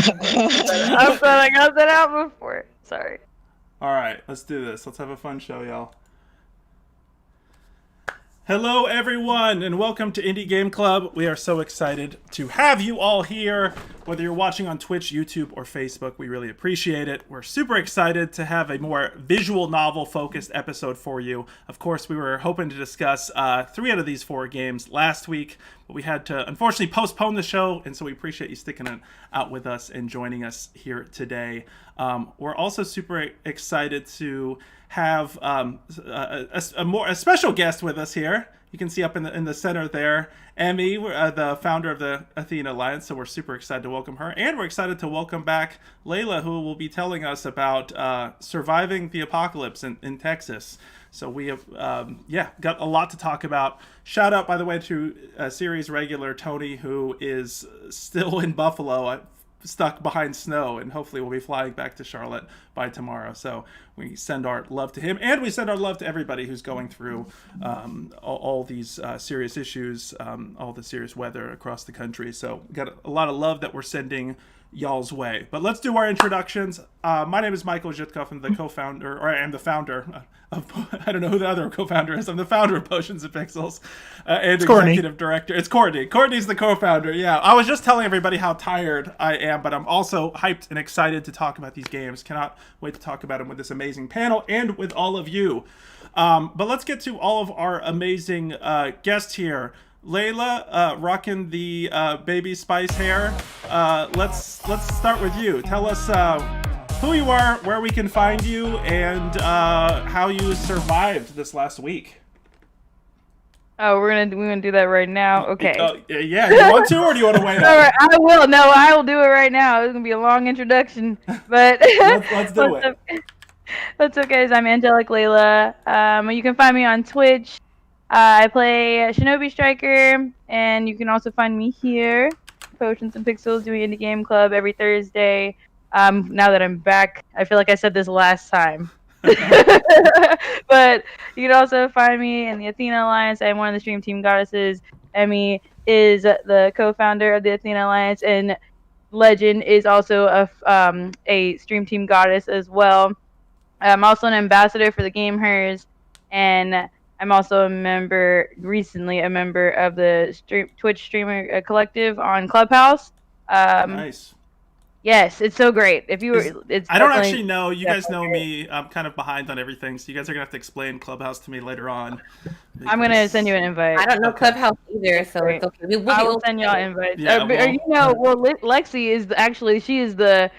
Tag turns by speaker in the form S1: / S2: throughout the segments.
S1: I'm glad I got that out before. Sorry.
S2: All right, let's do this. Let's have a fun show, y'all. Hello, everyone, and welcome to Indie Game Club. We are so excited to have you all here. Whether you're watching on Twitch, YouTube, or Facebook, we really appreciate it. We're super excited to have a more visual novel-focused episode for you. Of course, we were hoping to discuss 3 out of these 4 games last week, but we had to unfortunately postpone the show, and so we appreciate you sticking it out with us and joining us here today. We're also super excited to have a special guest with us here. You can see up in the center there, Emmy, the founder of the Athena Alliance. So we're super excited to welcome her, and we're excited to welcome back Layla, who will be telling us about surviving the apocalypse in Texas. So we have, got a lot to talk about. Shout out, by the way, to series regular Tony, who is still in Buffalo, stuck behind snow, and hopefully we'll be flying back to Charlotte by tomorrow. So we send our love to him, and we send our love to everybody who's going through all these serious issues, all the serious weather across the country. So we got a lot of love that we're sending y'all's way. But let's do our introductions. My name is Michael Zhitkov. I'm the co-founder, or I am the founder of, I don't know who the other co-founder is. I'm the founder of Potions and Pixels and executive director. It's Courtney. Courtney's the co-founder. Yeah, I was just telling everybody how tired I am, but I'm also hyped and excited to talk about these games. Cannot wait to talk about them with this amazing panel and with all of you. But let's get to all of our amazing guests here. Layla, rocking the baby spice hair. Let's start with you. Tell us who you are, where we can find you, and how you survived this last week.
S1: Oh, we're gonna do that right now. Okay.
S2: Yeah, you want to, or do you want to wait?
S1: All right, I will. No, I will do it right now. It's gonna be a long introduction, but
S2: let's do it.
S1: What's up, guys? I'm Angelic Layla. You can find me on Twitch. I play Shinobi Striker, and you can also find me here, Potions and Pixels, doing Indie Game Club every Thursday. Now that I'm back, I feel like I said this last time. But you can also find me in the Athena Alliance. I'm one of the Stream Team Goddesses. Emmy is the co-founder of the Athena Alliance, and Legend is also a Stream Team Goddess as well. I'm also an ambassador for the Game Hers, and I'm also recently a member of the Twitch streamer collective on Clubhouse.
S2: Nice.
S1: Yes, it's so great. If you were,
S2: I don't actually know. You guys know me. I'm kind of behind on everything, so you guys are gonna have to explain Clubhouse to me later on.
S1: I'm gonna send you an invite.
S3: I don't know Clubhouse either, so it's okay.
S1: I will send y'all invites.
S2: Yeah,
S1: Lexi is she is the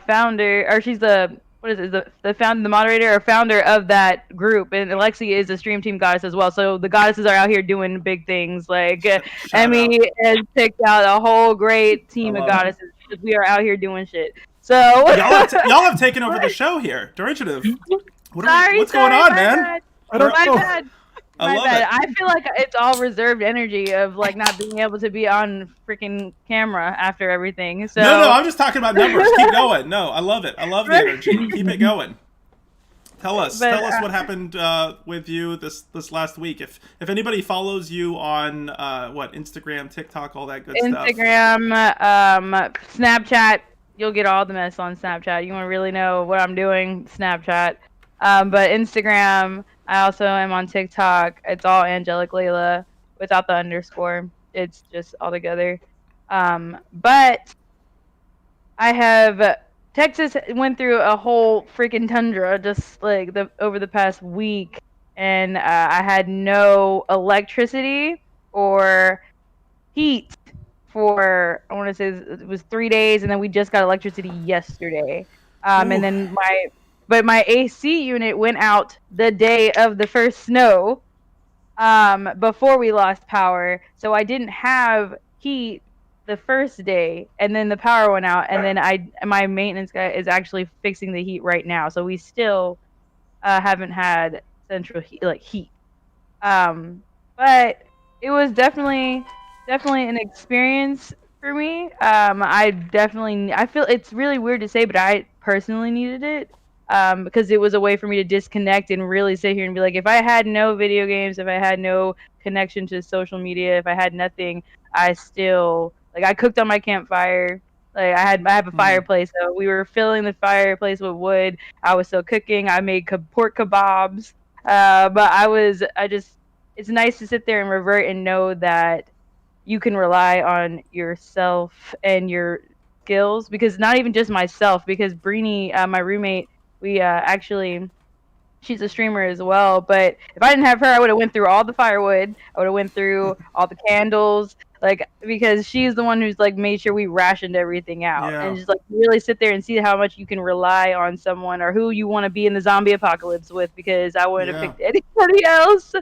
S1: founder, or she's the the moderator or founder of that group, and Lexi is a Stream Team Goddess as well. So the goddesses are out here doing big things. Like Emmy has picked out a whole great team of goddesses. We are out here doing shit. So
S2: y'all have taken over the show here. Derivative. What's going on, man?
S1: I don't know.
S2: I love it.
S1: I feel like it's all reserved energy of like not being able to be on freaking camera after everything. So
S2: No, I'm just talking about numbers. Keep going. No, I love it. I love the energy. Keep it going. Tell us what happened with you this last week. If anybody follows you on Instagram, TikTok, all that good stuff.
S1: Instagram, Snapchat, you'll get all the mess on Snapchat. You want to really know what I'm doing? Snapchat. But Instagram, I also am on TikTok. It's all Angelic Layla without the underscore. It's just all together. But I have. Texas went through a whole freaking tundra just like over the past week, and I had no electricity or heat for, I want to say it was 3 days, and then we just got electricity yesterday. And then my AC unit went out the day of the first snow, before we lost power, so I didn't have heat the first day, and then the power went out, and then my maintenance guy is actually fixing the heat right now, so we still haven't had central heat. But it was definitely an experience for me. I feel it's really weird to say, but I personally needed it, because it was a way for me to disconnect and really sit here and be like, if I had no video games, if I had no connection to social media, if I had nothing, I still, I cooked on my campfire. Like I have a fireplace, so we were filling the fireplace with wood. I was still cooking. I made pork kebabs. But it's nice to sit there and revert and know that you can rely on yourself and your skills, because not even just myself, because Brini, my roommate, we actually she's a streamer as well. But if I didn't have her, I would have went through all the firewood. I would have went through all the candles, like because she's the one who's like made sure we rationed everything out,
S2: Yeah.
S1: and just like really sit there and see how much you can rely on someone or who you want to be in the zombie apocalypse with. Because I wouldn't have picked anybody else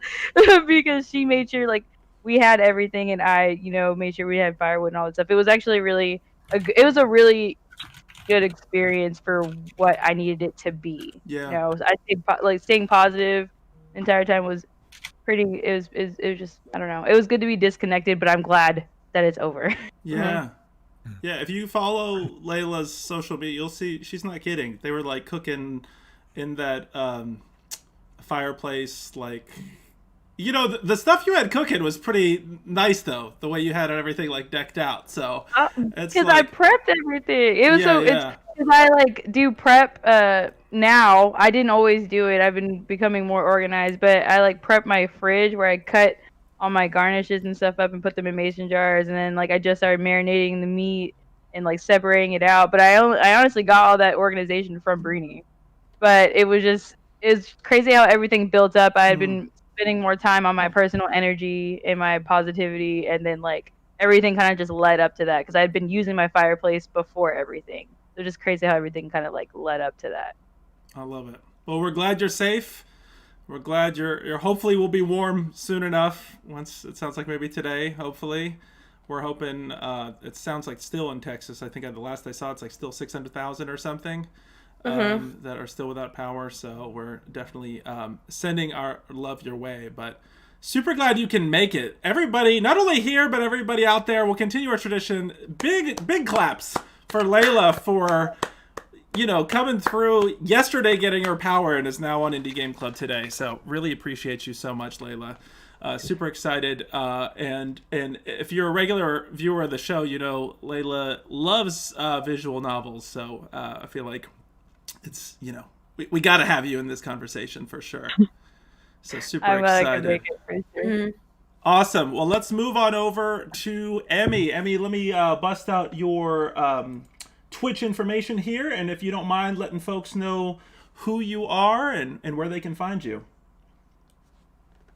S1: because she made sure like we had everything, and I made sure we had firewood and all that stuff. It was actually it was a really good experience for what I needed it to be.
S2: Yeah.
S1: I think like staying positive the entire time was pretty. It was just, I don't know. It was good to be disconnected, but I'm glad that it's over.
S2: Yeah. Yeah, if you follow Layla's social media, you'll see she's not kidding. They were like cooking in that fireplace, like the stuff you had cooking was pretty nice though. The way you had everything like decked out, so
S1: because I prepped everything. It was
S2: yeah.
S1: it's because I like do prep now. I didn't always do it. I've been becoming more organized, but I like prep my fridge where I cut all my garnishes and stuff up and put them in mason jars, and then like I just started marinating the meat and like separating it out. But I honestly got all that organization from Brini. But it's crazy how everything built up. I had been spending more time on my personal energy and my positivity, and then like everything kind of just led up to that because I had been using my fireplace before everything. So just crazy how everything kind of like led up to that.
S2: I love it. Well, we're glad you're safe. We're glad you're hopefully will be warm soon enough. Once it sounds like maybe today, hopefully. We're hoping it sounds like still in Texas. I think the last I saw it's like still 600,000 or something that are still without power. So we're definitely sending our love your way. But super glad you can make it. Everybody, not only here, but everybody out there, will continue our tradition. Big claps for Layla for coming through yesterday, getting her power, and is now on Indie Game Club today. So really appreciate you so much, Layla. Super excited. And if you're a regular viewer of the show, Layla loves visual novels. So I feel like it's, we got to have you in this conversation for sure. So super excited.
S1: Make it for sure.
S2: Awesome. Well, let's move on over to Emmy. Emmy, let me bust out your Twitch information here, and if you don't mind letting folks know who you are and where they can find you.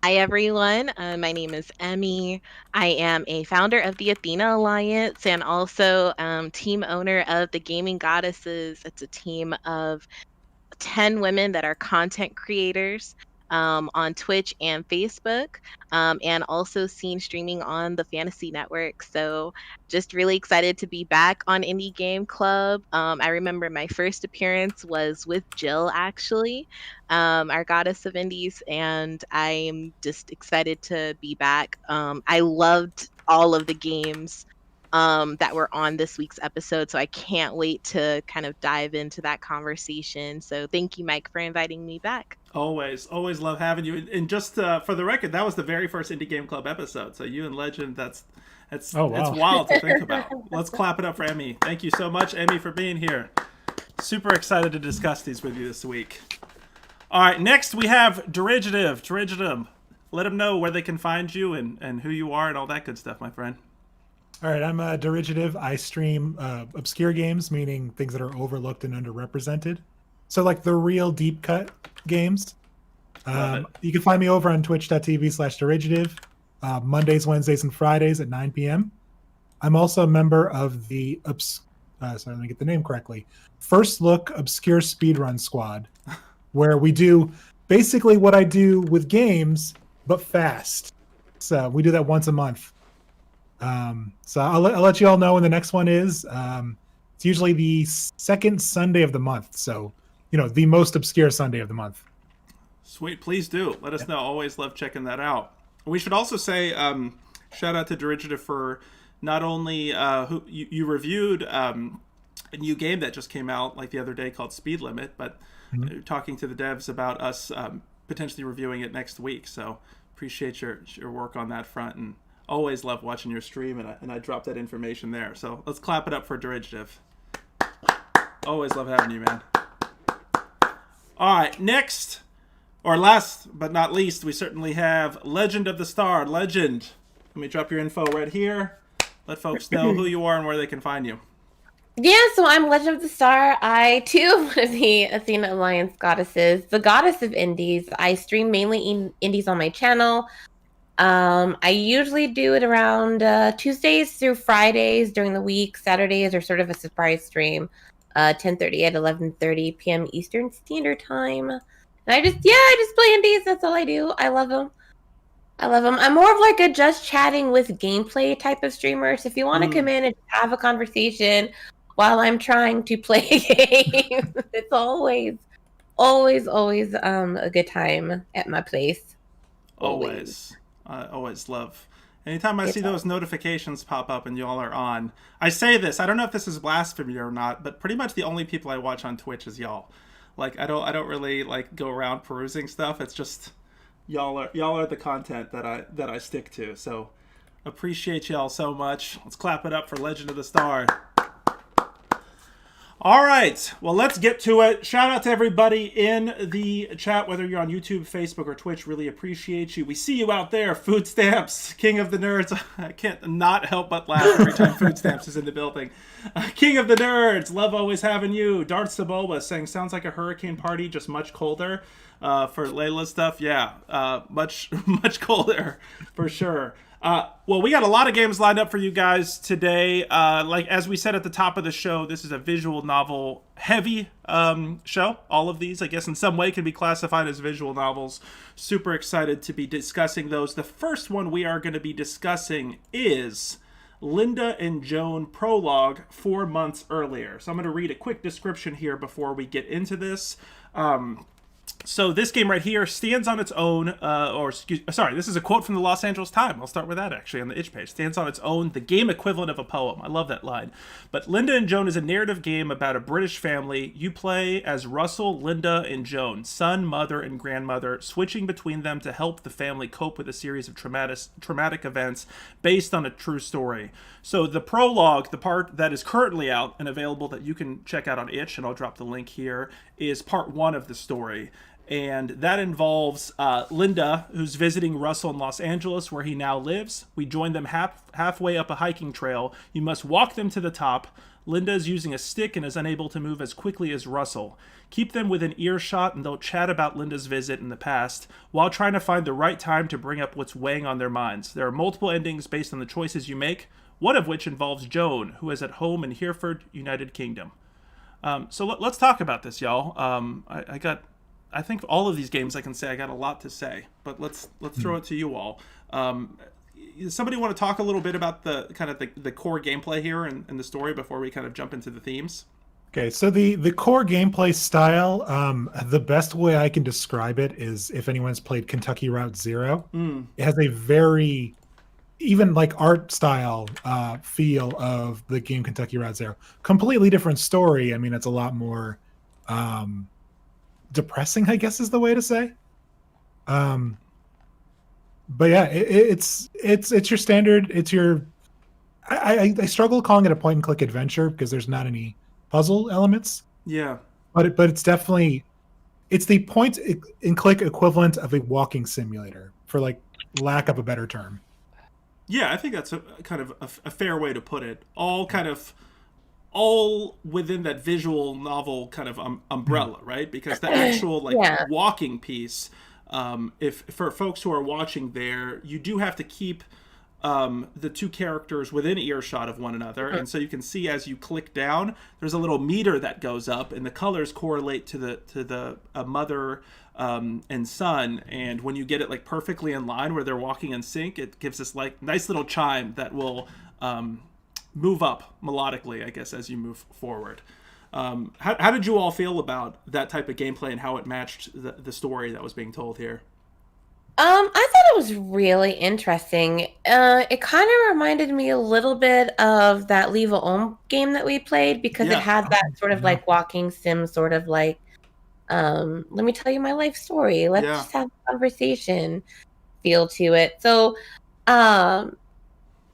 S4: Hi, everyone. My name is Emmy. I am a founder of the Athena Alliance and also team owner of the Gaming Goddesses. It's a team of 10 women that are content creators on Twitch and Facebook, and also seen streaming on the Fantasy Network. So just really excited to be back on Indie Game Club. I remember my first appearance was with Jill, actually, our goddess of indies, and I'm just excited to be back. I loved all of the games that were on this week's episode, so I can't wait to kind of dive into that conversation. So thank you, Mike, for inviting me back.
S2: Always love having you. And just for the record, that was the very first Indie Game Club episode. So you and Legend, that's it's wild to think about. Let's clap it up for Emmy. Thank you so much, Emmy, for being here. Super excited to discuss these with you this week. All right, next we have Dirigitive. Let them know where they can find you and who you are and all that good stuff, my friend.
S5: All right, I'm Dirigitive. I stream obscure games, meaning things that are overlooked and underrepresented. So like the real deep cut games. You can find me over on twitch.tv/Dirigitive, Mondays, Wednesdays, and Fridays at 9 p.m. I'm also a member of the, let me get the name correctly, First Look Obscure Speedrun Squad, where we do basically what I do with games, but fast. So we do that once a month. So I'll let you all know when the next one is. It's usually the second Sunday of the month. So, the most obscure Sunday of the month.
S2: Sweet. Please do. Let us know. Always love checking that out. We should also say, shout out to Dirigitive for not only who you reviewed a new game that just came out like the other day called Speed Limit, but talking to the devs about us potentially reviewing it next week. So appreciate your work on that front, and Always love watching your stream, and I dropped that information there. So let's clap it up for Derivative. Always love having you, man. All right, next, or last but not least, we certainly have Legend of the Star. Legend, let me drop your info right here. Let folks know who you are and where they can find you.
S3: Yeah, so I'm Legend of the Star. I, too, am one of the Athena Alliance goddesses, the goddess of indies. I stream mainly indies on my channel. I usually do it around Tuesdays through Fridays during the week. Saturdays are sort of a surprise stream, 10:30 at 11:30 p.m. Eastern Standard Time. And I just play indies. That's all I do. I love them. I'm more of like a just chatting with gameplay type of streamer. So if you want to come in and have a conversation while I'm trying to play a game, it's always a good time at my place.
S2: Always. I always love. Anytime I see those notifications pop up and y'all are on, I say this. I don't know if this is blasphemy or not, but pretty much the only people I watch on Twitch is y'all. Like I don't really like go around perusing stuff. It's just y'all are the content that I stick to. So appreciate y'all so much. Let's clap it up for Legend of the Star. All right, well, let's get to it. Shout out to everybody in the chat, whether you're on YouTube, Facebook, or Twitch. Really appreciate you. We see you out there. Food Stamps, King of the Nerds. I can't not help but laugh every time Food Stamps is in the building. King of the Nerds, love always having you. Darth Sabola saying, sounds like a hurricane party, just much colder. For Layla's stuff, yeah, much colder, for sure. Well, we got a lot of games lined up for you guys today. Like as we said at the top of the show, this is a visual novel heavy show. All of these, I guess, in some way can be classified as visual novels. Super excited to be discussing those. The first one we are going to be discussing is Linda and Joan Prologue 4 months earlier. So I'm going to read a quick description here before we get into this. So this game right here stands on its own, this is a quote from the Los Angeles Times. I'll start with that, actually, on the itch page. Stands on its own, the game equivalent of a poem. I love that line. But Linda and Joan is a narrative game about a British family. You play as Russell, Linda, and Joan, son, mother, and grandmother, switching between them to help the family cope with a series of traumatic events based on a true story. So the prologue, the part that is currently out and available that you can check out on itch, and I'll drop the link here, is part 1 of the story. And that involves Linda, who's visiting Russell in Los Angeles, where he now lives. We join them halfway up a hiking trail. You must walk them to the top. Linda is using a stick and is unable to move as quickly as Russell. Keep them within earshot, and they'll chat about Linda's visit in the past, while trying to find the right time to bring up what's weighing on their minds. There are multiple endings based on the choices you make, one of which involves Joan, who is at home in Hereford, United Kingdom. So let's talk about this, y'all. I think all of these games I can say I got a lot to say, but let's throw it to you all. Somebody want to talk a little bit about the kind of the core gameplay here and the story before we kind of jump into the themes?
S5: Okay, so the core gameplay style, the best way I can describe it is if anyone's played Kentucky Route Zero. It has a very, even like art style feel of the game Kentucky Route Zero. Completely different story. I mean, it's a lot more depressing, I guess is the way to say. But yeah, it's your standard. It's your. I struggle calling it a point and click adventure because there's not any puzzle elements.
S2: Yeah.
S5: But it's definitely the point and click equivalent of a walking simulator, for like lack of a better term.
S2: Yeah, I think that's a kind of a fair way to put it. All within that visual novel kind of umbrella, right? Because the actual walking piece, if for folks who are watching there, you do have to keep the two characters within earshot of one another, and so you can see as you click down, there's a little meter that goes up, and the colors correlate to the mother and son, and when you get it like perfectly in line where they're walking in sync, it gives this like nice little chime that will move up melodically, I guess, as you move forward. How did you all feel about that type of gameplay and how it matched the story that was being told here?
S3: I thought it was really interesting. It kind of reminded me a little bit of that Leave a Home game that we played, because it had that sort of like walking sim, sort of like, let me tell you my life story. Let's just have a conversation feel to it. So,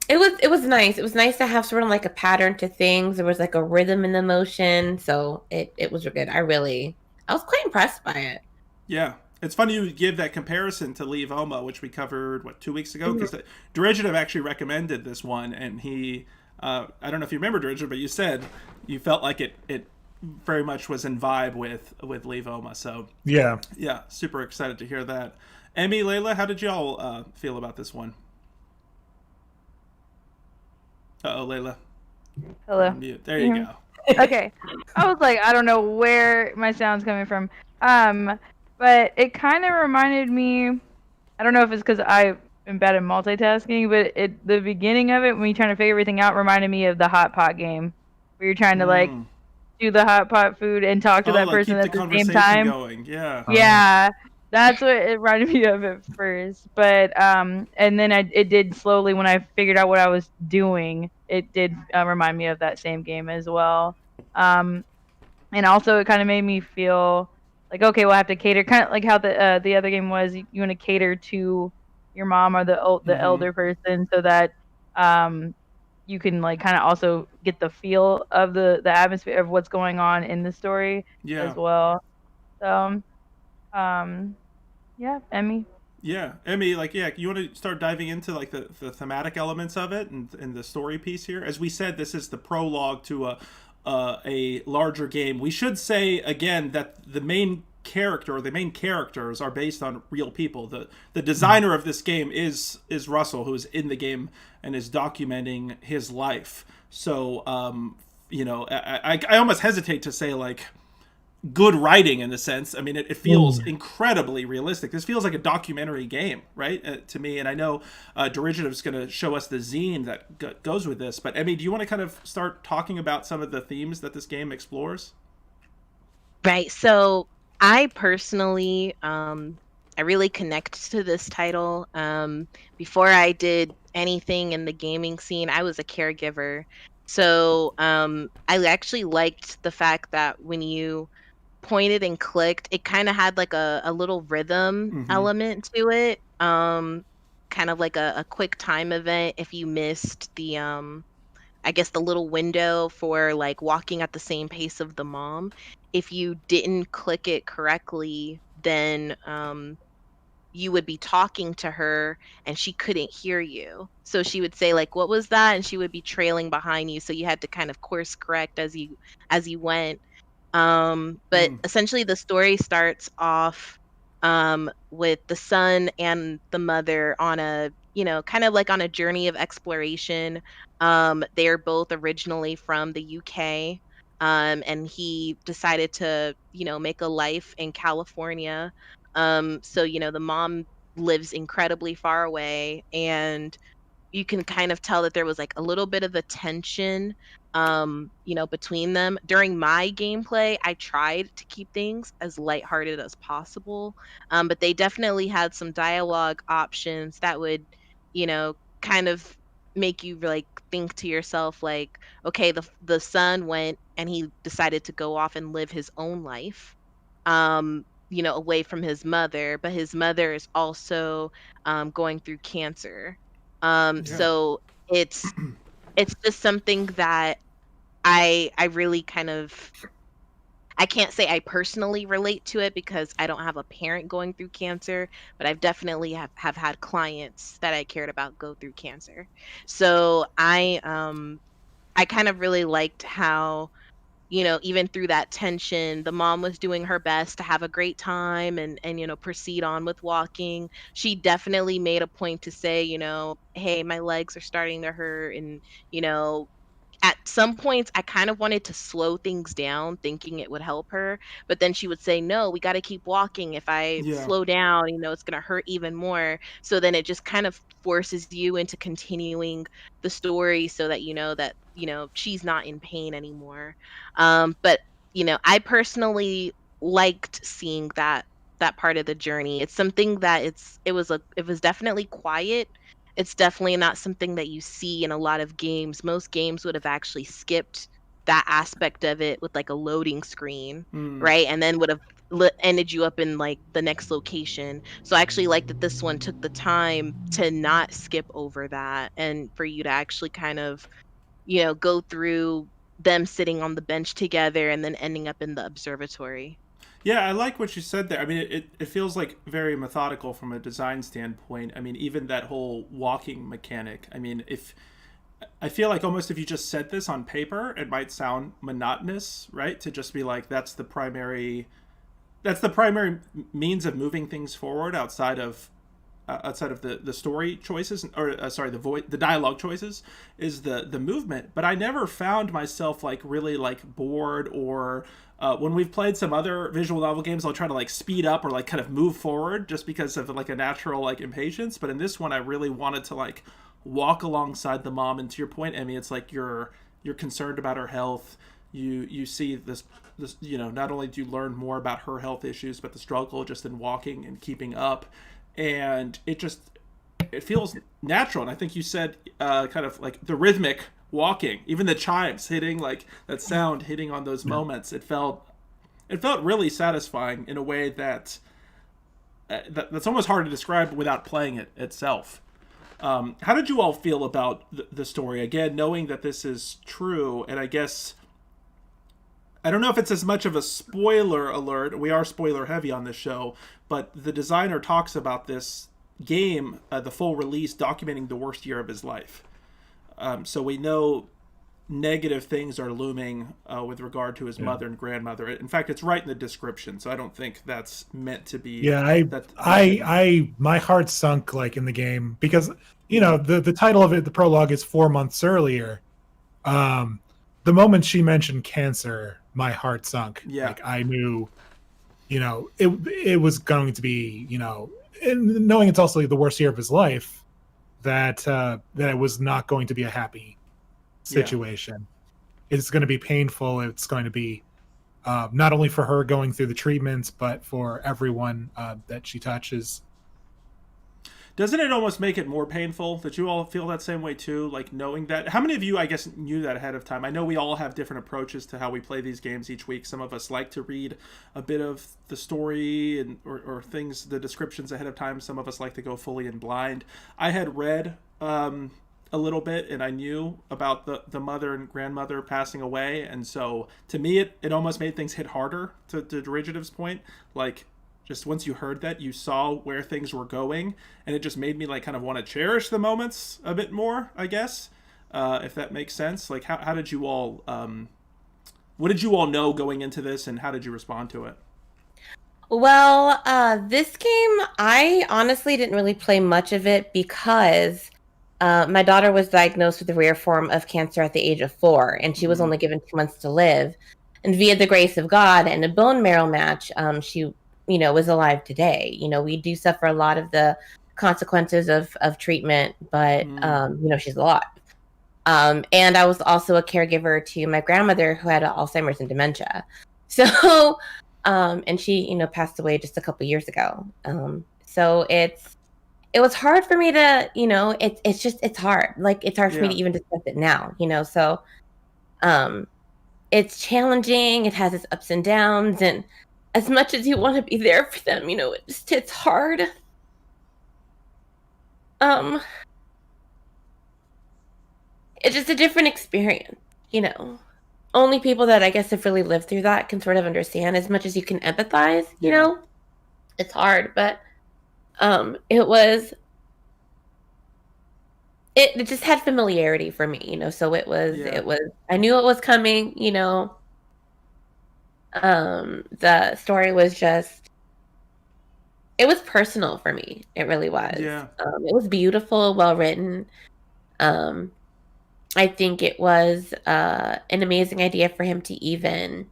S3: It was nice. It was nice to have sort of like a pattern to things. There was like a rhythm in the motion, so it was good. I was quite impressed by it.
S2: Yeah. It's funny you give that comparison to Leave Oma, which we covered, 2 weeks ago?
S3: Mhm.
S2: Because Derivative actually recommended this one, and he, I don't know if you remember Derivative, but you said you felt like it very much was in vibe with Leave Oma. So,
S5: Yeah.
S2: yeah, super excited to hear that. Emmy, Layla, how did y'all feel about this one? Uh-oh, Layla. You're
S1: Hello.
S2: on mute. There you go.
S1: Okay. I was like, I don't know where my sound's coming from. But it kind of reminded me. I don't know if it's because I am bad at multitasking, but the beginning of it when you're trying to figure everything out reminded me of the hot pot game, where you're trying to like do the hot pot food and talk to
S2: Oh,
S1: that
S2: like
S1: person
S2: keep the
S1: at the same
S2: conversation
S1: time.
S2: going. Yeah.
S1: Yeah, that's what it reminded me of at first. But and then it did slowly when I figured out what I was doing. It did remind me of that same game as well. And also it kind of made me feel like okay, we'll have to cater, kind of like how the other game was. You want to cater to your mom or the elder person so that you can like kind of also get the feel of the atmosphere of what's going on in the story
S2: Yeah.
S1: as well. So yeah, Emmy.
S2: Yeah, Emmy, like, yeah, you want to start diving into like the thematic elements of it and the story piece here. As we said, this is the prologue to a larger game. We should say again that the main character or the main characters are based on real people. The designer of this game is Russell, who is in the game and is documenting his life. So I almost hesitate to say like good writing in the sense. I mean, it feels incredibly realistic. This feels like a documentary game, right? To me, and I know Derivative is going to show us the zine that goes with this. But Emmy, do you want to kind of start talking about some of the themes that this game explores?
S4: Right. So I personally, I really connect to this title. Before I did anything in the gaming scene, I was a caregiver. So I actually liked the fact that when you pointed and clicked, it kind of had like a little rhythm element to it. Kind of like a quick time event if you missed the I guess the little window for like walking at the same pace of the mom. If you didn't click it correctly, then you would be talking to her and she couldn't hear you. So she would say like, "What was that?" and she would be trailing behind you. So you had to kind of course correct as you went. But essentially the story starts off with the son and the mother on a, kind of like on a journey of exploration. They're both originally from the UK. And he decided to, make a life in California. So, the mom lives incredibly far away, and you can kind of tell that there was like a little bit of a tension between them. During my gameplay, I tried to keep things as lighthearted as possible, but they definitely had some dialogue options that would kind of make you like think to yourself like, okay, the son went and he decided to go off and live his own life, away from his mother, but his mother is also going through cancer.
S2: Yeah.
S4: So it's just something that I really kind of, I can't say I personally relate to it because I don't have a parent going through cancer, but I've definitely have had clients that I cared about go through cancer. So I kind of really liked how, even through that tension, the mom was doing her best to have a great time and proceed on with walking. She definitely made a point to say, hey, my legs are starting to hurt, and you know, at some points I kind of wanted to slow things down thinking it would help her, but then she would say, "No, we got to keep walking. If I
S2: Yeah.
S4: slow down, it's going to hurt even more." So then it just kind of forces you into continuing the story so that she's not in pain anymore. But I personally liked seeing that part of the journey. It's something that it was definitely quiet. It's definitely not something that you see in a lot of games. Most games would have actually skipped that aspect of it with like a loading screen, right? And then would have ended you up in like the next location. So I actually like that this one took the time to not skip over that, and for you to actually kind of, go through them sitting on the bench together and then ending up in the observatory.
S2: Yeah, I like what you said there. I mean, it feels like very methodical from a design standpoint. I mean, even that whole walking mechanic. I mean, if I feel like almost if you just said this on paper, it might sound monotonous, right? To just be like, that's the primary means of moving things forward outside of the story choices, or sorry, the dialogue choices, is the movement. But I never found myself like really like bored, or when we've played some other visual novel games, I'll try to like speed up or like kind of move forward just because of like a natural like impatience. But in this one, I really wanted to like walk alongside the mom. And to your point, Emmy, it's like you're concerned about her health. You see this, not only do you learn more about her health issues, but the struggle just in walking and keeping up. And it feels natural. And I think you said kind of like the rhythmic walking, even the chimes hitting, like that sound hitting on those moments, it felt really satisfying in a way that's almost hard to describe without playing it itself. How did you all feel about the story, again, knowing that this is true? And I guess I don't know if it's as much of a spoiler alert. We are spoiler heavy on this show, but the designer talks about this game, the full release, documenting the worst year of his life. So we know negative things are looming with regard to his mother and grandmother. In fact, it's right in the description, so I don't think that's meant to be.
S5: Yeah, my heart sunk like in the game because the title of it, the prologue, is 4 months earlier. The moment she mentioned cancer, my heart sunk.
S2: Yeah.
S5: Like I knew, it was going to be, and knowing it's also the worst year of his life, that it was not going to be a happy situation. Yeah. It's going to be painful. It's going to be not only for her going through the treatments, but for everyone that she touches.
S2: Doesn't it almost make it more painful that you all feel that same way too? Like knowing that, how many of you, I guess, knew that ahead of time? I know we all have different approaches to how we play these games each week. Some of us like to read a bit of the story and or things, the descriptions ahead of time. Some of us like to go fully in blind. I had read a little bit, and I knew about the mother and grandmother passing away, and so to me it almost made things hit harder. To Derivative's point, like, just once you heard that, you saw where things were going, and it just made me like kind of want to cherish the moments a bit more, I guess, if that makes sense. Like, how did you all, what did you all know going into this, and how did you respond to it?
S3: Well, this game, I honestly didn't really play much of it because my daughter was diagnosed with a rare form of cancer at the age of 4, and she was only given 2 months to live. And via the grace of God and a bone marrow match, she was alive today. We do suffer a lot of the consequences of treatment, but she's alive. And I was also a caregiver to my grandmother who had Alzheimer's and dementia. So, and she, passed away just a couple years ago. So it was hard for me to, it's hard. Like, it's hard for me to even discuss it now, so, it's challenging. It has its ups and downs, and as much as you want to be there for them, it's hard. It's just a different experience, Only people that I guess have really lived through that can sort of understand. As much as you can empathize, it's hard. But it just had familiarity for me, so it was I knew it was coming, the story was just, it was personal for me. It really was.
S2: Yeah.
S3: It was beautiful, well written. I think it was an amazing idea for him to even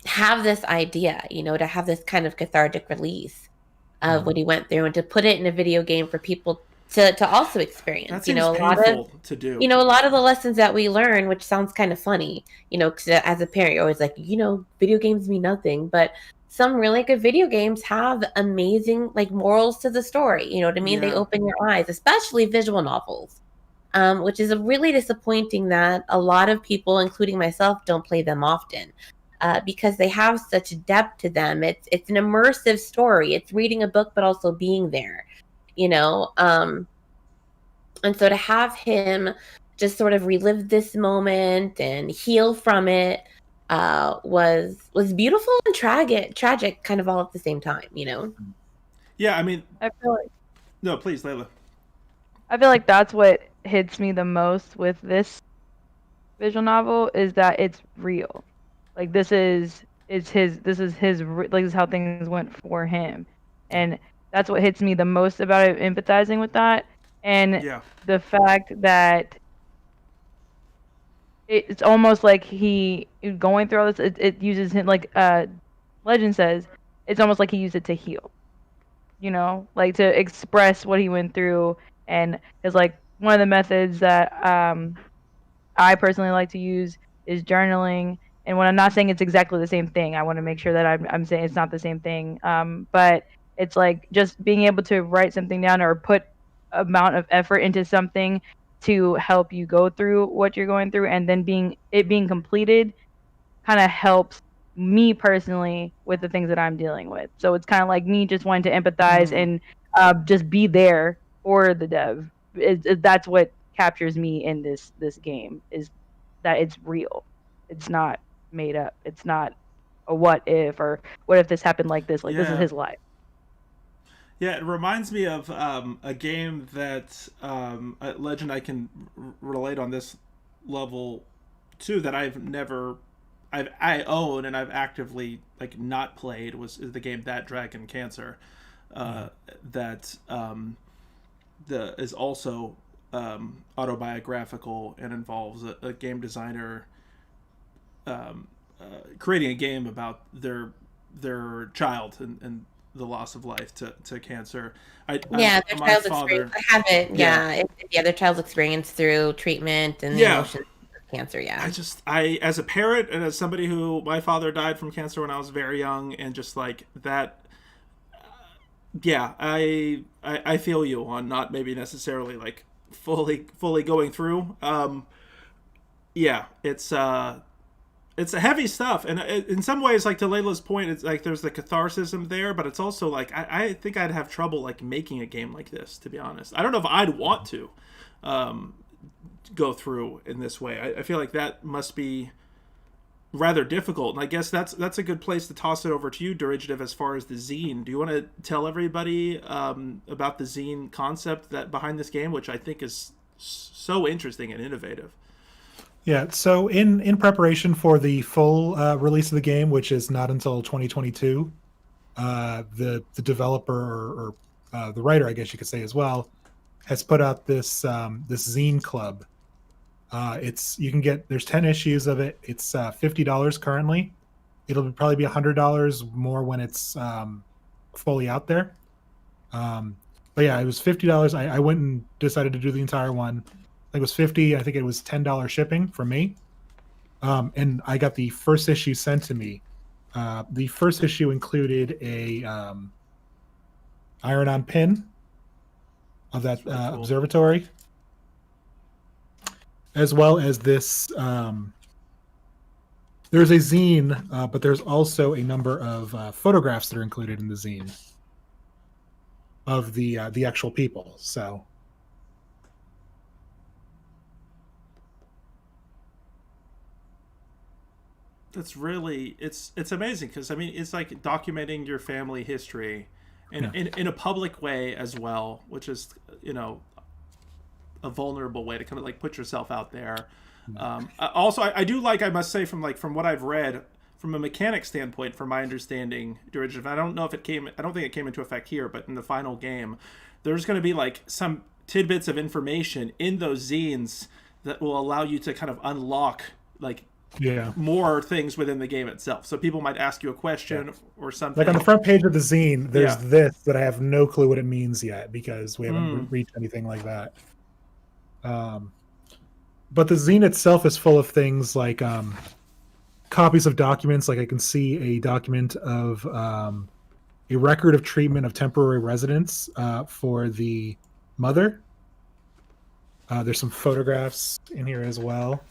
S3: have this idea, to have this kind of cathartic release of what he went through, and to put it in a video game for people to also experience.
S2: That seems painful to do.
S3: A lot of the lessons that we learn, which sounds kind of funny, because as a parent, you're always like, video games mean nothing, but some really good video games have amazing like morals to the story. You know what I mean?
S2: Yeah.
S3: They open your eyes, especially visual novels. which is really disappointing that a lot of people, including myself, don't play them often. Because they have such depth to them. It's an immersive story. It's reading a book, but also being there, you know. And so to have him just sort of relive this moment and heal from it was beautiful and tragic, kind of all at the same time, you know.
S2: Yeah, I mean,
S1: I feel like
S2: no, please, Layla.
S1: that's what hits me the most with this visual novel is that it's real. Like this is his like this is how things went for him, and that's what hits me the most about it, empathizing with that, and
S2: Yeah.
S1: the fact that it's almost like he going through all this. It uses him like legend says. It's almost like he used it to heal. You know, like to express what he went through, and is like one of the methods that I personally like to use is journaling. And when I'm not saying it's exactly the same thing, I want to make sure that I'm saying it's not the same thing. But it's like just being able to write something down or put amount of effort into something to help you go through what you're going through, and then being completed kind of helps me personally with the things that I'm dealing with. So it's kind of like me just wanting to empathize and just be there for the dev. That's what captures me in this game is that it's real. It's not made up. It's not a what if or what if this happened like this. Like this is his life.
S2: Yeah, it reminds me of a game that Legend I can relate on this level too that I own and I've actively like not played is the game That Dragon Cancer that is also autobiographical and involves a game designer creating a game about their child and the loss of life to cancer.
S3: Their child's experience. I have it. Their child's experience through treatment and the emotions of cancer. Yeah.
S2: I as a parent and as somebody who my father died from cancer when I was very young, and just like that. I feel you on not maybe necessarily like fully going through. It's a heavy stuff, and in some ways, like to Layla's point, it's like there's the catharsism there, but it's also like I think I'd have trouble like making a game like this, to be honest. I don't know if I'd want to go through in this way. I feel like that must be rather difficult, and I guess that's a good place to toss it over to you, Derivative, as far as the zine. Do you want to tell everybody about the zine concept that behind this game, which I think is so interesting and innovative?
S5: Yeah, so in preparation for the full release of the game, which is not until 2022, the developer or the writer, I guess you could say as well, has put out this zine club. There's 10 issues of it. It's $50 currently. It'll probably be $100 more when it's fully out there. But yeah, it was $50. I went and decided to do the entire one. I think it was $50. I think it was $10 shipping from me. And I got the first issue sent to me. The first issue included a iron-on pin of that cool observatory, as well as this. There's a zine, but there's also a number of photographs that are included in the zine of the actual people. So.
S2: That's really it's amazing because I mean it's like documenting your family history in a public way as well, which is a vulnerable way to kind of like put yourself out there. Also, I do like, I must say, from what I've read from a mechanic standpoint, from my understanding, Derivative, I don't think it came into effect here, but in the final game, there's going to be like some tidbits of information in those zines that will allow you to kind of unlock like more things within the game itself. So people might ask you a question or something.
S5: Like on the front page of the zine, there's this that I have no clue what it means yet because we haven't reached anything like that. But the zine itself is full of things like copies of documents. Like I can see a document of a record of treatment of temporary residence for the mother. There's some photographs in here as well.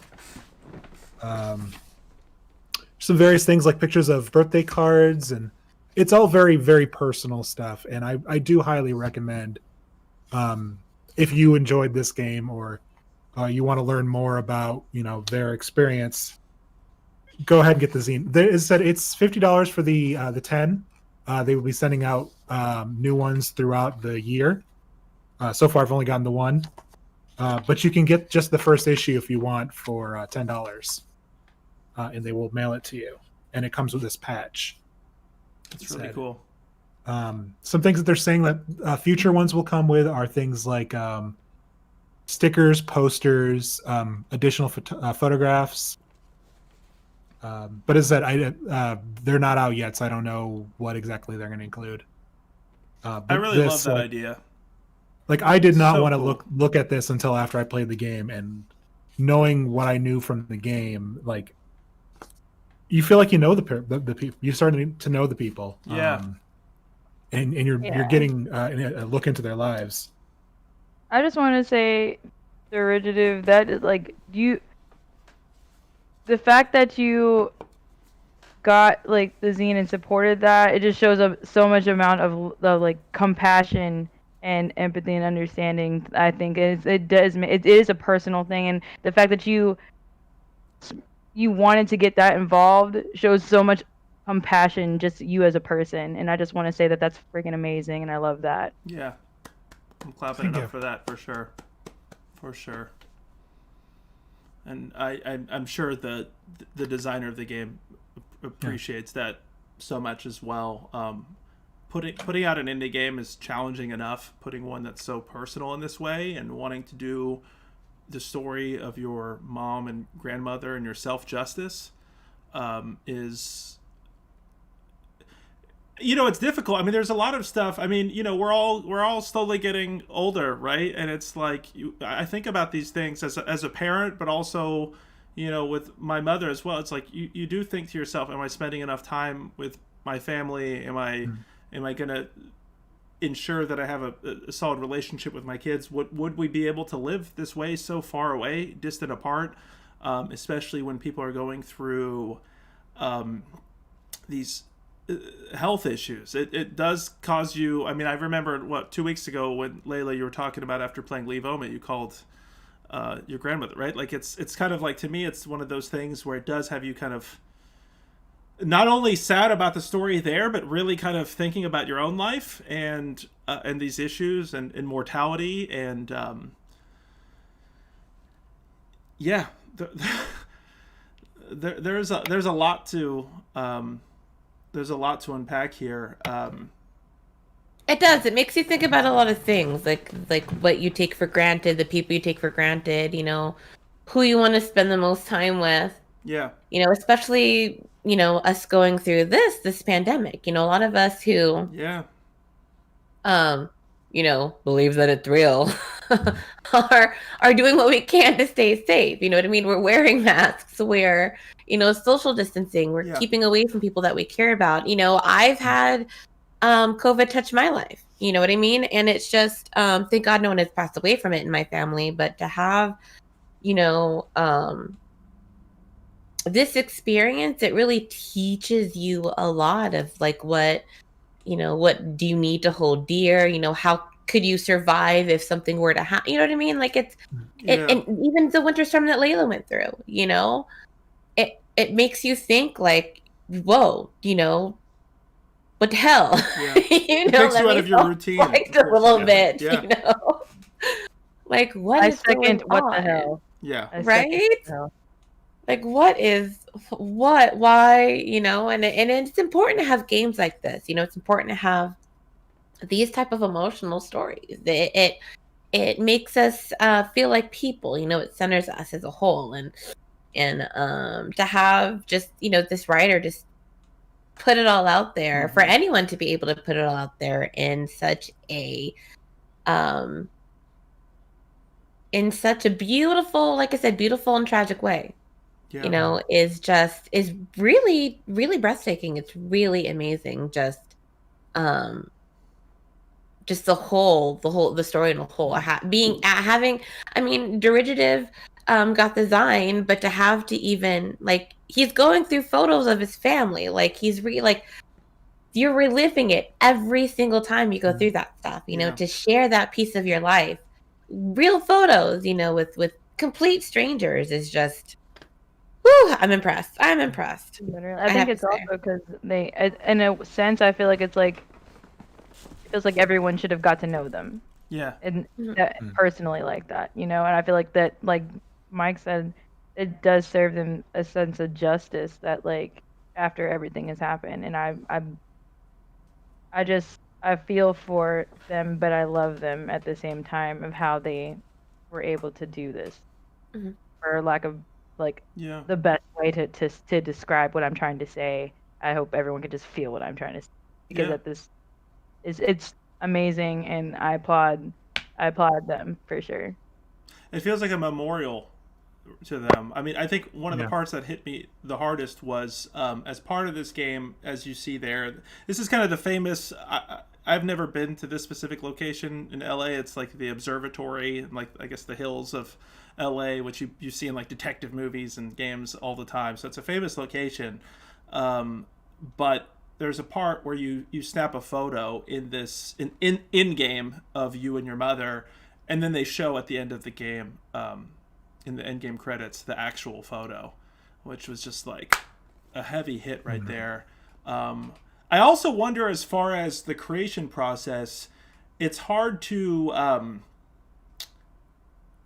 S5: Some various things like pictures of birthday cards, and it's all very, very personal stuff. And I do highly recommend, if you enjoyed this game or you want to learn more about their experience, go ahead and get the zine. It said it's $50 for the 10. They will be sending out new ones throughout the year. So far, I've only gotten the one, but you can get just the first issue if you want for $10, and they will mail it to you. And it comes with this patch.
S2: That's really cool.
S5: Some things that they're saying that future ones will come with are things like stickers, posters, additional photographs. But as I said, they're not out yet, so I don't know what exactly they're going to include.
S2: I really love that idea.
S5: Like, I did not want to
S2: cool.
S5: look at this until after I played the game, and knowing what I knew from the game, like, you feel like you know the people. You're starting to know the people.
S2: Yeah.
S5: And you're getting a look into their lives.
S1: I just want to say, derivative, that is like the fact that you got like the zine and supported that, it just shows up so much amount of like compassion and empathy and understanding. I think it is a personal thing, and the fact that you wanted to get that involved shows so much compassion, just you as a person. And I just want to say that that's freaking amazing, and I love that.
S2: Yeah, I'm clapping it up for that, for sure. And I'm sure the designer of the game appreciates that so much as well. Putting out an indie game is challenging enough. Putting one that's so personal in this way, and wanting to do the story of your mom and grandmother and your self-justice is, it's difficult. I mean, there's a lot of stuff. I mean, we're all slowly getting older, right? And it's like, I think about these things as a parent, but also, with my mother as well. It's like you do think to yourself, am I spending enough time with my family? Am I going to ensure that I have a solid relationship with my kids? Would we be able to live this way so far away, distant apart, especially when people are going through these health issues? It does cause you. I mean, I remember 2 weeks ago when Layla, you were talking about after playing Leave Vomit, you called your grandmother, right? Like, it's kind of like, to me, it's one of those things where it does have you kind of not only sad about the story there, but really kind of thinking about your own life and these issues and mortality and there's a lot to unpack here.
S3: It does. It makes you think about a lot of things, like what you take for granted, the people you take for granted, who you want to spend the most time with.
S2: Yeah.
S3: Especially, us going through this pandemic. A lot of us who believe that it's real are doing what we can to stay safe. You know what I mean? We're wearing masks, we're, social distancing, we're keeping away from people that we care about. I've had COVID touch my life. You know what I mean? And it's just thank God no one has passed away from it in my family, but to have, this experience, it really teaches you a lot of like what do you need to hold dear? How could you survive if something were to happen? You know what I mean? Like and even the winter storm that Layla went through, it makes you think like, whoa, what the hell?
S2: Yeah. It takes you out of your routine.
S3: Like a little bit, Like what is going
S1: what
S3: on?
S1: the hell?
S2: Yeah.
S3: Right? Like why, and it's important to have games like this. It's important to have these type of emotional stories. It makes us feel like people. It centers us as a whole, and to have just this writer just put it all out there for anyone to be able to put it all out there in such a beautiful, like I said, beautiful and tragic way. Is really, really breathtaking. It's really amazing. Just just the story in a whole. Having, I mean, Derivative got the Zine, but to have to even like he's going through photos of his family, like you're reliving it every single time you go through that stuff, you know,
S2: Yeah.
S3: to share that piece of your life, real photos, you know, with complete strangers is just, whew, I'm impressed.
S1: Literally.
S3: I
S1: I think
S3: have to
S1: it's
S3: say.
S1: also because in a sense, I feel like it feels like everyone should have got to know them
S2: Yeah.
S1: and
S5: Mhm.
S1: personally like that, you know. And I feel like that, like Mike said, it does serve them a sense of justice that like after everything has happened, and I feel for them, but I love them at the same time of how they were able to do this,
S3: Mhm.
S1: for lack of like
S2: Yeah.
S1: the best way to describe what I'm trying to say. I hope everyone can just feel what I'm trying to say, because
S2: Yeah.
S1: at this it's amazing, and I applaud them for sure.
S2: It feels like a memorial to them. I mean, I think one of the
S5: Yeah.
S2: parts that hit me the hardest was as part of this game, as you see there. This is kind of the famous. I've never been to this specific location in LA. It's like the observatory, and like I guess the hills of LA, which you see in like detective movies and games all the time. So it's a famous location. But there's a part where you snap a photo in this in game of you and your mother, and then they show at the end of the game, in the end game credits, the actual photo, which was just like a heavy hit right there. I also wonder, as far as the creation process, it's hard to.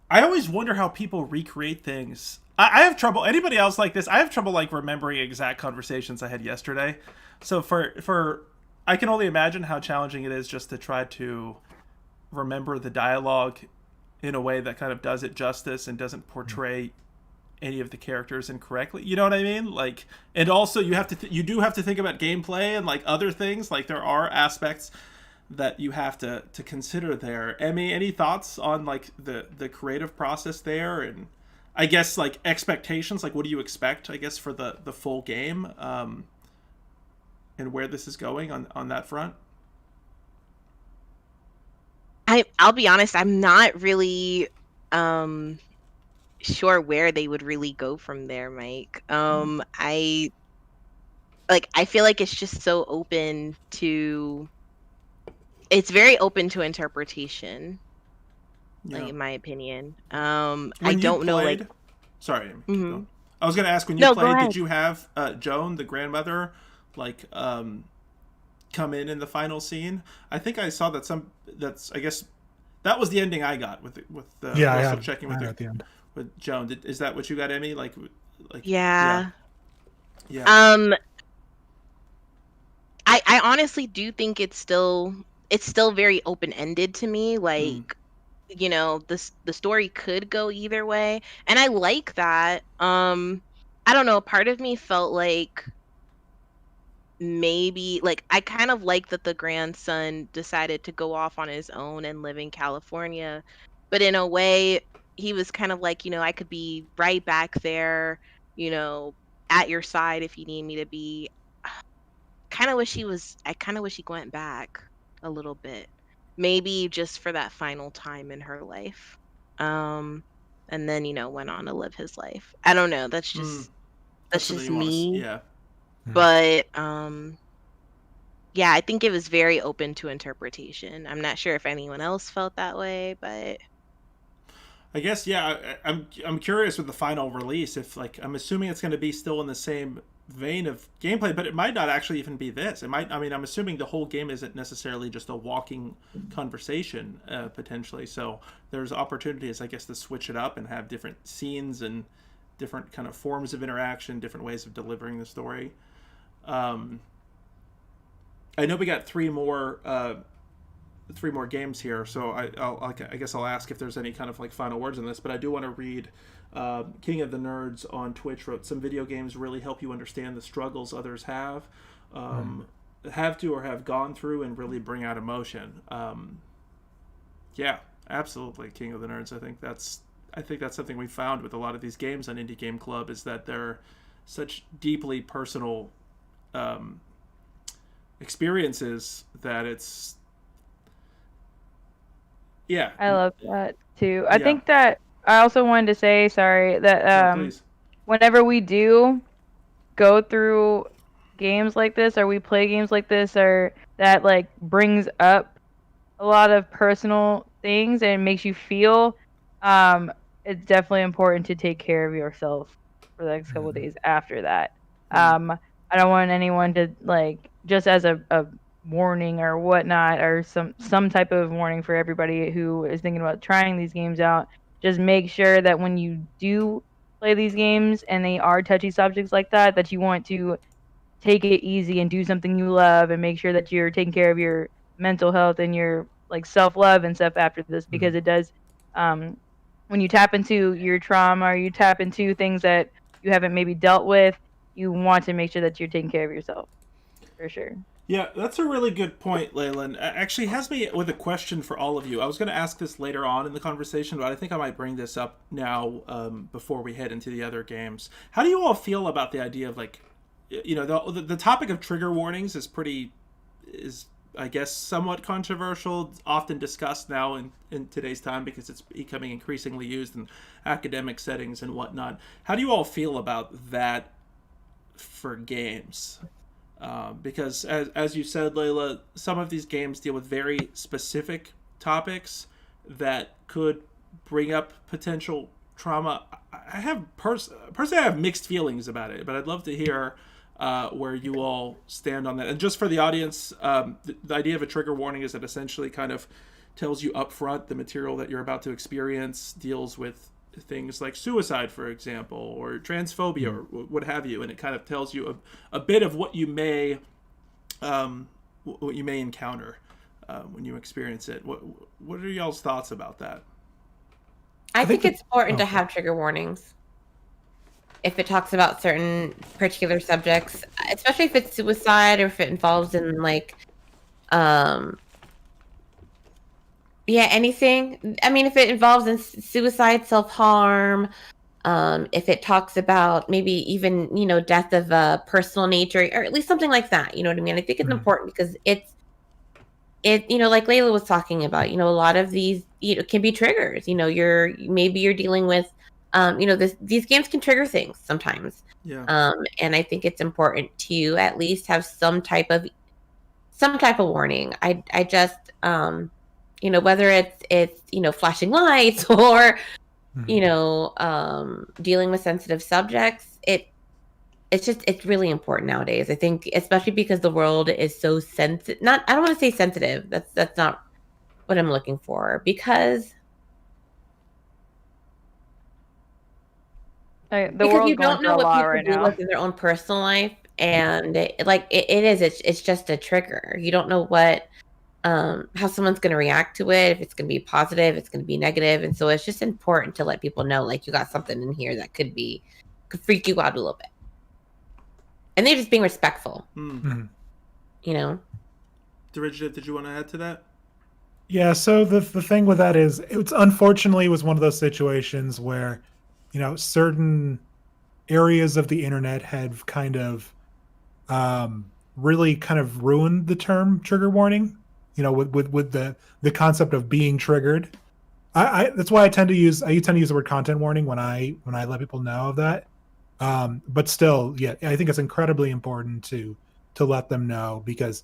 S2: I always wonder how people recreate things. I have trouble. Anybody else like this? I have trouble like remembering exact conversations I had yesterday. So for I can only imagine how challenging it is just to try to remember the dialogue in a way that kind of does it justice and doesn't portray any of the characters incorrectly. You know what I mean? Like, and also you do have to think about gameplay and like other things. Like there are aspects that you have to consider there. Emmy, any thoughts on like the creative process there, and I guess like expectations, like what do you expect, I guess, for the full game, and where this is going on that front?
S4: I'll be honest, I'm not really sure where they would really go from there, Mike. I feel like it's just so open to it's very open to interpretation, like
S2: Yeah.
S4: in my opinion. I
S2: When you
S4: don't know, like,
S2: played, sorry, keep
S4: mhm.
S2: going. I was going to ask, when you
S4: No, go
S2: played, did
S4: ahead.
S2: you have Joan, the grandmother, like come in the final scene? I think I saw that that's, I guess that was the ending I got with
S5: Yeah, I
S2: also
S5: had
S2: checking
S5: I had at the end.
S2: with Joan. Is that what you got, Emmy? Like yeah,
S4: Yeah.
S2: yeah.
S4: Um, I honestly do think it's still very open-ended to me.
S2: Mm,
S4: Like, the story could go either way, and I like that. I don't know, part of me felt like maybe like I kind of like that the grandson decided to go off on his own and live in California, but in a way he was kind of like, I could be right back there, you know, at your side if you need me to be. I kind of wish he went back a little bit. Maybe just for that final time in her life. Um and then, went on to live his life. I don't know, that's
S2: mm.
S4: just
S2: That's
S4: that's
S2: something
S4: just
S2: you want to.
S4: me,
S2: Yeah.
S5: Mhm.
S4: but yeah, I think it was very open to interpretation. I'm not sure if anyone else felt that way, but
S2: I guess yeah. I'm curious with the final release, if like I'm assuming it's going to be still in the same vein of gameplay, but it might not actually even be this. It might. I mean, I'm assuming the whole game isn't necessarily just a walking conversation, potentially. So there's opportunities, I guess, to switch it up and have different scenes and different kind of forms of interaction, different ways of delivering the story. Um, I know we got three more games here, so I guess I'll ask if there's any kind of like final words on this. But I do want to read. King of the Nerds on Twitch wrote, "Some video games really help you understand the struggles others um, have to or have gone through, and really bring out emotion." Yeah, absolutely, King of the Nerds. I think that's something we found with a lot of these games on Indie Game Club, is that they're such deeply personal um, experiences that Yeah.
S1: I love that too. I
S2: Yeah.
S1: think that I also wanted to say, sorry, that
S2: No, please.
S1: whenever we do go through games like this, or we play games like this, or that like brings up a lot of personal things and makes you feel, it's definitely important to take care of yourself for the next couple of days after that. I don't want anyone to like, just as a warning or whatnot, or some type of warning for everybody who is thinking about trying these games out. Just make sure that when you do play these games and they are touchy subjects like that, that you want to take it easy and do something you love, and make sure that you're taking care of your mental health and your like self-love and stuff after this, because it does, um when you tap into your trauma, or you tap into things that you haven't maybe dealt with, you want to make sure that you're taking care of yourself, for sure.
S2: Yeah, that's a really good point, Leyland. Actually, has me with a question for all of you. I was going to ask this later on in the conversation, but I think I might bring this up now, before we head into the other games. How do you all feel about the idea of, like, you know, the topic of trigger warnings is I guess somewhat controversial, often discussed now in today's time, because it's becoming increasingly used in academic settings and whatnot. How do you all feel about that for games? Because as you said, Layla, some of these games deal with very specific topics that could bring up potential trauma. I have personally, I have mixed feelings about it, but I'd love to hear where you all stand on that. And just for the audience, the idea of a trigger warning is that essentially kind of tells you up front the material that you're about to experience deals with things like suicide, for example, or transphobia, or what have you, and it kind of tells you a bit of what you may encounter when you experience it. What are y'all's thoughts about that?
S3: I think it's important to have trigger warnings if it talks about certain particular subjects, especially if it's suicide, or if it involves in like anything. I mean, if it involves in suicide, self-harm, if it talks about maybe even, you know, death of a personal nature, or at least something like that, you know what I mean? I think it's important because you know, like Layla was talking about, you know, a lot of these, you know, can be triggers. You know, maybe you're dealing with, you know, these games can trigger things sometimes.
S2: Yeah.
S3: And I think it's important to at least have some type of warning. I just, you know, whether it's, you know, flashing lights or, you know, dealing with sensitive subjects, it's really important nowadays. I think, especially because the world is so sensitive. I don't want to say sensitive. That's not what I'm looking for, because
S1: You
S3: don't know what people deal with in their own personal life, and it's just a trigger. You don't know what how someone's going to react to it, if it's going to be positive, it's going to be negative. And so it's just important to let people know, like, you got something in here that could freak you out a little bit. And they're just being respectful. You know?
S2: Derivative, did you want to add to that?
S5: Yeah, so the thing with that is, it's unfortunately was one of those situations where, you know, certain areas of the internet have kind of really kind of ruined the term trigger warning, you know, with the concept of being triggered. I that's why I tend to use the word content warning when I let people know of that. But still, yeah, I think it's incredibly important to let them know, because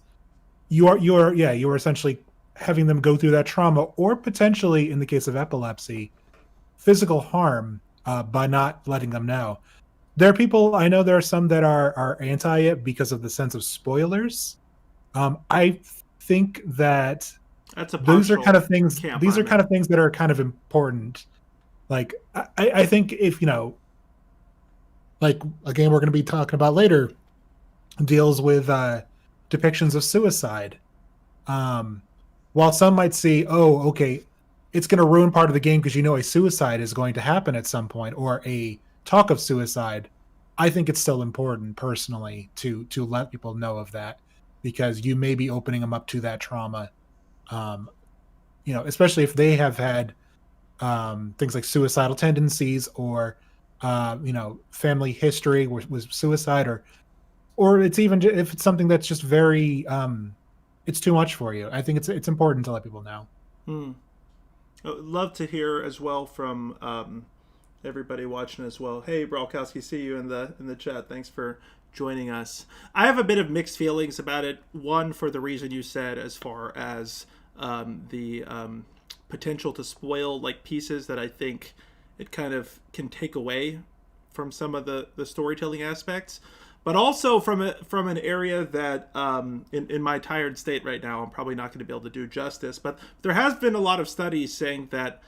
S5: you are essentially having them go through that trauma, or potentially, in the case of epilepsy, physical harm, by not letting them know. There are people, I know there are some that are anti it because of the sense of spoilers. I think that those are kind of things. These are kind of things that are kind of important. Like, I think, if, you know, like a game we're going to be talking about later deals with depictions of suicide. While some might see, oh, okay, it's going to ruin part of the game because, you know, a suicide is going to happen at some point, or a talk of suicide, I think it's still important, personally, to let people know of that, because you may be opening them up to that trauma. You know, especially if they have had things like suicidal tendencies, or you know, family history with suicide, or it's even if it's something that's just very it's too much for you. I think it's important to let people know.
S2: Love to hear as well from everybody watching as well. Hey, Bralkowski, see you in the chat. Thanks for joining us. I have a bit of mixed feelings about it. One, for the reason you said, as far as the potential to spoil like pieces that I think it kind of can take away from some of the storytelling aspects, but also from an area that in my tired state right now, I'm probably not going to be able to do justice. But there has been a lot of studies saying that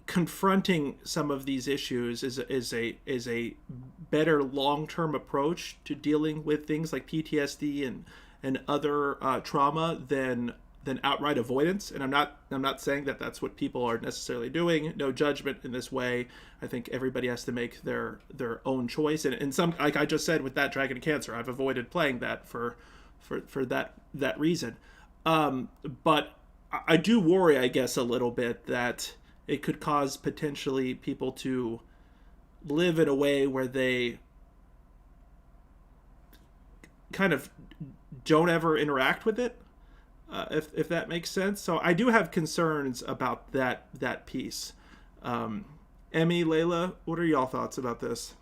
S2: confronting some of these issues is a better long-term approach to dealing with things like PTSD and other trauma than outright avoidance. And I'm not saying that that's what people are necessarily doing. No judgment in this way. I think everybody has to make their own choice. And some, like I just said with that Dragon Cancer, I've avoided playing that for that reason. But I do worry, I guess, a little bit that it could cause potentially people to live in a way where they kind of don't ever interact with it, if that makes sense. So I do have concerns about that piece. Emmy, Layla, what are y'all thoughts about this?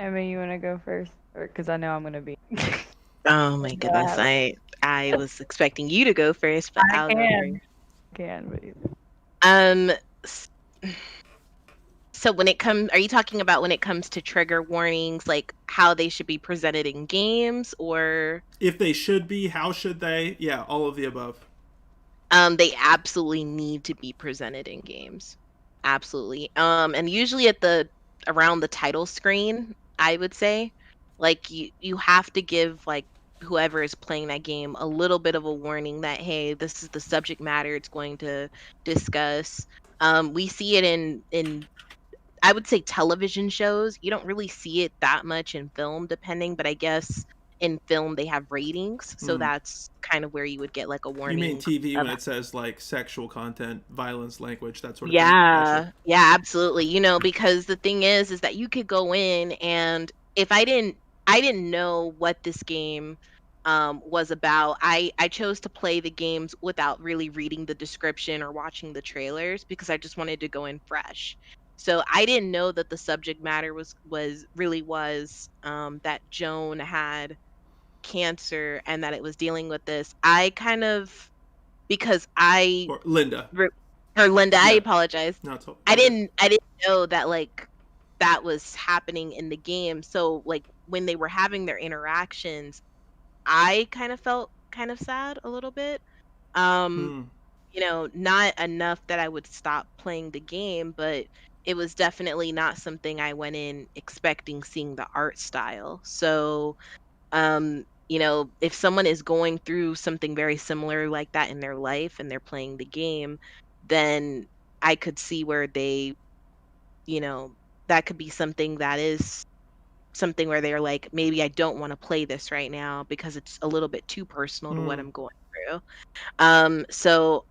S1: Emmy, you want to go first? Because I know I'm going to be.
S4: Oh my goodness, I was expecting you to go first, but I'll go first. So when it comes, are you talking about when it comes to trigger warnings, like how they should be presented in games, or
S2: if they should be, how should they? Yeah, all of the above.
S4: They absolutely need to be presented in games. Absolutely. And usually around the title screen, I would say, like you have to give like whoever is playing that game a little bit of a warning that, hey, this is the subject matter it's going to discuss. We see it in I would say television shows. You don't really see it that much in film, depending, but I guess in film they have ratings, so that's kind of where you would get like a warning.
S2: You mean TV when it says like sexual content, violence, language, that sort of
S4: thing?
S2: Gotcha.
S4: Yeah, absolutely. You know, because the thing is that you could go in, and if I didn't know what this game was about, I chose to play the games without really reading the description or watching the trailers because I just wanted to go in fresh. So I didn't know that the subject matter was that Joan had cancer and that it was dealing with this. I kind of, because
S2: or Linda,
S4: yeah. I apologize.
S2: No,
S4: I didn't know that like that was happening in the game. So like when they were having their interactions, I kind of felt kind of sad a little bit. You know, not enough that I would stop playing the game, but it was definitely not something I went in expecting seeing the art style. So, you know, if someone is going through something very similar like that in their life and they're playing the game, then I could see where they, you know, that could be something that is something where they're like, maybe I don't want to play this right now because it's a little bit too personal to what I'm going through. So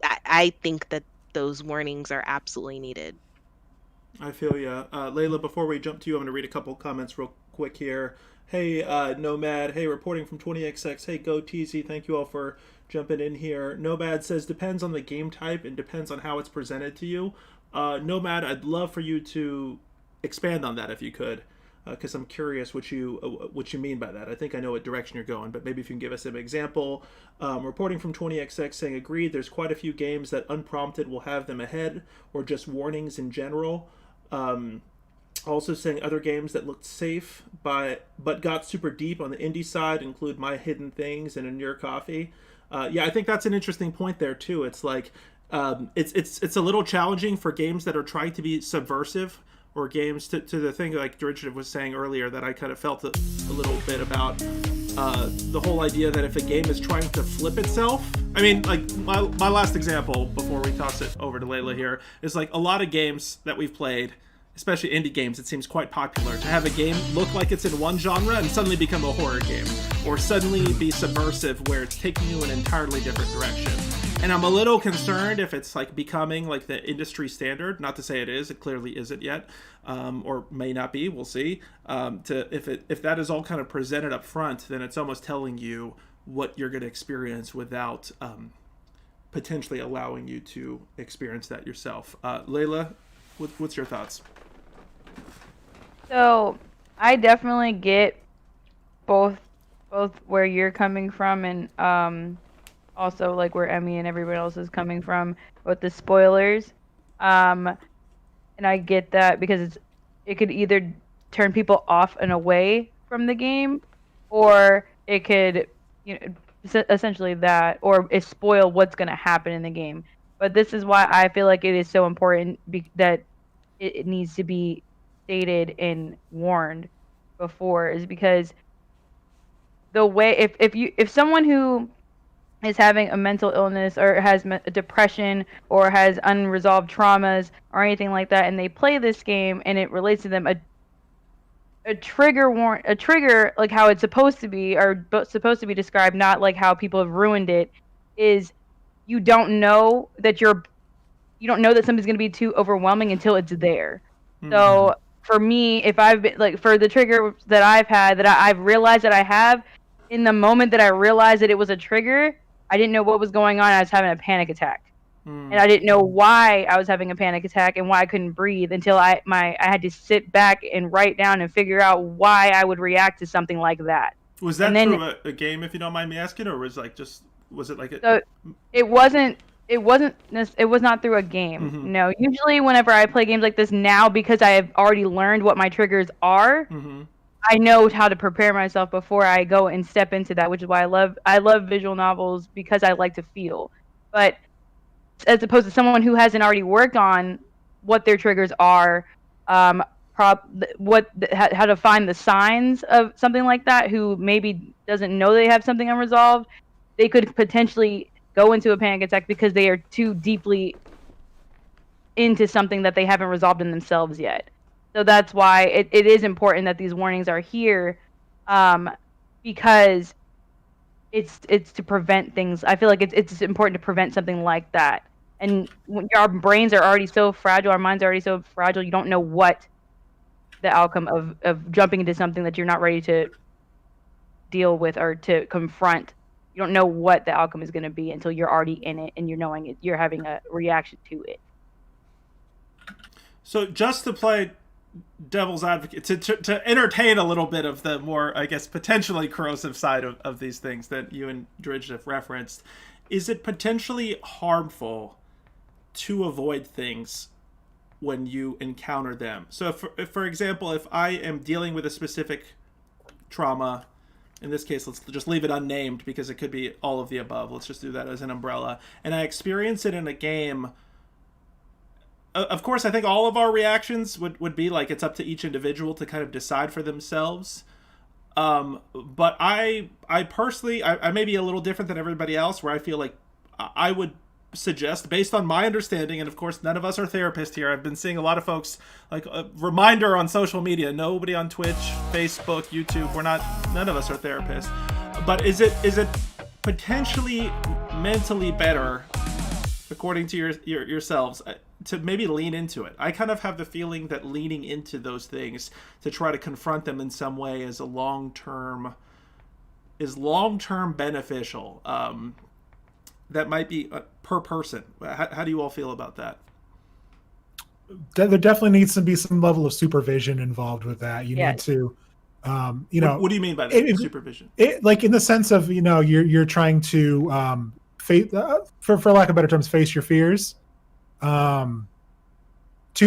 S4: I think that those warnings are absolutely needed.
S2: I feel ya. Layla, before we jump to you, I'm going to read a couple comments real quick here. Hey, Nomad. Hey, reporting from 20XX. Hey, Go TZ. Thank you all for jumping in here. Nomad says, depends on the game type and depends on how it's presented to you. Nomad, I'd love for you to expand on that if you could, because I'm curious what you mean by that. I think I know what direction you're going, but maybe if you can give us an example. Reporting from 20XX saying, agreed, there's quite a few games that unprompted will have them ahead or just warnings in general. Also saying other games that looked safe but got super deep on the indie side include My Hidden Things and In Your Coffee. Yeah, I think that's an interesting point there too. It's like it's a little challenging for games that are trying to be subversive, or games to the thing like Derivative was saying earlier that I kind of felt a little bit about, the whole idea that if a game is trying to flip itself, I mean, like my last example before we toss it over to Layla here is like a lot of games that we've played, especially indie games, it seems quite popular to have a game look like it's in one genre and suddenly become a horror game, or suddenly be subversive where it's taking you in an entirely different direction. And I'm a little concerned if it's like becoming like the industry standard. Not to say it is, it clearly isn't yet, or may not be. We'll see. If that is all kind of presented up front, then it's almost telling you what you're going to experience without potentially allowing you to experience that yourself. Layla, what's your thoughts?
S1: So I definitely get both where you're coming from and also like where Emmy and everybody else is coming from with the spoilers. And I get that because it could either turn people off and away from the game, or it could, essentially that, or it spoil what's going to happen in the game. But this is why I feel like it is so important that it needs to be stated and warned before, is because the way if someone who is having a mental illness or has depression or has unresolved traumas or anything like that, and they play this game and it relates to them, a trigger like how it's supposed to be, or supposed to be described, not like how people have ruined it, is you don't know that something's going to be too overwhelming until it's there.
S2: Mm-hmm.
S1: So for me, if I've been like, for the trigger that I've had, that I've realized that I have, in the moment that I realized that it was a trigger, I didn't know what was going on. I was having a panic attack. And I didn't know why I was having a panic attack and why I couldn't breathe until I had to sit back and write down and figure out why I would react to something like that.
S2: Was that through a game, if you don't mind me asking, or was it like a...
S1: So it was not through a game.
S2: Mm-hmm.
S1: No, usually whenever I play games like this now, because I have already learned what my triggers are,
S2: Mm-hmm.
S1: I know how to prepare myself before I go and step into that, which is why I love visual novels, because I like to feel. But as opposed to someone who hasn't already worked on what their triggers are, how to find the signs of something like that, who maybe doesn't know they have something unresolved, they could potentially go into a panic attack because they are too deeply into something that they haven't resolved in themselves yet. So that's why it is important that these warnings are here, because it's to prevent things. I feel like it's important to prevent something like that. And when our brains are already so fragile, our minds are already so fragile, you don't know what the outcome of jumping into something that you're not ready to deal with or to confront. You don't know what the outcome is going to be until you're already in it and you're knowing it. You're having a reaction to it.
S2: So just to play devil's advocate, to entertain a little bit of the more, I guess, potentially corrosive side of these things that you and Dridge have referenced, is it potentially harmful to avoid things when you encounter them? So if for example, if I am dealing with a specific trauma, in this case, let's just leave it unnamed because it could be all of the above. Let's just do that as an umbrella. And I experience it in a game. Of course, I think all of our reactions would be like, it's up to each individual to kind of decide for themselves. But I personally, I may be a little different than everybody else, where I feel like I would suggest, based on my understanding, and of course none of us are therapists here. I've been seeing a lot of folks, like a reminder on social media, nobody on Twitch, Facebook, YouTube, none of us are therapists. But is it potentially mentally better, according to yourselves, to maybe lean into it? I kind of have the feeling that leaning into those things to try to confront them in some way is long-term beneficial. That might be per person. How do you all feel about that?
S5: There definitely needs to be some level of supervision involved with that. You need to,
S2: What do you mean by that? Supervision?
S5: Like in the sense of, you're trying to face, for lack of better terms, face your fears. To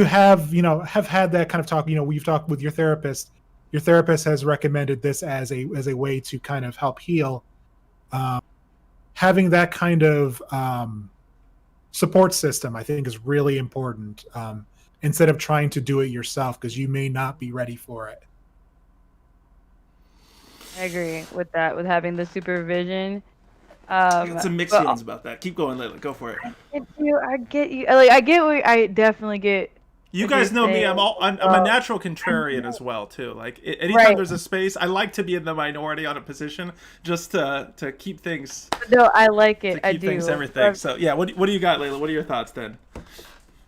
S5: have had that kind of talk. You've talked with your therapist. Your therapist has recommended this as a way to kind of help heal. Having that kind of support system, I think, is really important, instead of trying to do it yourself, because you may not be ready for it.
S1: I agree with that, with having the supervision.
S2: I got some mixed feelings about that. Keep going, Layla. Go for it.
S1: I get you. Like, I definitely get.
S2: You guys know me. I'm a natural contrarian as well too. Like anytime there's a space, I like to be in the minority on a position, just to keep things.
S1: No, I like it.
S2: To keep things everything. So yeah, what do you got, Layla? What are your thoughts then?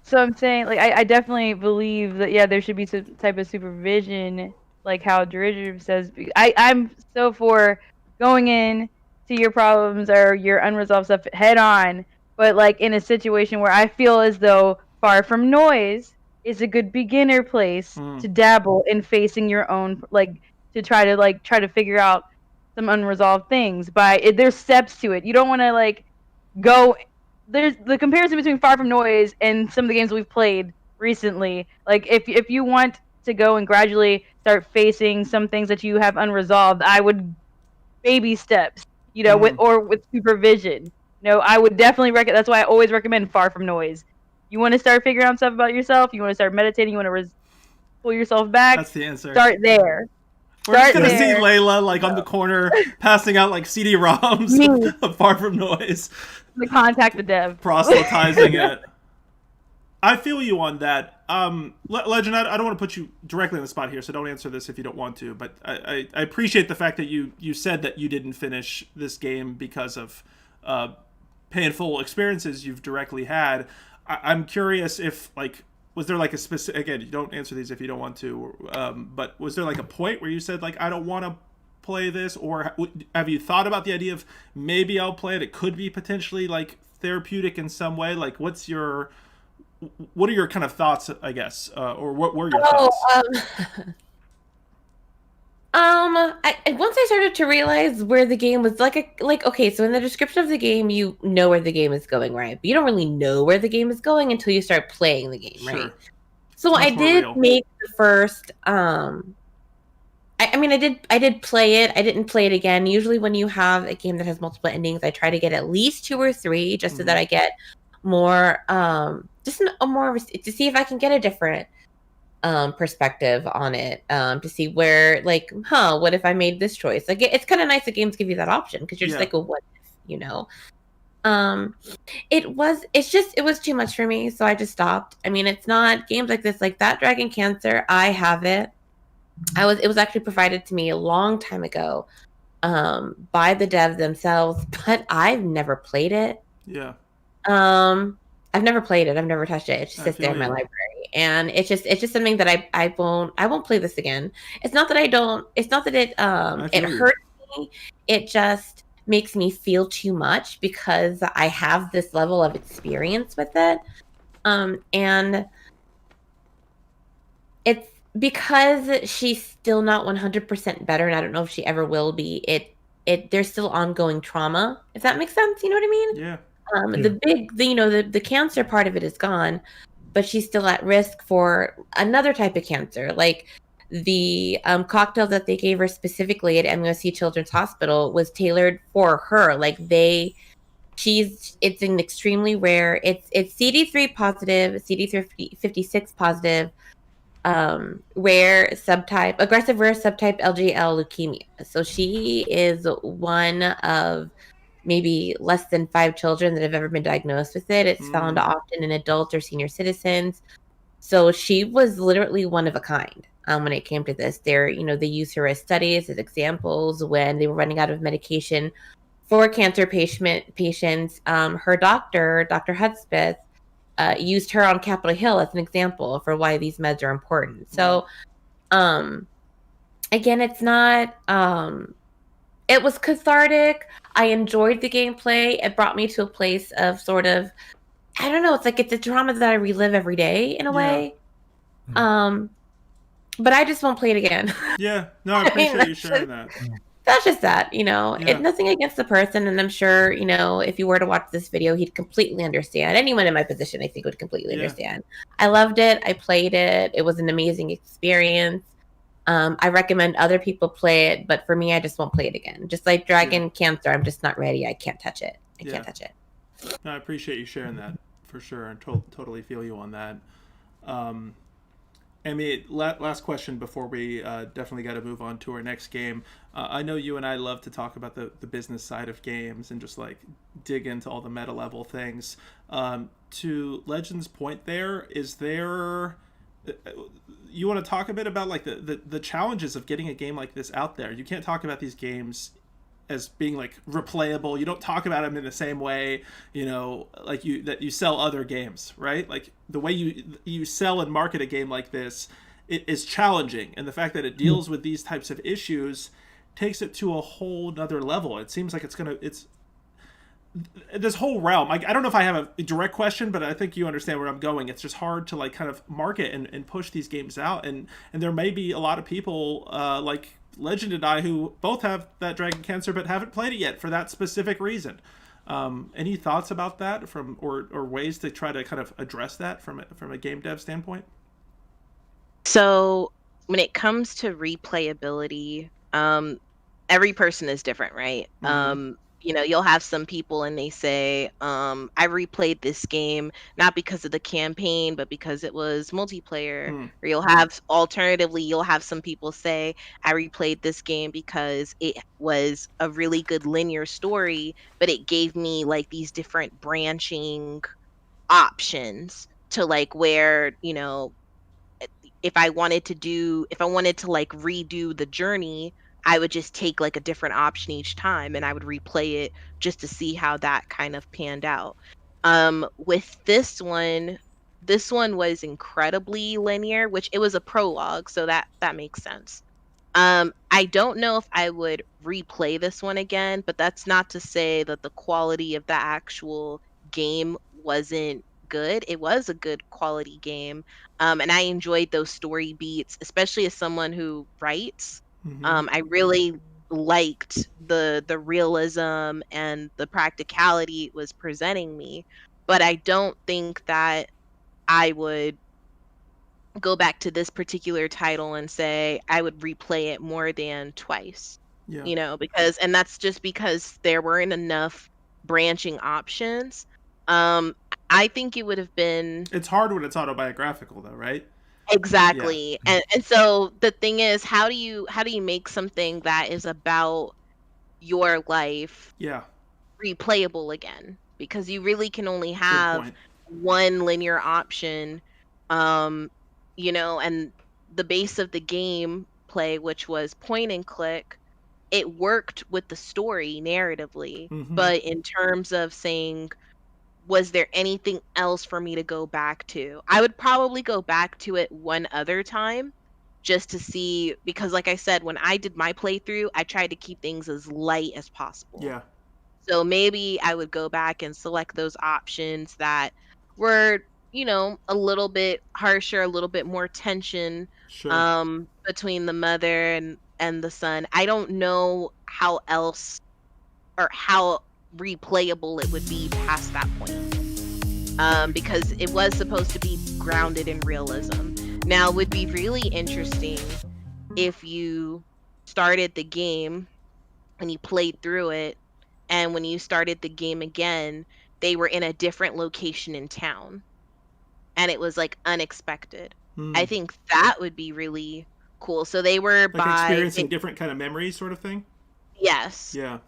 S1: So I'm saying, like, I definitely believe that there should be some type of supervision, like how Derivative says. I'm so for going in to your problems or your unresolved stuff head on, but like in a situation where I feel as though Far From Noise is a good beginner place to dabble in facing your own, like to try to figure out some unresolved things. There's steps to it. You don't want to like go. There's the comparison between Far From Noise and some of the games we've played recently. Like if you want to go and gradually start facing some things that you have unresolved, I would baby steps, with supervision. I would definitely recommend. That's why I always recommend Far From Noise. You want to start figuring out stuff about yourself. You want to start meditating. You want to pull yourself back.
S2: That's the answer.
S1: Start there.
S2: We're just gonna see Layla like on the corner passing out like CD-ROMs of Far From Noise.
S1: To contact the dev.
S2: Proselytizing it. I feel you on that. Legend, I don't want to put you directly on the spot here, so don't answer this if you don't want to, but I appreciate the fact that you said that you didn't finish this game because of painful experiences you've directly had. I'm curious if, like, was there like a specific, again, you don't answer these if you don't want to, but was there like a point where you said, like, I don't want to play this, or have you thought about the idea of maybe I'll play it? It could be potentially like therapeutic in some way. Like, what are your kind of thoughts, I guess, or what were your thoughts?
S3: Once I started to realize where the game was okay, so in the description of the game, you know where the game is going, right? But you don't really know where the game is going until you start playing the game, right? So I did make the first, I did play it. I didn't play it again. Usually when you have a game that has multiple endings, I try to get at least 2 or 3 just so that I get more, to see if I can get a different perspective on it, to see where, like, what if I made this choice? Like, it's kind of nice that games give you that option, because you're just like, well, what if, it was too much for me, so I just stopped. I mean, it's not games like this, like that Dragon Cancer, I have it. It was actually provided to me a long time ago, by the dev themselves, but I've never played it. I've never played it. I've never touched it. It just sits there in my library, and it's just something that I won't play this again. It's not that it hurts me. It just makes me feel too much because I have this level of experience with it, and it's because she's still not 100% better, and I don't know if she ever will be. There's still ongoing trauma, if that makes sense. You know what I mean?
S2: Yeah.
S3: The cancer part of it is gone, but she's still at risk for another type of cancer. Like the cocktail that they gave her specifically at MUSC Children's Hospital was tailored for her. Like it's an extremely rare. It's CD3 positive, CD356 positive, aggressive rare subtype LGL leukemia. So she is one of maybe less than 5 children that have ever been diagnosed with it. It's found often in adults or senior citizens. So she was literally one of a kind when it came to this. They use her as studies, as examples when they were running out of medication for cancer patients. Her doctor, Dr. Hudspeth, used her on Capitol Hill as an example for why these meds are important. So, again, it's not... it was cathartic. I enjoyed the gameplay. It brought me to a place of sort of, I don't know, it's a drama that I relive every day in a way. But I just won't play it again.
S2: Yeah, no, I appreciate you sharing that.
S3: That's just that, nothing against the person. And I'm sure, if you were to watch this video, he'd completely understand. Anyone in my position, I think, would completely understand. I loved it. I played it. It was an amazing experience. I recommend other people play it, but for me, I just won't play it again. Just like Dragon Cancer, I'm just not ready. I can't touch it. I can't touch it.
S2: No, I appreciate you sharing that for sure, and totally feel you on that. Amy, last question before we definitely got to move on to our next game. I know you and I love to talk about the business side of games and just like dig into all the meta level things. To Legend's point, you want to talk a bit about like the challenges of getting a game like this out there? You can't talk about these games as being like replayable. You don't talk about them in the same way, like you sell other games, right? Like the way you sell and market a game like this, it is challenging, and the fact that it deals with these types of issues takes it to a whole nother level. It seems like this whole realm, I don't know if I have a direct question, but I think you understand where I'm going. It's just hard to like kind of market and push these games out, and there may be a lot of people like Legend and I who both have that dragon cancer but haven't played it yet for that specific reason. Any thoughts about that from or ways to try to kind of address that from a game dev standpoint?
S4: So when it comes to replayability, every person is different, right? You'll have some people and they say, I replayed this game not because of the campaign, but because it was multiplayer. Or you'll have some people say, I replayed this game because it was a really good linear story, but it gave me like these different branching options to like where, if I wanted to like redo the journey, I would just take like a different option each time and I would replay it just to see how that kind of panned out. With this one was incredibly linear, which it was a prologue, so that makes sense. I don't know if I would replay this one again, but that's not to say that the quality of the actual game wasn't good. It was a good quality game. And I enjoyed those story beats, especially as someone who writes. I really liked the realism and the practicality it was presenting me, but I don't think that I would go back to this particular title and say I would replay it more than twice.
S2: Yeah.
S4: Because and that's just because there weren't enough branching options. I think it would have been
S2: It's hard when it's autobiographical, though, right? Yeah.
S4: exactly. And so the thing is, how do you make something that is about your life
S2: Yeah.
S4: replayable again? Because you really can only
S2: Good
S4: have
S2: point.
S4: one linear option. um and the base of the game play, which was point and click, it worked with the story narratively, but in terms of saying, was there anything else for me to go back to, I would probably go back to it one other time just to see, because like I said, when I did my playthrough, I tried to keep things as light as possible.
S2: Yeah.
S4: So maybe I would go back and select those options that were, a little bit harsher, a little bit more tension
S2: Sure.
S4: between the mother and the son. I don't know how else or how replayable it would be past that point. Because it was supposed to be grounded in realism. Now, it would be really interesting if you started the game and you played through it, and when you started the game again, they were in a different location in town, and it was like unexpected. I think that would be really cool. So they were
S2: Like experiencing different kind of memories, sort of thing.
S4: yes,
S2: Yeah.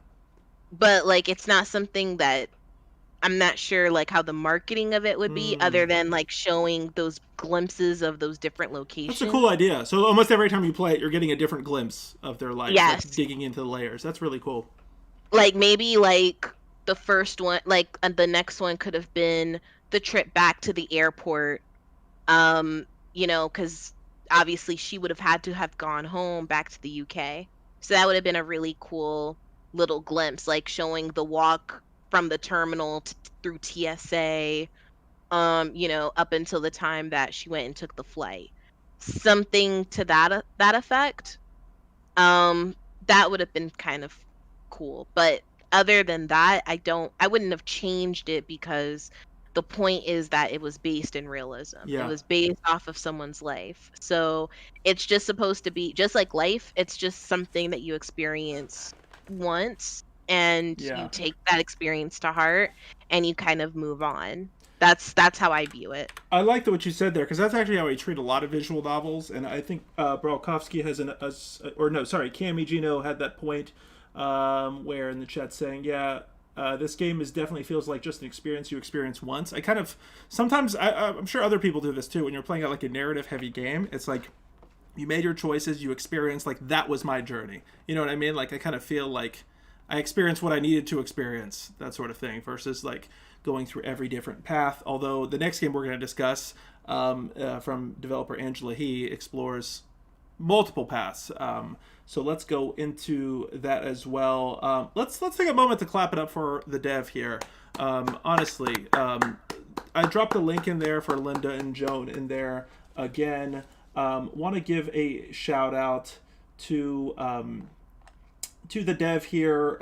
S4: but like it's not something that I'm not sure like how the marketing of it would be, other than like showing those glimpses of those different locations.
S2: That's a cool idea. So almost every time you play it, you're getting a different glimpse of their life,
S4: Yes.
S2: like digging into the layers. That's really cool.
S4: Like maybe like the first one, like the next one could have been the trip back to the airport. Because obviously she would have had to have gone home back to the UK. So that would have been a really cool little glimpse, like showing the walk from the terminal through TSA, up until the time that she went and took the flight. Something to that effect. That would have been kind of cool. But other than that, I wouldn't have changed it, because the point is that it was based in realism.
S2: Yeah.
S4: It was based off of someone's life. So it's just supposed to be just like life. It's just something that you experience once, and you take that experience to heart and you kind of move on. That's how I view it.
S2: I like what you said there, because that's actually how I treat a lot of visual novels, and I think Brolkovsky has Cam Egino had that point where in the chat saying, this game definitely feels like just an experience you experience once. I kind of sometimes I'm sure other people do this too. When you're playing out like a narrative heavy game, it's like you made your choices, you experienced, like that was my journey. You know what I mean? Like I kind of feel like I experienced what I needed to experience, that sort of thing, versus like going through every different path. Although the next game we're going to discuss from developer Angela He explores multiple paths. So let's go into that as well. Let's take a moment to clap it up for the dev here. Honestly, I dropped a link in there for Linda and Joan in there. Again, want to give a shout out to the dev here,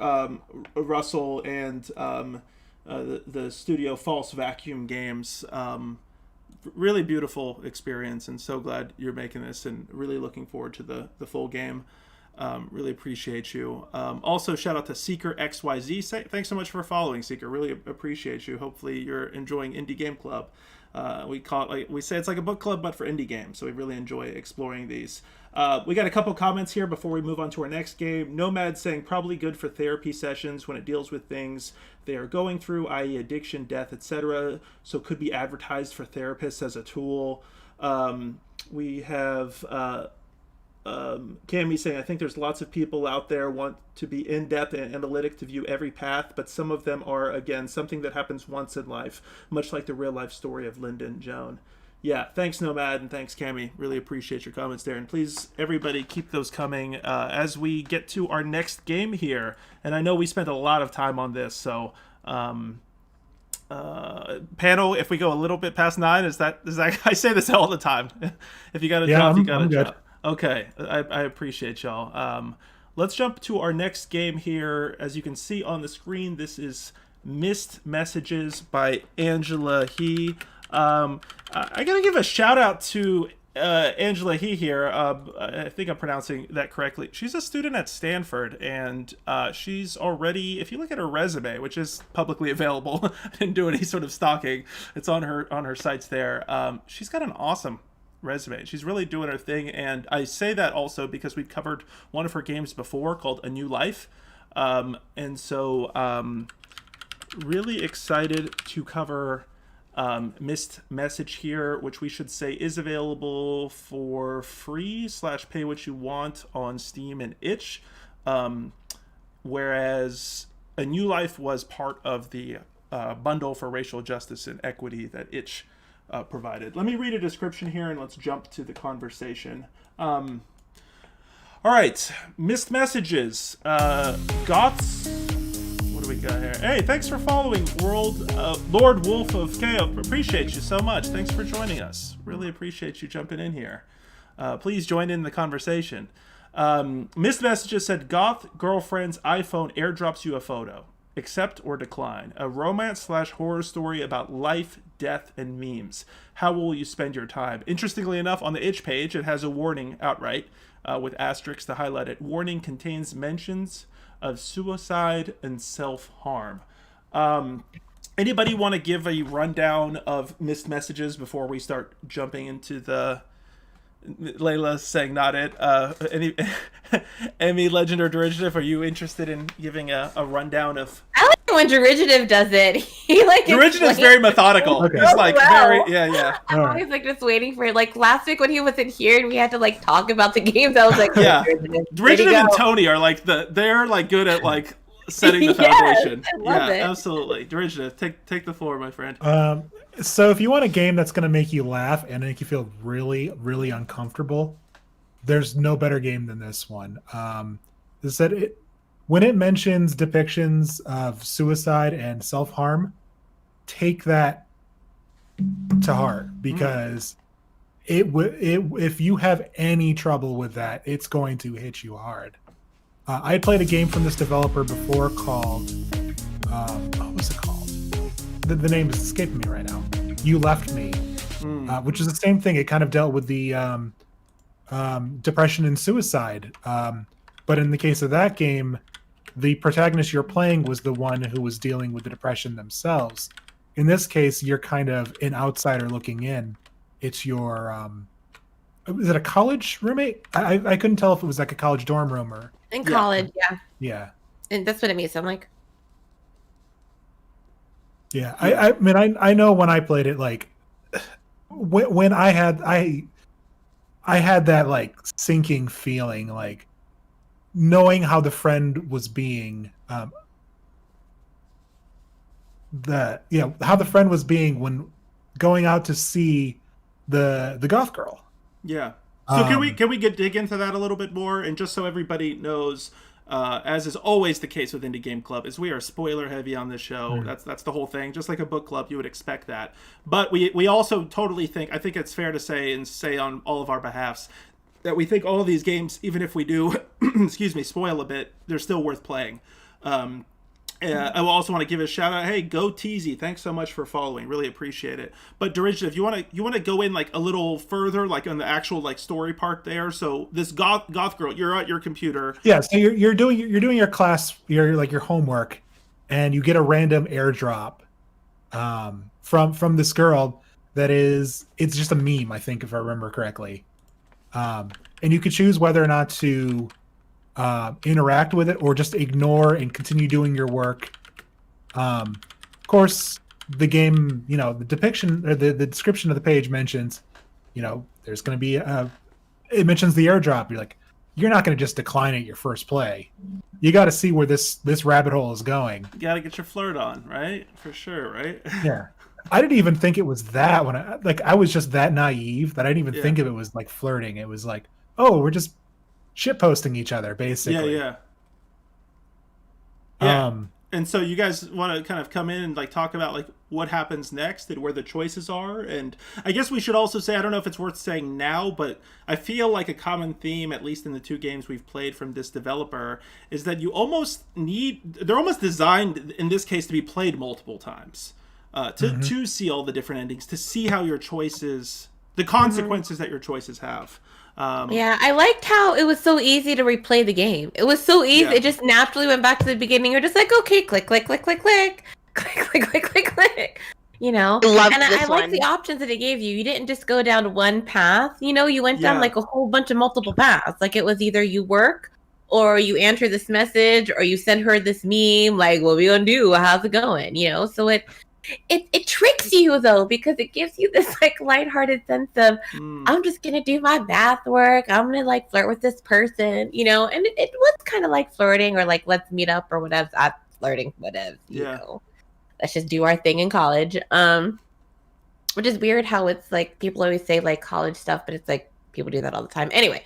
S2: Russell, and the studio False Vacuum Games. Really beautiful experience, and so glad you're making this, and really looking forward to the full game. Really appreciate you. Also, shout out to Seeker XYZ. Thanks so much for following, Seeker. Really appreciate you. Hopefully, you're enjoying Indie Game Club. We say it's like a book club, but for indie games. So we really enjoy exploring these. We got a couple comments here before we move on to our next game. Nomad saying probably good for therapy sessions when it deals with things they are going through, i.e. addiction, death, etc. So could be advertised for therapists as a tool. We have Cammy saying, I think there's lots of people out there want to be in-depth and analytic to view every path, but some of them are, again, something that happens once in life, much like the real-life story of Linda and Joan. Yeah, thanks, Nomad, and thanks, Cammy. Really appreciate your comments there. And please, everybody, keep those coming as we get to our next game here. And I know we spent a lot of time on this, so... panel, if we go a little bit past 9, is that I say this all the time. If you got a job, you got a job. Okay, I appreciate y'all. Let's jump to our next game here. As you can see on the screen, this is Missed Messages by Angela He. I gotta give a shout out to Angela He here. I think I'm pronouncing that correctly. She's a student at Stanford, and she's already, if you look at her resume, which is publicly available, I didn't do any sort of stalking. It's on her sites there. She's got an awesome resume. She's really doing her thing, and I say that also because we've covered one of her games before called A New Life, and so really excited to cover Missed Message here, which we should say is available for free / pay what you want on Steam and itch, whereas A New Life was part of the bundle for racial justice and equity that itch provided. Let me read a description here and let's jump to the conversation. All right, Missed Messages. Goths. What do we got here? Hey, thanks for following, Lord Wolf of Chaos. Appreciate you so much. Thanks for joining us. Really appreciate you jumping in here. Please join in the conversation. Missed Messages said, Goth girlfriend's iPhone airdrops you a photo. Accept or decline. A romance / horror story about life, death, and memes. How will you spend your time? Interestingly enough, on the itch page, it has a warning outright with asterisks to highlight it. Warning contains mentions of suicide and self-harm. Anybody want to give a rundown of Missed Messages before we start jumping into the... Layla saying not it. Any Emmy, Legend, or Derivative, are you interested in giving a rundown of...
S3: I like when Derivative does it. He like
S2: Derivative is very methodical.
S5: Okay.
S2: He's like very
S3: I'm always like just waiting for it. Like last week when he wasn't here and we had to like talk about the games, I was like,
S2: yeah. Derivative and Tony are like they're like good at like setting the foundation.
S3: I love it.
S2: Absolutely. Derivative, take the floor, my friend.
S5: So if you want a game that's going to make you laugh and make you feel really, really uncomfortable, there's no better game than this one. When it mentions depictions of suicide and self-harm, take that to heart, because if you have any trouble with that, it's going to hit you hard. I had played a game from this developer before called, what was it called? The name is escaping me right now. You Left Me, which is the same thing. It kind of dealt with the depression and suicide. But in the case of that game, the protagonist you're playing was the one who was dealing with the depression themselves. In this case, you're kind of an outsider looking in. It's your, is it a college roommate? I couldn't tell if it was like a college dorm room or...
S3: In college, yeah.
S5: Yeah.
S3: And that's what it means. I'm like...
S5: Yeah, I mean, I know when I played it, like, when I had that, like, sinking feeling, like, knowing how the friend was being, how the friend was being when going out to see the goth girl.
S2: Yeah. So can we dig into that a little bit more? And just so everybody knows, as is always the case with Indie Game Club, is we are spoiler heavy on this show. That's the whole thing. Just like a book club, you would expect that. But we also totally think, I think it's fair to say, and say on all of our behalfs, that we think all of these games, even if we do, excuse me, spoil a bit, they're still worth playing. I also want to give a shout out. Hey, Go Teasy, thanks so much for following. Really appreciate it. But Derision, if you want to go in like a little further, like on the actual like story part there. So this goth girl, you're at your computer.
S5: Yeah. So you're doing your class, your homework, and you get a random airdrop from this girl that it's just a meme, I think, if I remember correctly. And you could choose whether or not to interact with it or just ignore and continue doing your work. Of course, the game, the depiction or the description of the page mentions, there's going to be it mentions the airdrop. You're like, you're not going to just decline at your first play. You got to see where this rabbit hole is going.
S2: You got to get your flirt on, right? For sure, right?
S5: Yeah. I didn't even think it was that when I was just that naive that I didn't even think of it was like flirting. It was like, oh, we're just shit posting each other, basically.
S2: Yeah. And so you guys want to kind of come in and like talk about like what happens next and where the choices are. And I guess we should also say, I don't know if it's worth saying now, but I feel like a common theme, at least in the 2 games we've played from this developer, is that you they're almost designed in this case to be played multiple times to see all the different endings, to see how your choices, the consequences that your choices have.
S3: I liked how it was so easy to replay the game. It was so easy. It just naturally went back to the beginning. You're just like, okay, click, click, click, click, click, click, click, click, click, click. I like the options that it gave you. You didn't just go down one path. You went down like a whole bunch of multiple paths. Like it was either you work or you answer this message or you send her this meme. Like, what we gonna do? How's it going? So it tricks you though, because it gives you this like lighthearted sense of I'm just gonna do my math work, I'm gonna like flirt with this person, and it was kind of like flirting or like let's meet up or whatever. Flirting, whatever, let's just do our thing in college, which is weird how it's like people always say like college stuff, but it's like people do that all the time anyway.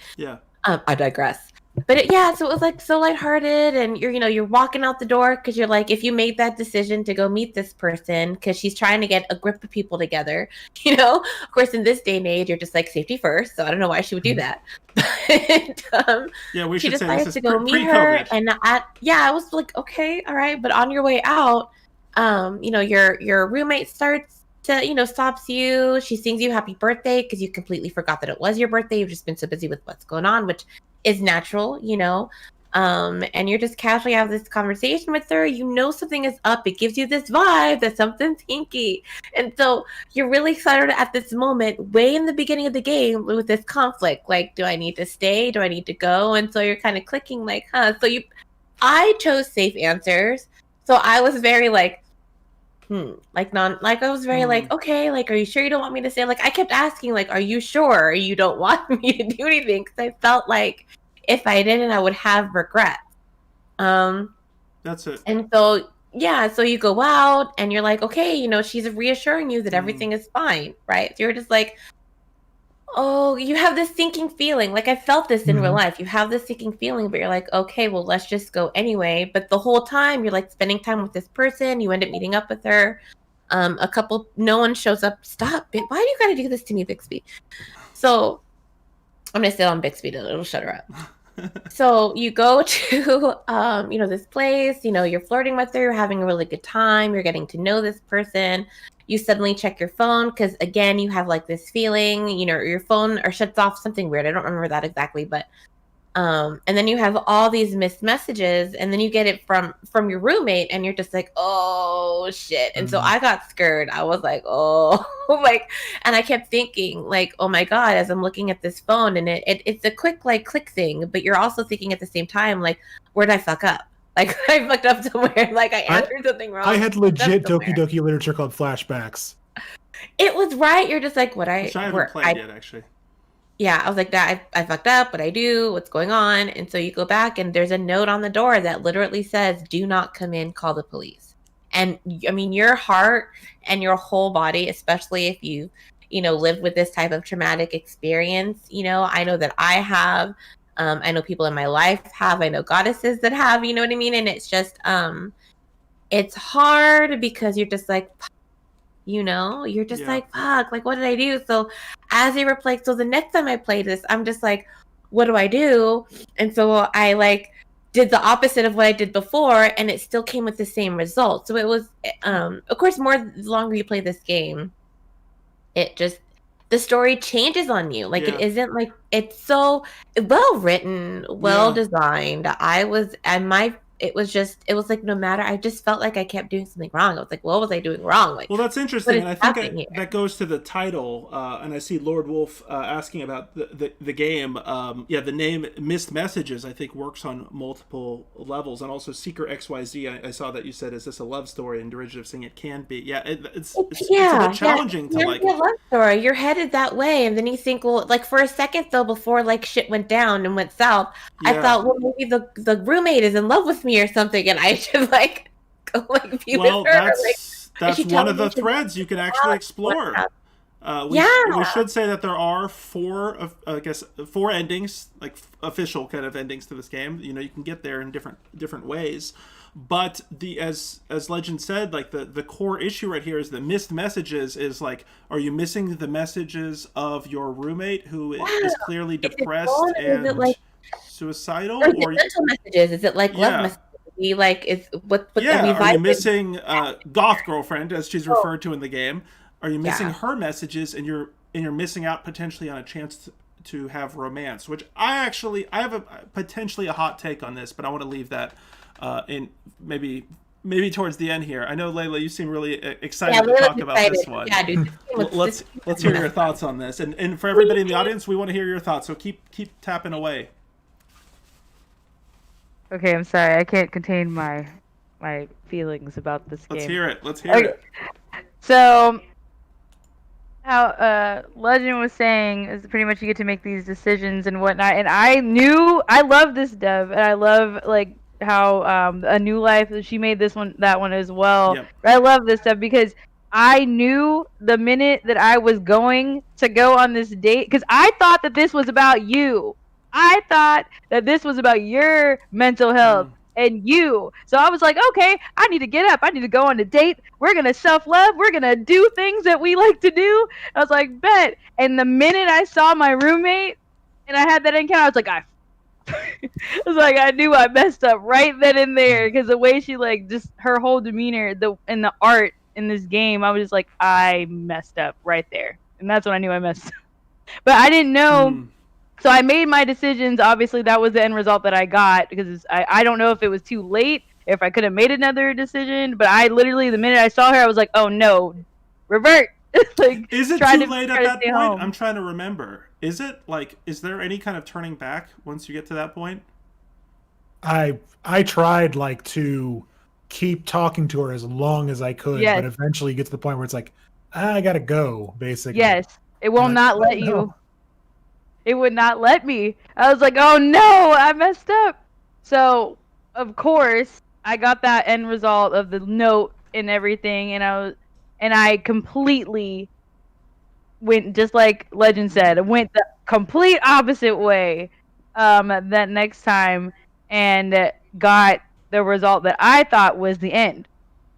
S3: I digress. But so it was like so lighthearted, and you're walking out the door because you're like, if you made that decision to go meet this person because she's trying to get a group of people together, of course in this day and age you're just like safety first. So I don't know why she would do that. But
S2: we
S3: she
S2: should say
S3: decides
S2: this is
S3: to go meet her, and I was like, okay, all right. But on your way out, your roommate starts to stops you. She sings you happy birthday because you completely forgot that it was your birthday. You've just been so busy with what's going on, which is natural, and you're just casually have this conversation with her. Something is up. It gives you this vibe that something's hinky, and so you're really excited at this moment way in the beginning of the game with this conflict, like, do I need to stay, do I need to go? And so you're kind of clicking like, I chose safe answers, so I was very like I was very like, okay, like, are you sure you don't want me to stay? Like, I kept asking, like, are you sure you don't want me to do anything? Because I felt like if I didn't, I would have regrets.
S2: That's it.
S3: And so, so you go out and you're like, okay, she's reassuring you that everything is fine, right? So you're just like, oh, you have this sinking feeling. Like, I felt this in real life. You have this sinking feeling, but you're like, okay, well, let's just go anyway. But the whole time you're like spending time with this person. You end up meeting up with her. No one shows up. Stop it. Why do you got to do this to me, Bixby? So I'm going to sit on Bixby. It'll shut her up. So you go to, this place, you're flirting with her. You're having a really good time. You're getting to know this person. You suddenly check your phone because, again, you have like this feeling, your phone or shuts off, something weird. I don't remember that exactly, but and then you have all these missed messages, and then you get it from your roommate, and you're just like, oh shit. And so I got scared. I was like, oh, and I kept thinking like, oh my God, as I'm looking at this phone, and it's a quick like click thing, but you're also thinking at the same time like, where'd I fuck up? Like, I fucked up somewhere. Like, I answered something wrong.
S5: I had legit Doki Doki Literature Club flashbacks.
S3: It was right. You're just like,
S2: I haven't played yet, actually.
S3: Yeah, I was like, that I fucked up. What I do? What's going on? And so you go back, and there's a note on the door that literally says, "Do not come in. Call the police." And I mean, your heart and your whole body, especially if lived with this type of traumatic experience. I know that I have. I know people in my life have. I know goddesses that have. You know what I mean? And it's just, it's hard because you're just like, you're just like, fuck, like, what did I do? So as I replayed, so the next time I play this, I'm just like, what do I do? And so I like did the opposite of what I did before, and it still came with the same result. So it was, of course, the longer you play this game, it just, the story changes on you. Like, it isn't like, it's so well written, well designed. It was like, no matter, I just felt like I kept doing something wrong. I was like, what was I doing wrong? Like,
S2: well, that's interesting, and I think that goes to the title. And I see Lord Wolf asking about the game. The name Missed Messages, I think, works on multiple levels, and also Seeker XYZ. I saw that you said, "Is this a love story?" And Derivative saying it can be. Yeah, it's a bit challenging to like.
S3: A love story. You're headed that way, and then you think, well, like for a second though, before like shit went down and went south, I thought, well, maybe the roommate is in love with me or something, and I should like go like be with her.
S2: That's one of the threads you can actually explore. We should say that there are four endings, like official kind of endings to this game. You can get there in different ways, but as Legend said, like the core issue right here is the missed messages. Is like, are you missing the messages of your roommate who is clearly depressed and suicidal,
S3: or mental messages? Is it like love messages? Like, is what are you
S2: missing goth girlfriend, as she's referred to in the game? Are you missing her messages, and you're missing out potentially on a chance to have romance? Which I have potentially a hot take on this, but I want to leave that in maybe towards the end here. I know, Layla, you seem really excited to talk about this one.
S3: Yeah, dude.
S2: Let's hear your thoughts on this, and for everybody in the audience, we want to hear your thoughts. So keep tapping away.
S1: Okay, I'm sorry. I can't contain my feelings about this game.
S2: Let's hear it.
S1: So, how Legend was saying is pretty much you get to make these decisions and whatnot. And I love this dev, and I love like how A New Life, she made that one as well.
S2: Yep.
S1: I love this stuff because I knew the minute that I was going to go on this date, because I thought that this was about you. I thought that this was about your mental health and you. So I was like, okay, I need to get up. I need to go on a date. We're going to self-love. We're going to do things that we like to do. I was like, bet. And the minute I saw my roommate and I had that encounter, I was like, I knew I messed up right then and there, because the way she like just her whole demeanor, and the art in this game, I was just like, I messed up right there. And that's when I knew I messed up. But I didn't know. So I made my decisions. Obviously, that was the end result that I got, because I don't know if it was too late, if I could have made another decision. But I literally, the minute I saw her, I was like, oh no, revert. Like,
S2: is it too late at that point? Home. I'm trying to remember. Is it like, is there any kind of turning back once you get to that point?
S5: I tried like to keep talking to her as long as I could, but eventually you get to the point where it's like, I gotta go, basically.
S1: Yes, it will not let you. It would not let me. I was like, oh no, I messed up. So, of course, I got that end result of the note and everything, and I completely went, just like Legend said, went the complete opposite way that next time, and got the result that I thought was the end.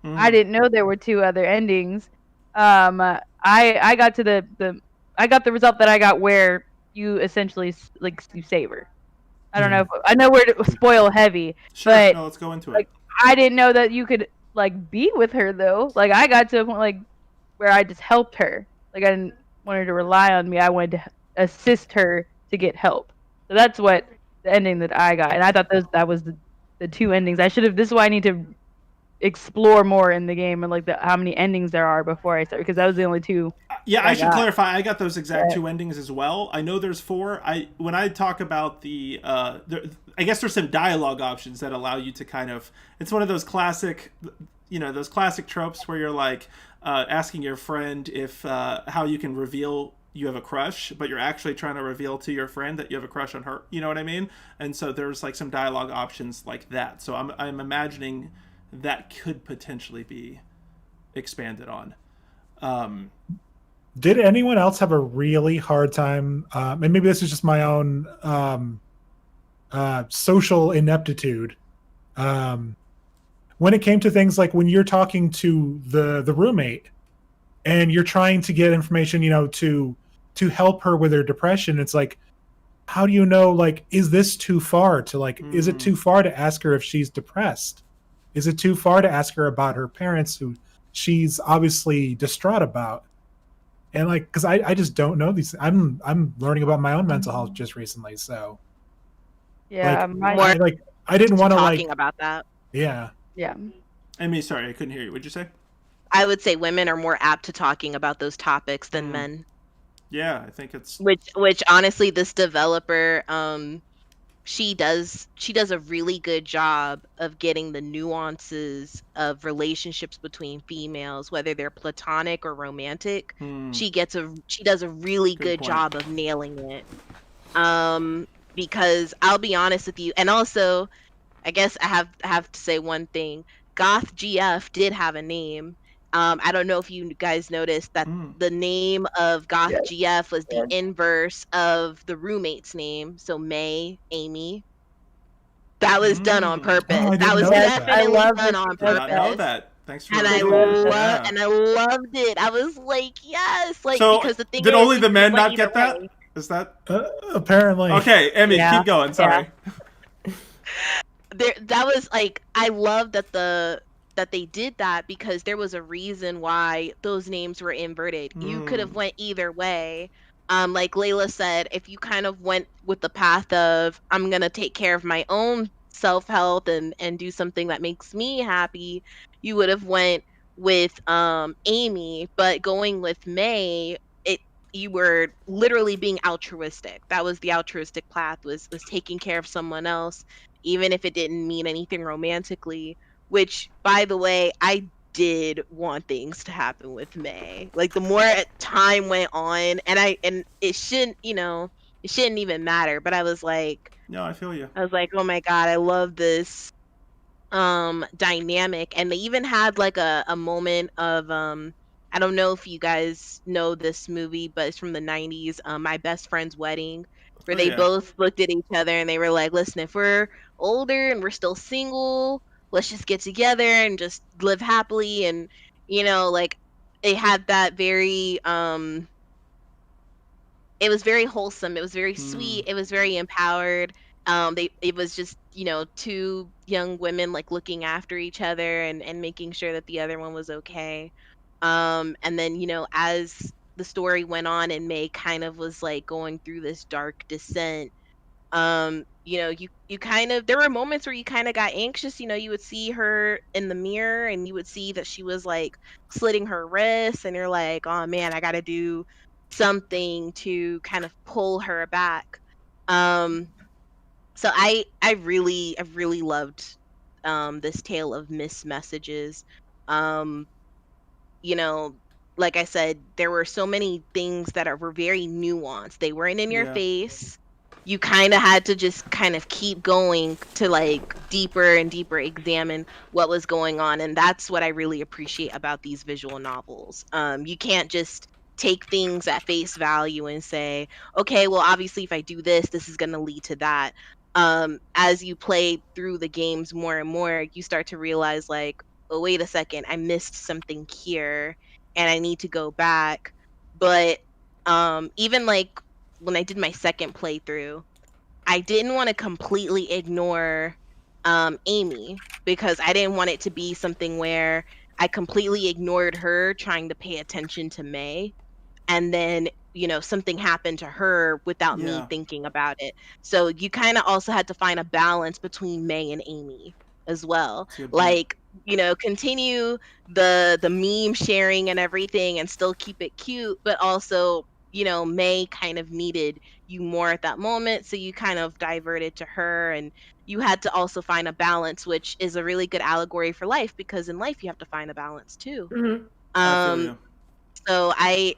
S1: I didn't know there were two other endings. I got to I got the result that I got, where you essentially like you save her. I don't know. I know where to spoil heavy, but
S2: let's go into
S1: it. I didn't know that you could like be with her though. Like, I got to a point like where I just helped her. Like, I didn't want her to rely on me. I wanted to assist her to get help. So that's what the ending that I got, and I thought that was the two endings. I should have. This is why I need to explore more in the game, and like how many endings there are before I start, because that was the only two.
S2: I should clarify. I got those exact two endings as well. I know there's four. When I talk about I guess there's some dialogue options that allow you to kind of. It's one of those classic, those classic tropes where you're like asking your friend if how you can reveal you have a crush, but you're actually trying to reveal to your friend that you have a crush on her. You know what I mean? And so there's like some dialogue options like that. So I'm imagining that could potentially be expanded on.
S5: Did anyone else have a really hard time? And maybe this is just my own social ineptitude. When it came to things like when you're talking to the roommate and you're trying to get information, to help her with her depression, it's like, how do you know, like, is this too far to is it too far to ask her if she's depressed? Is it too far to ask her about her parents who she's obviously distraught about? And because I just don't know these. I'm learning about my own mental health just recently, so
S1: Yeah,
S5: I didn't want to
S4: talking about that.
S5: Yeah.
S2: Amy, sorry, I couldn't hear you. What'd you say?
S4: I would say women are more apt to talking about those topics than men.
S2: Yeah, I think it's
S4: which honestly, this developer, she does a really good job of getting the nuances of relationships between females, whether they're platonic or romantic. She does a really good job of nailing it. Because I'll be honest with you, and also I guess I have to say one thing. Goth GF did have a name. I don't know if you guys noticed that the name of Goth GF was the inverse of the roommate's name. So May, Amy. That was done on purpose.
S5: Oh, I
S4: that was
S5: didn't know
S4: definitely
S1: that.
S4: done on
S2: I did not know
S4: purpose.
S2: that. Thanks for
S4: And I loved it. I was like, yes,
S2: so
S4: because the thing
S2: did
S4: is,
S2: only the men not
S4: either
S2: get that?
S4: way.
S2: Is that
S5: apparently?
S2: Okay, Emmy, keep going. Sorry.
S4: That was like, I love that they did that, because there was a reason why those names were inverted. You could have went either way. Like Layla said, if you kind of went with the path of, I'm gonna take care of my own self-health and do something that makes me happy, you would have went with Amy. But going with May, you were literally being altruistic. That was the altruistic path, was taking care of someone else, even if it didn't mean anything romantically. Which, by the way, I did want things to happen with May. Like, the more time went on, and it shouldn't, it shouldn't even matter, but I was like,
S2: no, I feel you.
S4: I was like, oh my god, I love this dynamic. And they even had like a moment of I don't know if you guys know this movie, but it's from the 90s, My Best Friend's Wedding, where they both looked at each other and they were like, listen, if we're older and we're still single, let's just get together and just live happily. And like, it had that very it was very wholesome. It was very sweet. It was very empowered. It was just, two young women like looking after each other and making sure that the other one was okay. And then, as the story went on and May kind of was like going through this dark descent, you kind of, there were moments where you kind of got anxious. You would see her in the mirror and you would see that she was like slitting her wrists, and you're like, oh man, I gotta do something to kind of pull her back. So I really loved this tale of missed messages. um like I said, there were so many things that were very nuanced. They weren't in your face. You kind of had to just kind of keep going to like deeper and deeper examine what was going on. And that's what I really appreciate about these visual novels. You can't just take things at face value and say, okay, well, obviously if I do this, this is going to lead to that. As you play through the games more and more, you start to realize like, oh, wait a second, I missed something here and I need to go back. But even like when I did my second playthrough, I didn't want to completely ignore Amy, because I didn't want it to be something where I completely ignored her trying to pay attention to May, and then something happened to her without me thinking about it. So you kind of also had to find a balance between May and Amy as well. Like, continue the meme sharing and everything and still keep it cute, but also May kind of needed you more at that moment, so you kind of diverted to her, and you had to also find a balance, which is a really good allegory for life, because in life you have to find a balance too.
S2: I feel you.
S4: So I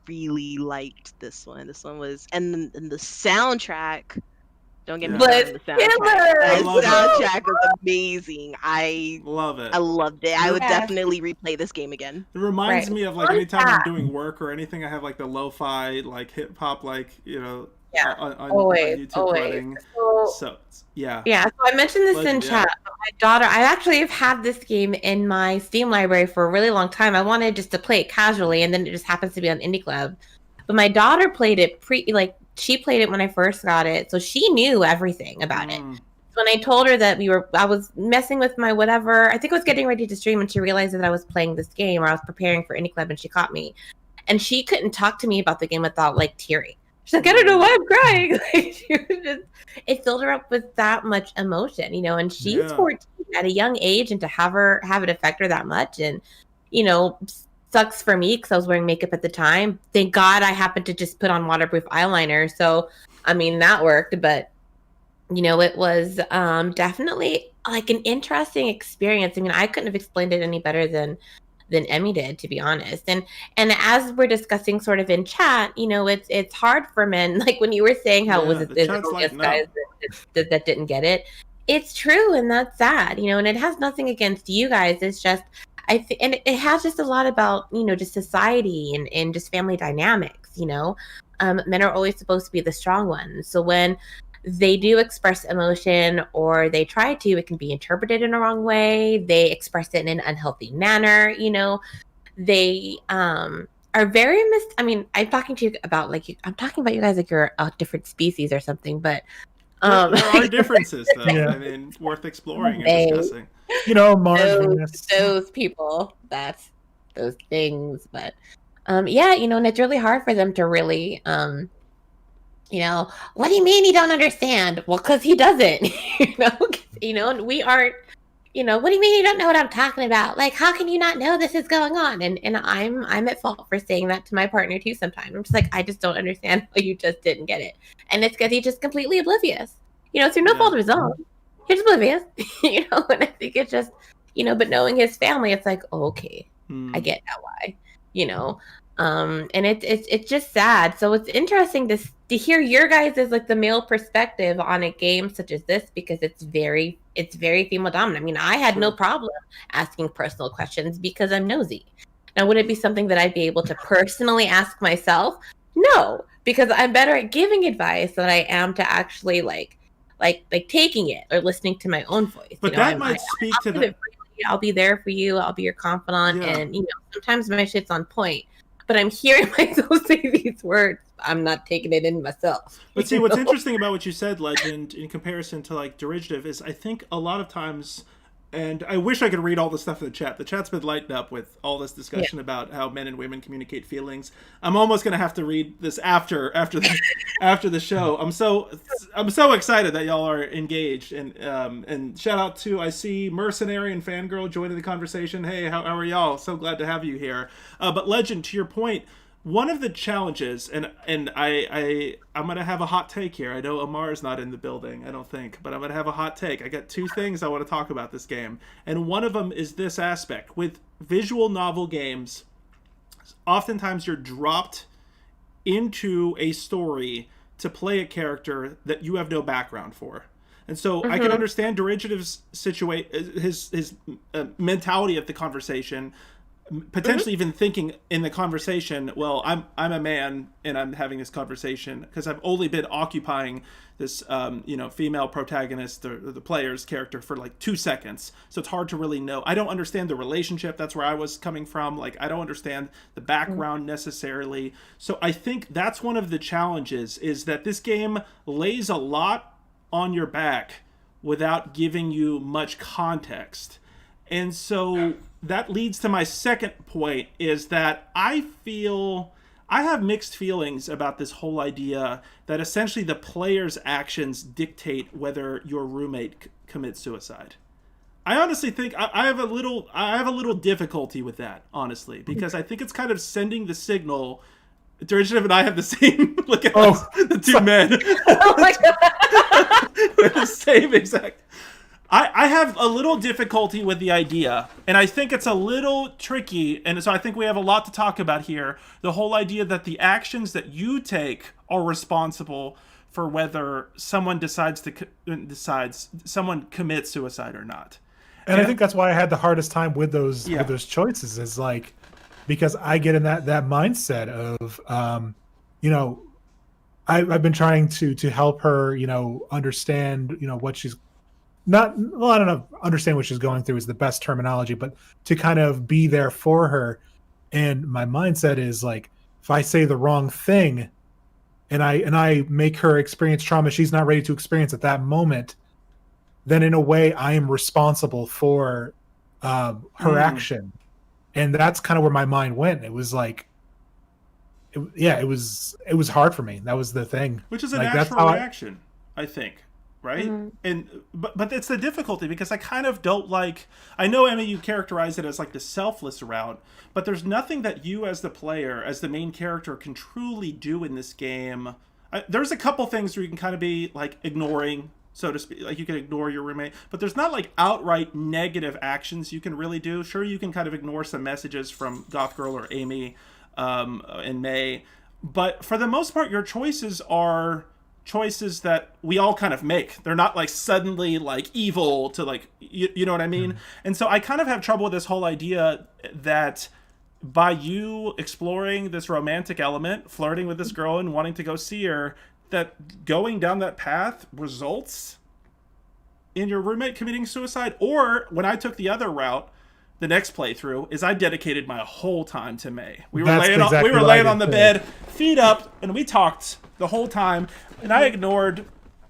S4: really liked this one. This one was, and the soundtrack, Don't get me
S2: Yeah.
S4: wrong. The
S2: I love
S4: soundtrack was amazing. I
S2: Love it.
S4: loved it. I would
S3: Yeah.
S4: definitely replay this game again.
S2: It reminds
S3: Right.
S2: me of like anytime I'm doing work or anything, I have like the lo-fi, like hip hop, like
S3: Yeah.
S2: on
S3: Always,
S2: YouTube
S3: always.
S2: running.
S3: So,
S2: So yeah,
S3: yeah, so I mentioned this in
S2: Legend, yeah.
S3: chat. But my daughter, I actually have had this game in my Steam library for a really long time. I wanted just to play it casually, and then it just happens to be on Indie Club. But my daughter played it she played it when I first got it, so she knew everything about it. When I told her that I was messing with my whatever, I think I was getting ready to stream, and she realized that I was playing this game, or I was preparing for Indie Club, and she caught me. And she couldn't talk to me about the game without like tearing. She's like, I don't know why I'm crying. Like, she was just, it filled her up with that much emotion, and she's
S2: Yeah.
S3: 14 at a young age, and to have it affect her that much, and sucks for me because I was wearing makeup at the time. Thank God I happened to just put on waterproof eyeliner, so I mean that worked. But it was definitely like an interesting experience. I mean, I couldn't have explained it any better than Emmy did, to be honest. And as we're discussing sort of in chat, it's hard for men, like when you were saying how
S2: Yeah,
S3: was
S2: the chat's
S3: only us
S2: lighting
S3: guys that didn't get it. It's true, and that's sad, and it has nothing against you guys. It's just and it has just a lot about just society and just family dynamics. Men are always supposed to be the strong ones, so when they do express emotion, or they try to, it can be interpreted in a wrong way. They express it in an unhealthy manner. They are very I mean, I'm talking to you about I'm talking about you guys like you're a different species or something, but
S2: there are differences though.
S5: Yeah.
S2: I mean, worth exploring and discussing.
S5: Mars, Venus.
S3: those people, those things. But yeah, and it's really hard for them to really what do you mean you don't understand? Well, because he doesn't. And we aren't. What do you mean you don't know what I'm talking about? Like, how can you not know this is going on? And I'm at fault for saying that to my partner too sometimes. I'm just like, I just don't understand how you just didn't get it. And it's because he's just completely oblivious. It's through no fault of his own. He's oblivious. And I think it's just, but knowing his family, it's like, oh, okay, I get now why. And it's just sad. So it's interesting to hear your guys' as like the male perspective on a game such as this, because it's very female dominant. I mean, I had no problem asking personal questions because I'm nosy. Now, would it be something that I'd be able to personally ask myself? No, because I'm better at giving advice than I am to actually like taking it or listening to my own voice.
S2: But that might speak to the.
S3: I'll be there for you. I'll be your confidant,
S2: Yeah.
S3: and sometimes my shit's on point. But I'm hearing myself say these words. I'm not taking it in myself.
S2: But see, what's interesting about what you said, Legend, in comparison to like derivative, is I think a lot of times, and I wish I could read all the stuff in the chat. The chat's been lighting up with all this discussion about how men and women communicate feelings. I'm almost gonna have to read this after the show. I'm so excited that y'all are engaged, and shout out to, I see Mercenary and Fangirl joining the conversation. Hey, how are y'all? So glad to have you here. But Legend, to your point, one of the challenges, and I'm gonna have a hot take here. I know Amar's not in the building, I don't think, but I'm gonna have a hot take. I got two things I want to talk about this game, and one of them is this aspect with visual novel games. Oftentimes, you're dropped into a story to play a character that you have no background for. And so I can understand Derivative's his mentality of the conversation, potentially even thinking in the conversation, well, I'm a man and I'm having this conversation because I've only been occupying this female protagonist, the player's character, for like 2 seconds, so it's hard to really know. I don't understand the relationship. That's where I was coming from. Like, I don't understand the background necessarily. So I think that's one of the challenges, is that this game lays a lot on your back without giving you much context. And so that leads to my second point, is that I have mixed feelings about this whole idea that essentially the player's actions dictate whether your roommate commits suicide. I honestly think I have a little difficulty with that, honestly, because I think it's kind of sending the signal. Derivative and I have the same look at us, the two men.
S3: Oh my God.
S2: We're the same exact. I have a little difficulty with the idea, and I think it's a little tricky, and so I think we have a lot to talk about here. The whole idea that the actions that you take are responsible for whether someone someone commits suicide or not.
S5: And I think that's why I had the hardest time with those choices, is like, because I get in that mindset of I've been trying to help her, understand, what she's I don't know, understand what she's going through is the best terminology, but to kind of be there for her. And my mindset is like, if I say the wrong thing and I make her experience trauma she's not ready to experience at that moment, then in a way I am responsible for her action. And that's kind of where my mind went. It was like, it was hard for me. That was the thing.
S2: Which is a natural reaction, I think, right?
S3: Mm-hmm.
S2: And but it's the difficulty, because I kind of don't like. I know, Emmy, you characterize it as like the selfless route, but there's nothing that you, as the player, as the main character, can truly do in this game. There's a couple things where you can kind of be like ignoring, so to speak, like you can ignore your roommate, but there's not like outright negative actions you can really do. Sure, you can kind of ignore some messages from Goth Girl or Amy and May, but for the most part, your choices are choices that we all kind of make. They're not like suddenly like evil to like, you know what I mean? And so I kind of have trouble with this whole idea that by you exploring this romantic element, flirting with this girl and wanting to go see her, that going down that path results in your roommate committing suicide. Or when I took the other route, the next playthrough, is I dedicated my whole time to May. We were laying on the bed, feet up, and we talked the whole time, and I ignored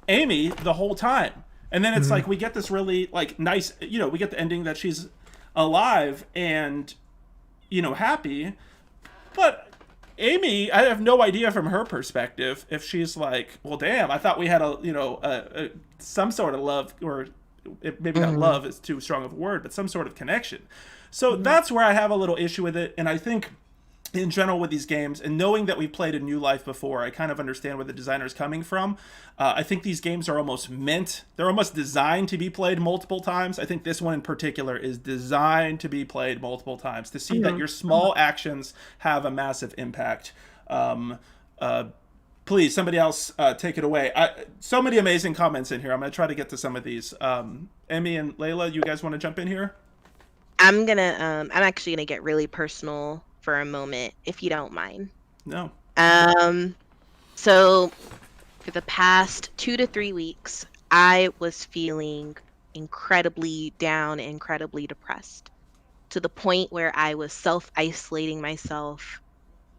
S2: Amy the whole time. And then it's like we get this really like nice, we get the ending that she's alive and happy. But Amy, I have no idea from her perspective if she's like, well, damn, I thought we had some sort of love, or maybe not love is too strong of a word, but some sort of connection. So that's where I have a little issue with it. And I think in general with these games, and knowing that we've played a New Life before, I kind of understand where the designer's coming from. I think these games are they're almost designed to be played multiple times. I think this one in particular is designed to be played multiple times, to see that your small actions have a massive impact. Please, somebody else take it away. So many amazing comments in here. I'm going to try to get to some of these. Emmy and Layla, you guys want to jump in here?
S4: I'm actually gonna get really personal for a moment, if you don't mind.
S2: No.
S4: So for the past 2 to 3 weeks, I was feeling incredibly down, incredibly depressed, to the point where I was self-isolating myself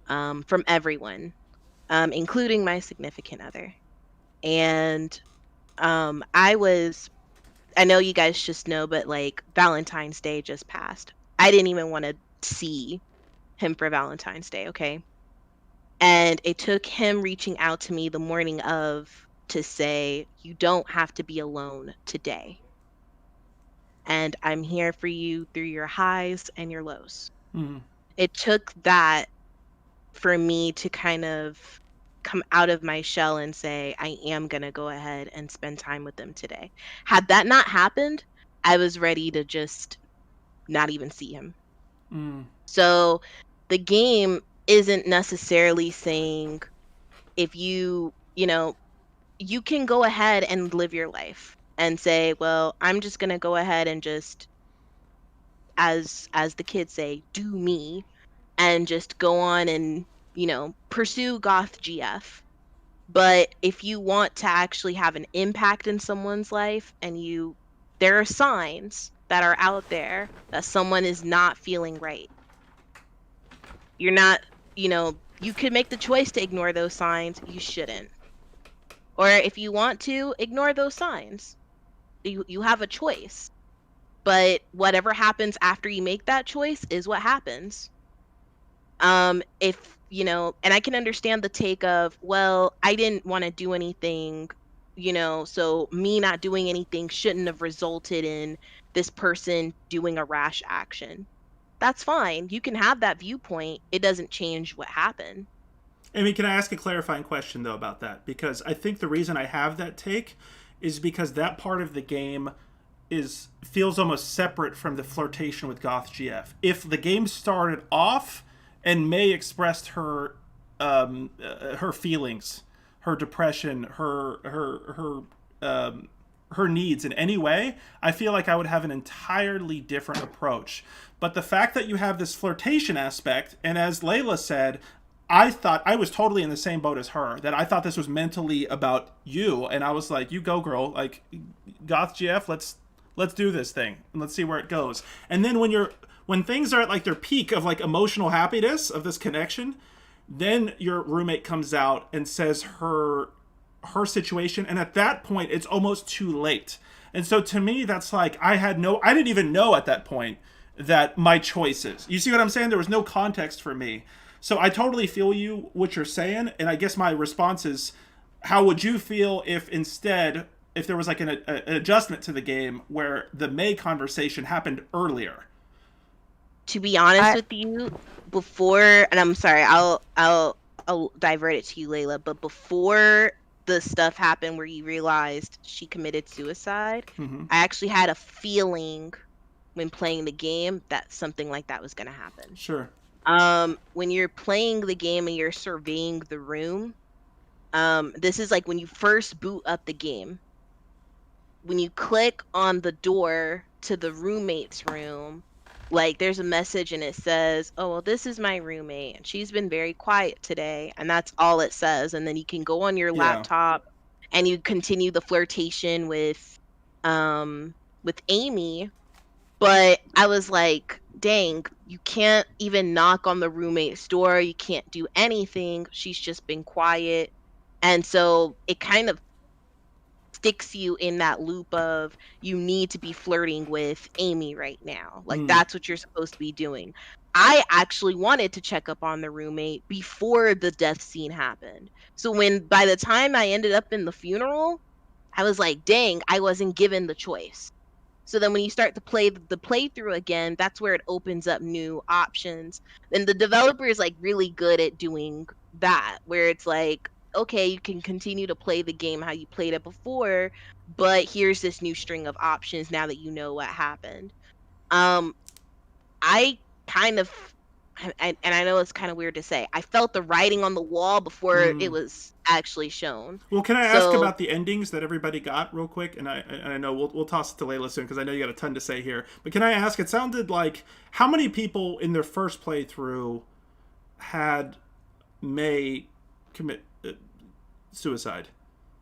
S4: from everyone, including my significant other. And I know you guys just know, but like Valentine's Day just passed. I didn't even want to see him for Valentine's Day, okay? And it took him reaching out to me the morning of to say, you don't have to be alone today. And I'm here for you through your highs and your lows. It took that for me to kind of come out of my shell and say, I am going to go ahead and spend time with them today. Had that not happened, I was ready to just not even see him. So the game isn't necessarily saying, if you can go ahead and live your life and say, well, I'm just going to go ahead and just, as the kids say, do me, and just go on and pursue goth GF. But if you want to actually have an impact in someone's life, and there are signs that are out there that someone is not feeling right, you're not, you could make the choice to ignore those signs. You shouldn't. Or if you want to ignore those signs, you have a choice. But whatever happens after you make that choice is what happens. If and I can understand the take of, well, I didn't want to do anything, so me not doing anything shouldn't have resulted in this person doing a rash action. That's fine. You can have that viewpoint. It doesn't change what happened.
S2: Amy, can I ask a clarifying question, though, about that? Because I think the reason I have that take is because that part of the game feels almost separate from the flirtation with Goth GF. If the game started off and May expressed her feelings her depression, her needs in any way, I feel like I would have an entirely different approach. But the fact that you have this flirtation aspect, and as Layla said, I thought I was totally in the same boat as her, that I thought this was mentally about you, and I was like, you go girl, like Goth GF, let's do this thing and let's see where it goes. And then when things are at like their peak of like emotional happiness of this connection, then your roommate comes out and says her situation, and at that point it's almost too late. And so to me that's like I didn't even know at that point that my choices, you see what I'm saying, there was no context for me. So I totally feel what you're saying, and I guess my response is, how would you feel if instead, if there was like an adjustment to the game where the May conversation happened earlier?
S4: To be honest with you, before, and I'm sorry, I'll divert it to you, Layla, but before the stuff happened where you realized she committed suicide,
S2: Mm-hmm.
S4: I actually had a feeling when playing the game that something like that was going to happen.
S2: Sure.
S4: When you're playing the game and you're surveying the room, this is like when you first boot up the game. When you click on the door to the roommate's room, like there's a message and it says, oh, well, this is my roommate and she's been very quiet today, and that's all it says. And then you can go on your laptop and you continue the flirtation with Amy. But I was like, dang, you can't even knock on the roommate's door. You can't do anything. She's just been quiet. And so it kind of sticks you in that loop of you need to be flirting with Amy right now. Like that's what you're supposed to be doing. I actually wanted to check up on the roommate before the death scene happened. So by the time I ended up in the funeral, I was like, dang, I wasn't given the choice. So then when you start to play the playthrough again, that's where it opens up new options. And the developer is like really good at doing that, where it's like, okay, you can continue to play the game how you played it before, but here's this new string of options now that you know what happened. I kind of, and I know it's kind of weird to say, I felt the writing on the wall before it was actually shown.
S2: Well, can I ask about the endings that everybody got real quick? And I know we'll toss it to Layla soon because I know you got a ton to say here. But can I ask? It sounded like how many people in their first playthrough had May commit suicide?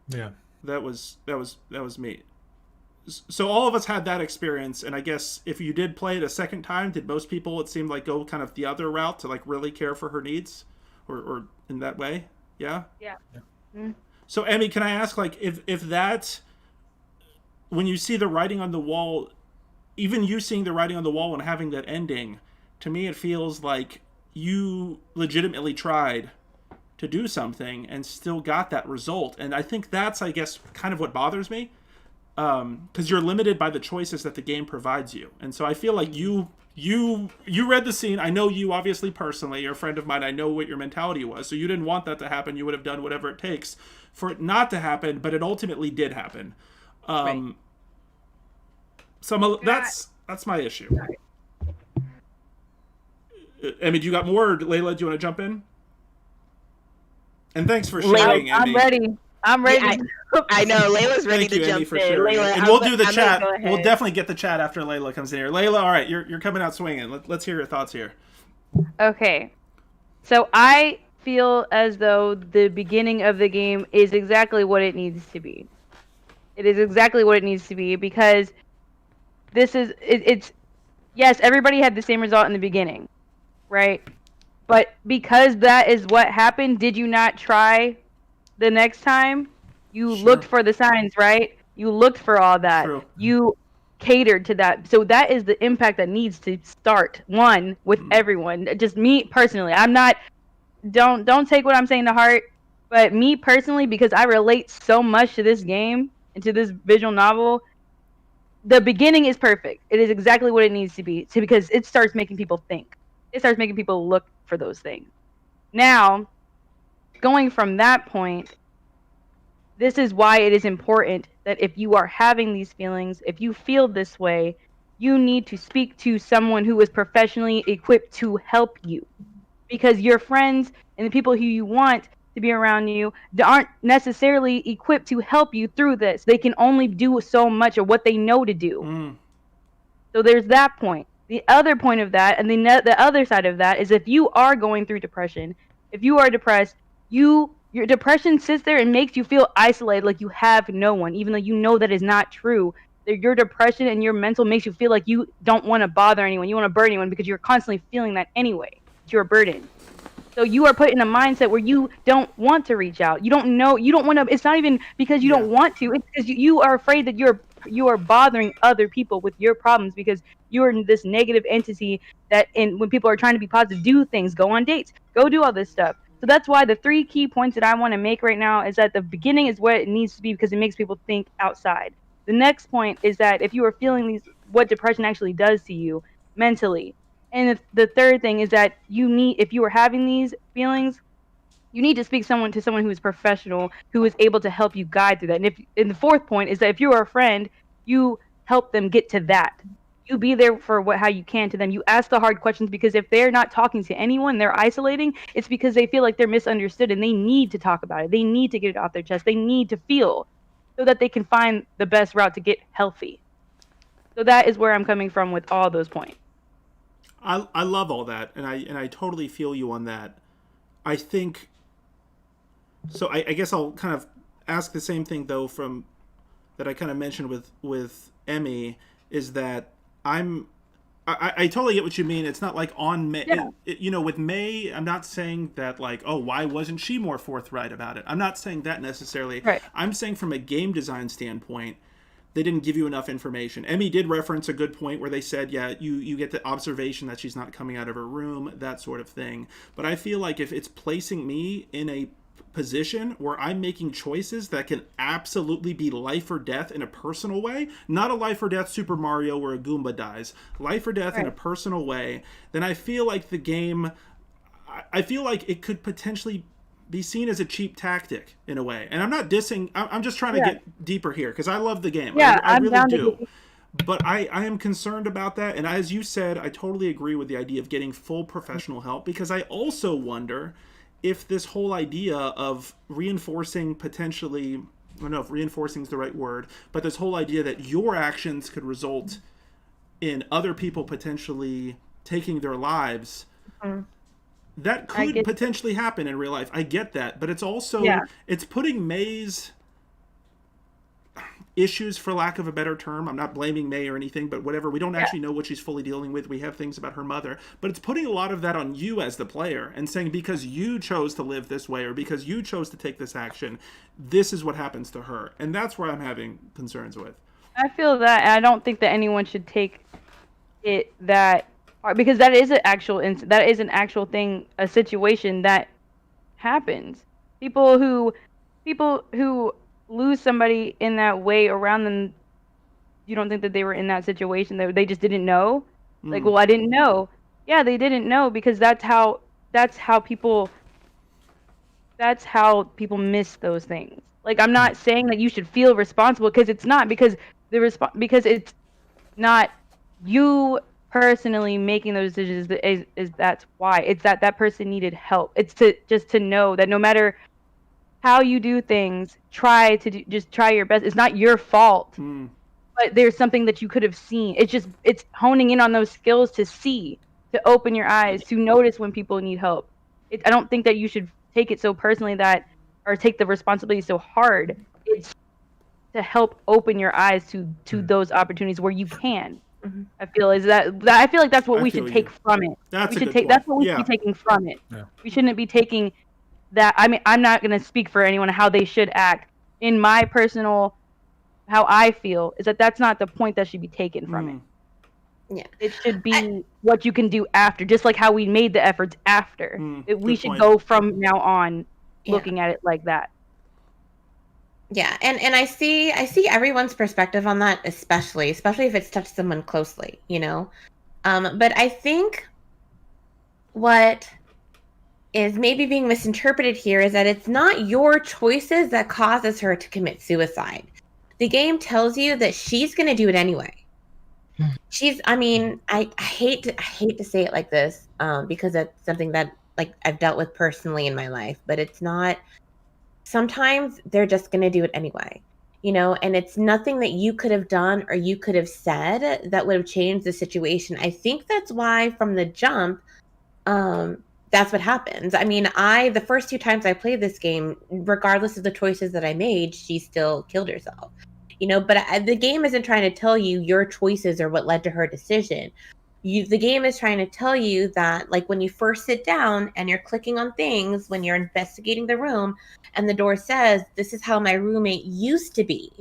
S5: Yeah,
S2: that was me. So all of us had that experience, and I guess if you did play it a second time, did most people, it seemed like, go kind of the other route to like really care for her needs, or in that way? Yeah.
S1: Mm.
S2: So Emmy, can I ask, like, if that, when you see the writing on the wall, even you seeing the writing on the wall and having that ending, to me it feels like you legitimately tried to do something and still got that result. And I think that's, I guess, kind of what bothers me, because you're limited by the choices that the game provides you. And so I feel like you read the scene. I know you obviously personally, you're a friend of mine. I know what your mentality was. So you didn't want that to happen. You would have done whatever it takes for it not to happen, but it ultimately did happen.
S4: Right.
S2: So that's my issue. Emmy, do you got more? Or Layla, do you want to jump in? And thanks for sharing, Emmy.
S1: I'm ready.
S4: Yeah, I know Layla's ready
S2: Thank you,
S4: to
S2: Emmy,
S4: jump
S2: for
S4: in.
S2: sharing.
S4: Layla,
S2: And we'll do the
S4: I'm
S2: chat.
S4: gonna go
S2: We'll
S4: ahead.
S2: definitely get the chat after Layla comes in here. Layla, all right, you're coming out swinging. Let's hear your thoughts here.
S1: Okay. So I feel as though the beginning of the game is exactly what it needs to be. It is exactly what it needs to be, because it's yes, everybody had the same result in the beginning, right? But because that is what happened, did you not try the next time? You
S2: Sure.
S1: looked for the signs, right? You looked for all that.
S2: True.
S1: You catered to that. So that is the impact that needs to start, one, with everyone. Just me personally. I'm not, don't take what I'm saying to heart, but me personally, because I relate so much to this game and to this visual novel, the beginning is perfect. It is exactly what it needs to be, because it starts making people think. It starts making people look for those things. Now, going from that point, this is why it is important that if you are having these feelings, if you feel this way, you need to speak to someone who is professionally equipped to help you. Because your friends and the people who you want to be around you aren't necessarily equipped to help you through this. They can only do so much of what they know to do. So there's that point. The other point of that, and the other side of that, is if you are going through depression, if you are depressed, your depression sits there and makes you feel isolated, like you have no one, even though you know that is not true. Your depression and your mental makes you feel like you don't want to bother anyone, you want to burden anyone, because you're constantly feeling that anyway. You're a burden. So you are put in a mindset where you don't want to reach out. You don't know. You don't want to. It's not even because you don't want to. It's because you are afraid that you are bothering other people with your problems, because you're this negative entity that, when people are trying to be positive, do things, go on dates, go do all this stuff. So that's why the 3 key points that I want to make right now is that the beginning is what it needs to be, because it makes people think outside. The next point is that if you are feeling what depression actually does to you mentally. And the third thing is that if you are having these feelings, you need to speak to someone who is professional, who is able to help you guide through that. And the fourth point is that if you are a friend, you help them get to that. You be there for how you can to them. You ask the hard questions, because if they're not talking to anyone, they're isolating, it's because they feel like they're misunderstood and they need to talk about it. They need to get it off their chest. They need to feel so that they can find the best route to get healthy. So that is where I'm coming from with all those points.
S2: I love all that, and I totally feel you on that. I think so. I guess I'll kind of ask the same thing though, from that I kind of mentioned with Emmy, is that I totally get what you mean. It's not like on May, with May, I'm not saying that like, oh, why wasn't she more forthright about it? I'm not saying that necessarily.
S1: Right.
S2: I'm saying from a game design standpoint, they didn't give you enough information. Emmy did reference a good point where they said, yeah, you get the observation that she's not coming out of her room, that sort of thing. But I feel like if it's placing me in a position where I'm making choices that can absolutely be life or death in a personal way, not a life or death Super Mario where a Goomba dies, life or death in a personal way, then I feel like the game, I feel like it could potentially be seen as a cheap tactic in a way. And I'm not dissing, I'm just trying to get deeper here, because I love the game. I really do. But I am concerned about that. And as you said, I totally agree with the idea of getting full professional help, because I also wonder if this whole idea of reinforcing potentially, I don't know if reinforcing is the right word, but this whole idea that your actions could result in other people potentially taking their lives, that could potentially happen in real life. I get that, but it's also, it's putting May's issues, for lack of a better term, I'm not blaming May or anything, but whatever, we don't actually know what she's fully dealing with. We have things about her mother, but it's putting a lot of that on you as the player and saying, because you chose to live this way, or because you chose to take this action, this is what happens to her. And that's where I'm having concerns with.
S1: I feel that, and I don't think that anyone should take it that hard, because that is an actual thing, a situation that happens. People who lose somebody in that way around them, you don't think that they were in that situation, they just didn't know? Like, well, I didn't know. Yeah, they didn't know, because that's how people miss those things. Like, I'm not saying that you should feel responsible, because it's not, because it's not you personally making those decisions, is that's why. It's that person needed help. It's to know that no matter how you do things, try your best. It's not your fault, but there's something that you could have seen. It's honing in on those skills to see, to open your eyes, to notice when people need help. I don't think that you should take it so personally or take the responsibility so hard. It's to help open your eyes to those opportunities where you can. I feel like that's what we should take from it. That's what we should be taking from it. Yeah. We shouldn't be taking that. I mean, I'm not going to speak for anyone how they should act. In my personal, how I feel is that's not the point that should be taken from it. Yeah, it should be what you can do after, just like how we made the efforts after. We should go from now on looking at it like that.
S3: Yeah, and I see everyone's perspective on that, especially if it's touched someone closely, But I think what is maybe being misinterpreted here is that it's not your choices that causes her to commit suicide. The game tells you that she's going to do it anyway. I hate to say it like this, because that's something that like I've dealt with personally in my life, but it's not. Sometimes they're just going to do it anyway, and it's nothing that you could have done or you could have said that would have changed the situation. I think that's why from the jump, that's what happens. I mean, the first 2 times I played this game, regardless of the choices that I made, she still killed herself. But the game isn't trying to tell you your choices are what led to her decision. The game is trying to tell you that, like, when you first sit down and you're clicking on things, when you're investigating the room, and the door says, "This is how my roommate used to be.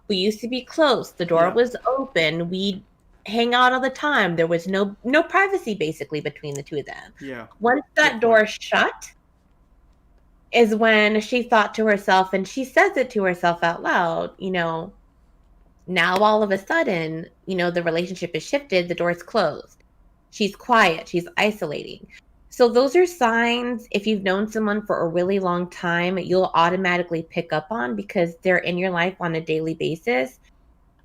S3: We used to be close. The door was open. We hang out all the time. There was no privacy basically between the two of them."
S2: Yeah.
S3: Once that door shut is when she thought to herself, and she says it to herself out loud, now all of a sudden, the relationship is shifted, the door's closed. She's quiet, she's isolating. So those are signs, if you've known someone for a really long time, you'll automatically pick up on because they're in your life on a daily basis.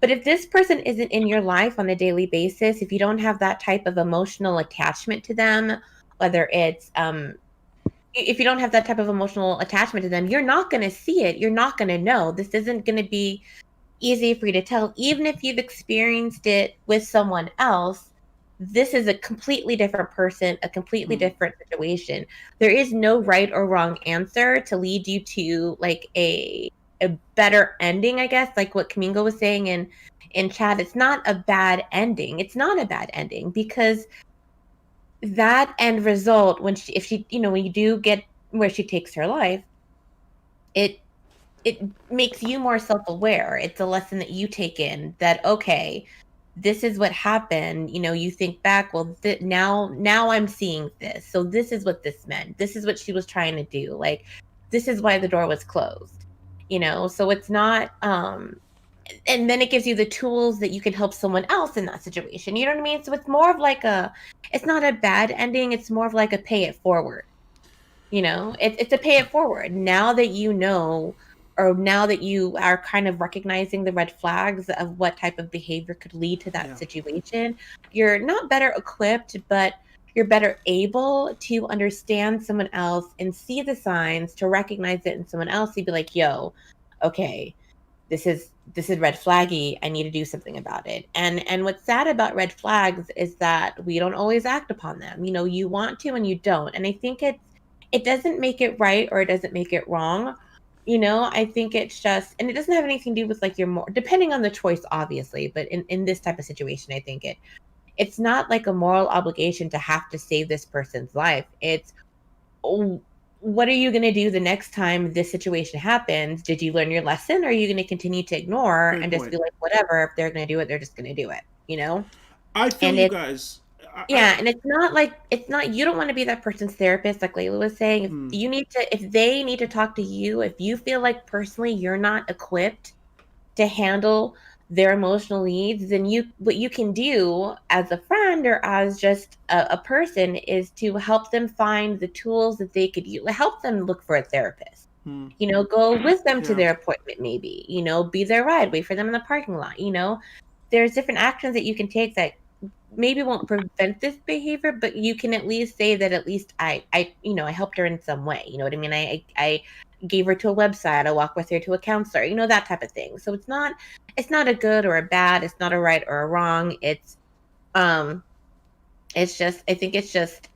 S3: But if this person isn't in your life on a daily basis, if you don't have that type of emotional attachment to them, whether it's if you don't have that type of emotional attachment to them, you're not going to see it. You're not going to know. This isn't going to be easy for you to tell. Even if you've experienced it with someone else, this is a completely different person, a completely different situation. There is no right or wrong answer to lead you to like a better ending, I guess, like what Kamingo was saying in chat. It's not a bad ending. It's not a bad ending because that end result, when you do get where she takes her life, it makes you more self-aware. It's a lesson that you take in that, okay, this is what happened. You think back, well, now I'm seeing this. So this is what this meant. This is what she was trying to do. Like, this is why the door was closed. So it's not, and then it gives you the tools that you can help someone else in that situation. You know what I mean? So it's more of like it's not a bad ending. It's more of like a pay it forward. It's a pay it forward. Now that you know, or now that you are kind of recognizing the red flags of what type of behavior could lead to that situation, you're not better equipped, but you're better able to understand someone else and see the signs, to recognize it in someone else. You'd be like, yo, okay, this is red flaggy. I need to do something about it. And what's sad about red flags is that we don't always act upon them. You want to and you don't. And I think it doesn't make it right or it doesn't make it wrong. I think it's just, and it doesn't have anything to do with like your more, depending on the choice, obviously, but in this type of situation, I think it's not like a moral obligation to have to save this person's life. It's, what are you going to do the next time this situation happens? Did you learn your lesson? Or are you going to continue to ignore
S2: Great
S3: and
S2: point.
S3: just be like, whatever, if they're going to do it, they're just going to do it,
S2: I feel
S3: And
S2: you
S3: it's,
S2: guys.
S3: and it's not, you don't want to be that person's therapist, like Layla was saying. If they need to talk to you, if you feel like personally you're not equipped to handle their emotional needs, then what you can do as a friend or as just a person is to help them find the tools that they could use, help them look for a therapist. Go with them to their appointment, maybe, be their ride, wait for them in the parking lot. There's different actions that you can take that maybe won't prevent this behavior, but you can at least say that at least I helped her in some way. You know what I mean? I gave her to a website. I walked with her to a counselor, that type of thing. So it's not a good or a bad. It's not a right or a wrong. It's just, I think it's just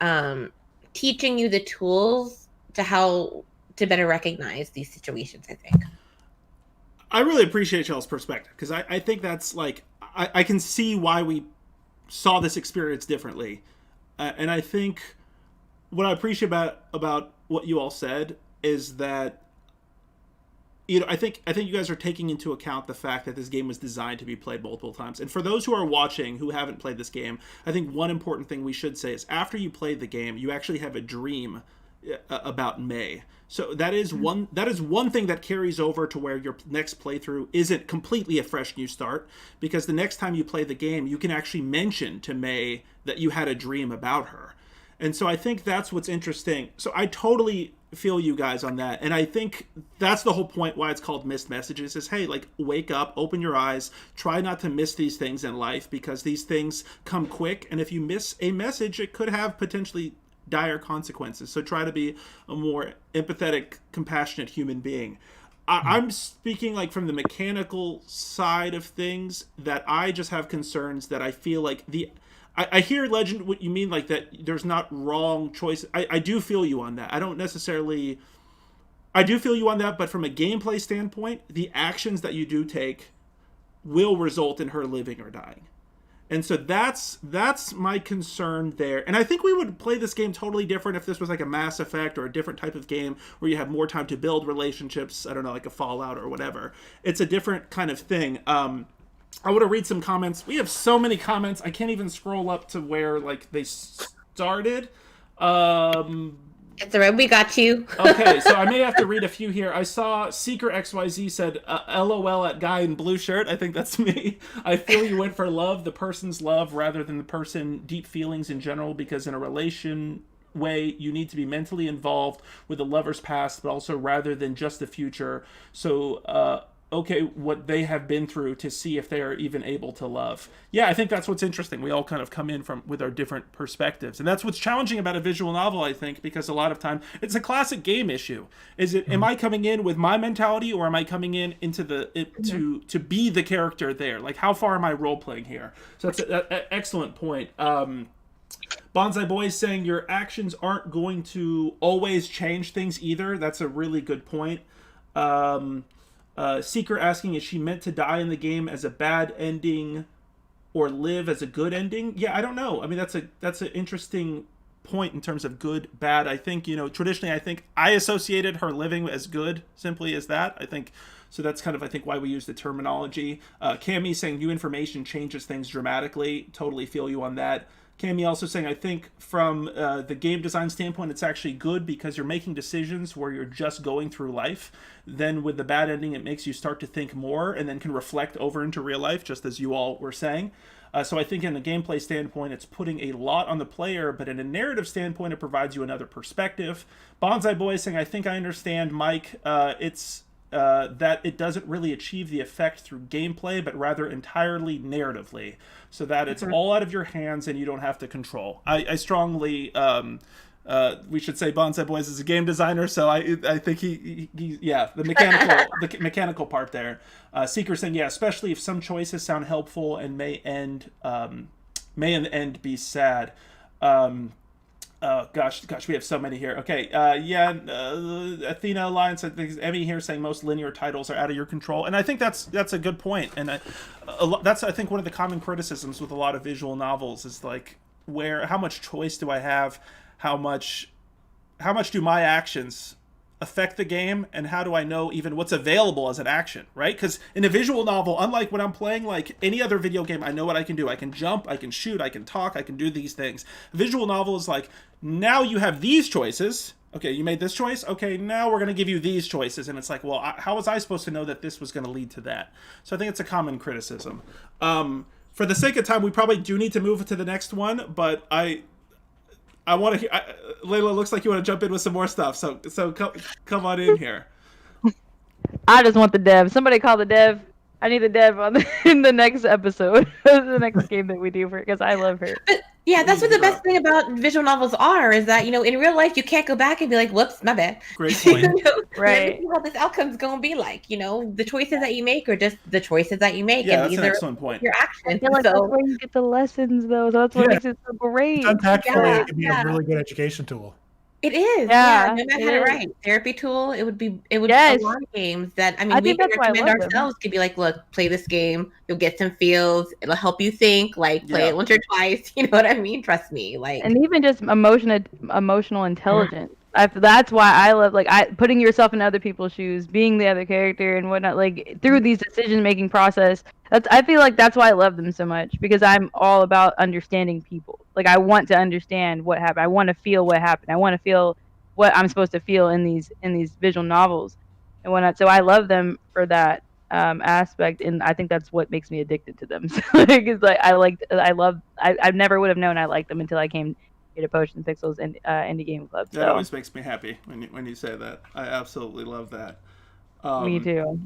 S3: teaching you the tools to how to better recognize these situations, I think.
S2: I really appreciate y'all's perspective because I think that's like, I can see why we saw this experience differently. And I think what I appreciate about what you all said is that, I think you guys are taking into account the fact that this game was designed to be played multiple times. And for those who are watching who haven't played this game, I think one important thing we should say is after you play the game, you actually have a dream about May. So that is one thing that carries over to where your next playthrough isn't completely a fresh new start, because the next time you play the game, you can actually mention to May that you had a dream about her. And so I think that's what's interesting. So I totally feel you guys on that. And I think that's the whole point why it's called missed messages is, hey, like, wake up, open your eyes, try not to miss these things in life because these things come quick. And if you miss a message, it could have potentially dire consequences. So try to be a more empathetic, compassionate human being. I'm speaking like from the mechanical side of things, that I just have concerns that I feel like I hear, Legend, what you mean, like that there's not wrong choice. I do feel you on that. I do feel you on that, but from a gameplay standpoint, the actions that you do take will result in her living or dying. And so that's my concern there. And I think we would play this game totally different if this was like a Mass Effect or a different type of game where you have more time to build relationships. I don't know, like a Fallout or whatever. It's a different kind of thing. I want to read some comments. We have so many comments. I can't even scroll up to where like they started.
S3: It's all right. We got you.
S2: Okay, so I may have to read a few here. I saw Seeker XYZ said, LOL at guy in blue shirt. I think that's me. I feel you went for love, the person's love, rather than the person deep feelings in general, because in a relation way, you need to be mentally involved with the lover's past, but also rather than just the future. So, okay, what they have been through to see if they are even able to love. Yeah, I think that's what's interesting. We all kind of come in from with our different perspectives. And that's what's challenging about a visual novel, I think, because a lot of time it's a classic game issue. Is it am I coming in with my mentality, or am I coming in into to be the character there? Like, how far am I role playing here? So that's an excellent point. Bonsai Boy is saying your actions aren't going to always change things either. That's a really good point. Seeker asking, is she meant to die in the game as a bad ending or live as a good ending? Yeah, I don't know. I mean, that's an interesting point in terms of good, bad. I think, traditionally, I think I associated her living as good, simply as that. I think, so that's kind of, I think, why we use the terminology. Cammy saying new information changes things dramatically. Totally feel you on that. Cammy also saying, I think from the game design standpoint, it's actually good because you're making decisions where you're just going through life. Then with the bad ending, it makes you start to think more and then can reflect over into real life, just as you all were saying. So I think in a gameplay standpoint, it's putting a lot on the player, but in a narrative standpoint, it provides you another perspective. Bonsai Boy is saying, I think I understand, Mike. It's that it doesn't really achieve the effect through gameplay, but rather entirely narratively, so that it's all out of your hands and you don't have to control. I strongly, we should say Bonsai Boys is a game designer, so I think he yeah, the mechanical part there. Seeker saying, yeah, especially if some choices sound helpful and may in the end be sad. Gosh, we have so many here. Okay, Athena Alliance, I think Emmy here saying most linear titles are out of your control, and I think that's a good point. And that's, I think, one of the common criticisms with a lot of visual novels is like, how much choice do I have? How much do my actions affect the game, and how do I know even what's available as an action, right? Because in a visual novel, unlike when I'm playing like any other video game, I know what I can do. I can jump, I can shoot, I can talk, I can do these things. A visual novel is like, now you have these choices. Okay, you made this choice. Okay, now we're going to give you these choices. And it's like, well, how was I supposed to know that this was going to lead to that? So I think it's a common criticism. For the sake of time, we probably do need to move to the next one, but I want to hear, Layla, looks like you want to jump in with some more stuff. So come on in here.
S1: I just want the dev. Somebody call the dev. I need the dev in the next episode, the next game that we do because I love her.
S3: But yeah, that's what the best thing about visual novels are, is that, in real life, you can't go back and be like, whoops, my bad.
S2: Great point.
S3: Right. What this outcome's going to be like, the choices that you make are just the choices that you make.
S2: Yeah,
S3: and
S2: that's an excellent point.
S3: Your actions.
S1: I feel like that's where you get the lessons, though. So that's what makes it so great.
S5: Tactfully, it can be a really good education tool.
S3: It is. Yeah. No matter right. Therapy tool. It would be a lot of games that, we can recommend ourselves. Could be like, look, play this game. You'll get some feels. It'll help you think. Like, play it once or twice. You know what I mean? Trust me. Like,
S1: and even just emotional intelligence. That's why I love putting yourself in other people's shoes, being the other character and whatnot. Like through these decision-making process. I feel like that's why I love them so much, because I'm all about understanding people. Like, I want to understand what happened. I want to feel what happened. I want to feel what I'm supposed to feel in these visual novels and whatnot. So I love them for that aspect, and I think that's what makes me addicted to them. So, I never would have known I liked them until I came to Potion Pixels and Indie Game Club.
S2: That always makes me happy when you say that. I absolutely love that.
S1: Me too.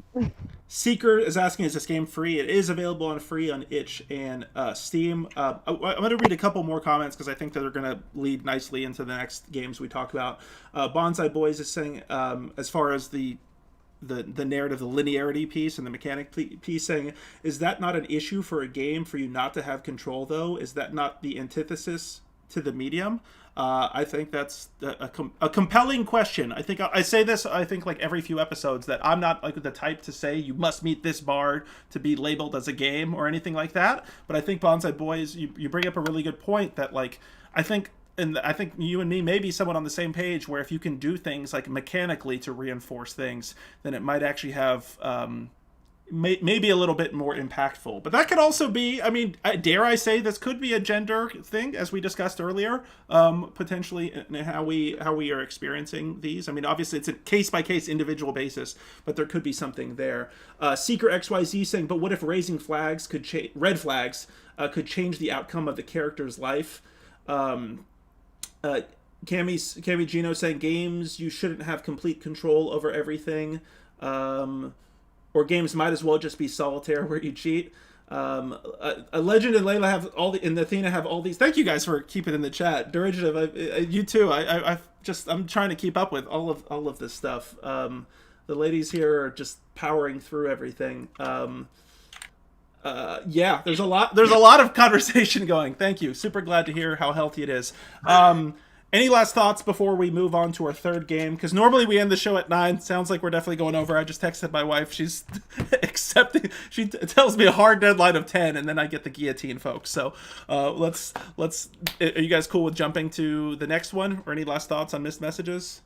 S2: Seeker is asking, is this game free? It is available on free on itch and Steam. I'm going to read a couple more comments because I think that they're going to lead nicely into the next games we talk about. Bonsai Boys is saying, as far as the narrative, the linearity piece and the mechanic piece, saying, is that not an issue for a game for you not to have control, though? Is that not the antithesis to the medium? I think that's a compelling question. I think I say this, I think, like every few episodes, that I'm not like the type to say you must meet this bar to be labeled as a game or anything like that. But I think Bonsai Boys, you bring up a really good point that, like, I think you and me may be somewhat on the same page, where if you can do things like mechanically to reinforce things, then it might actually have maybe a little bit more impactful. But that could also be, I mean, dare I say, this could be a gender thing, as we discussed earlier, potentially in how we are experiencing these. I mean, obviously it's a case-by-case individual basis, but there could be something there. Seeker XYZ saying, but what if raising flags could red flags could change the outcome of the character's life? Cami Gino saying, games, you shouldn't have complete control over everything. Or games might as well just be solitaire where you cheat. A Legend and Layla have all and Athena have all these. Thank you guys for keeping in the chat. Derivative, you too. I'm trying to keep up with all of this stuff. The ladies here are just powering through everything. Yeah, there's a lot of conversation going. Thank you. Super glad to hear how healthy it is. Any last thoughts before we move on to our third game? Because normally we end the show at 9. Sounds like we're definitely going over. I just texted my wife. She's accepting. She tells me a hard deadline of 10, and then I get the guillotine, folks. So let's. Are you guys cool with jumping to the next one? Or any last thoughts on missed messages?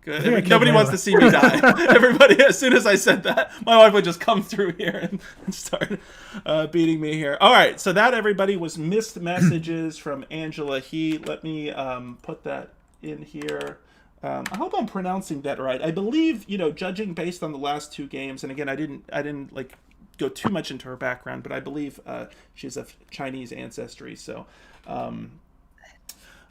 S2: Good. Nobody wants to see me die. Everybody, as soon as I said that, my wife would just come through here and start beating me here. All right, so that, everybody, was missed messages from Angela He. Let me put that in here. I hope I'm pronouncing that right. I believe, judging based on the last 2 games, and again, I didn't like go too much into her background, but I believe she's of Chinese ancestry. So.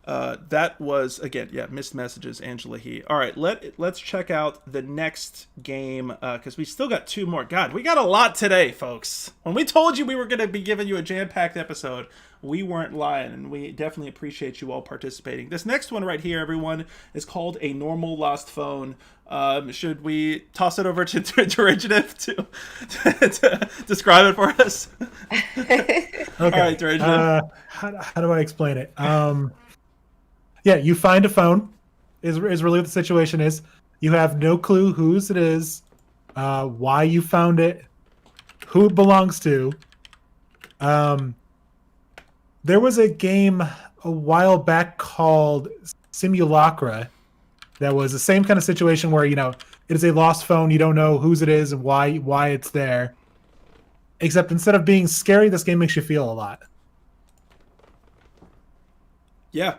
S2: That was, again, missed messages, Angela He. All right, let's check out the next game, because we still got 2 more. God, we got a lot today, folks. When we told you we were going to be giving you a jam-packed episode, we weren't lying, and we definitely appreciate you all participating. This next one right here, everyone, is called A Normal Lost Phone. Should we toss it over to Derivative to describe it for us?
S5: Okay.
S2: All right, Derivative.
S5: How do I explain it? Yeah, you find a phone, is really what the situation is. You have no clue whose it is, why you found it, who it belongs to. There was a game a while back called Simulacra that was the same kind of situation where, it is a lost phone, you don't know whose it is and why it's there. Except instead of being scary, this game makes you feel a lot.
S2: Yeah.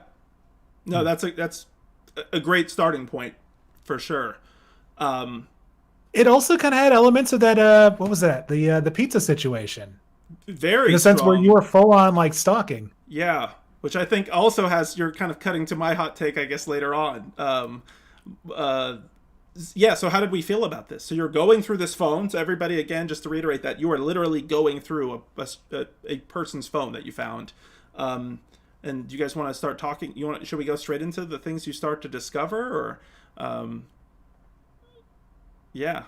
S2: No, that's a great starting point, for sure.
S5: It also kind of had elements of that. What was that? The pizza situation.
S2: Very
S5: in a sense where you were full on like stalking.
S2: Yeah, which I think also has, you're kind of cutting to my hot take, I guess, later on. Yeah. So how did we feel about this? So you're going through this phone. So everybody, again, just to reiterate that, you are literally going through a person's phone that you found. And do you guys want to start talking? Should we go straight into the things you start to discover, or, yeah?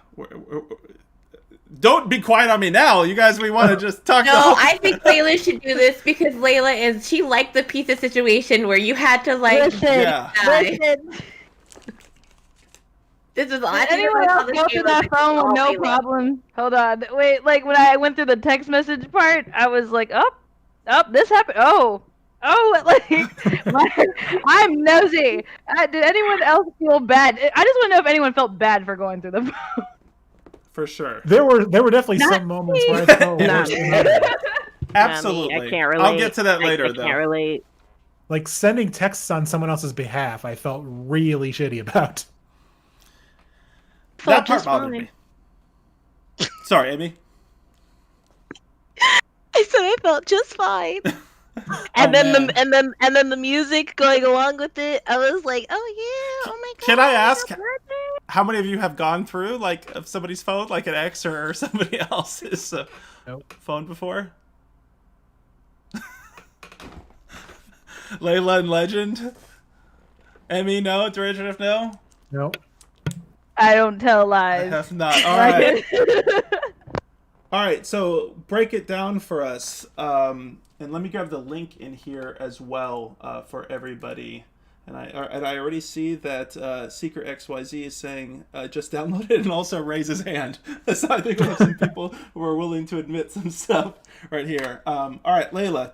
S2: Don't be quiet on me now. You guys, we want to just talk.
S3: No, I think Layla should do this because Layla she liked the pizza situation where you had to
S1: Listen.
S3: This is
S1: Did anyone else go through that phone with no problem? Hold on, wait. Like when I went through the text message part, I was like, this happened. I'm nosy. Did anyone else feel bad? I just want to know if anyone felt bad for going through the phone.
S2: For sure.
S5: There were definitely some moments where I felt
S2: Absolutely.
S4: I can't relate.
S2: I'll get to that later, though.
S4: I can't relate.
S5: Like sending texts on someone else's behalf, I felt really shitty about.
S2: That part bothered me. Sorry, Amy.
S4: I said I felt just fine. And then
S2: man.
S4: the music going along with it. I was like, oh yeah, oh my god.
S2: Can I ask how many of you have gone through like of somebody's phone, like an ex or somebody else's
S5: Nope.
S2: phone before? Layla and Legend. Emmy, no. Derivative, no.
S5: Nope.
S1: I don't tell
S2: I
S1: lies.
S2: have not. All right. All right. So break it down for us, and let me grab the link in here as well for everybody. And I already see that Secret XYZ is saying just download it and also raise his hand. So I think we have some people who are willing to admit some stuff right here. All right, Layla,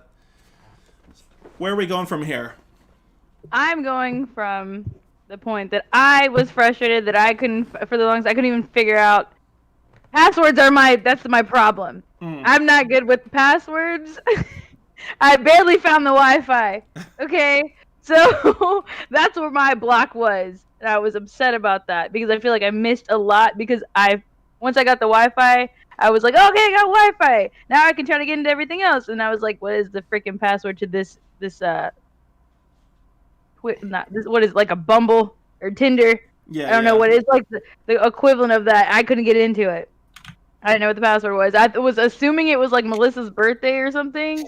S2: where are we going from here?
S1: I'm going from the point that I was frustrated that I couldn't, for the longest, I couldn't even figure out. Passwords are that's my problem. I'm not good with passwords. I barely found the Wi-Fi. Okay, so that's where my block was. And I was upset about that because I feel like I missed a lot because once I got the Wi-Fi, I was like, okay, I got Wi-Fi. Now I can try to get into everything else. And I was like, what is the freaking password to this what is like a Bumble or Tinder?
S2: Yeah,
S1: I don't know what is like the equivalent of that. I couldn't get into it. I didn't know what the password was. I was assuming it was like Melissa's birthday or something,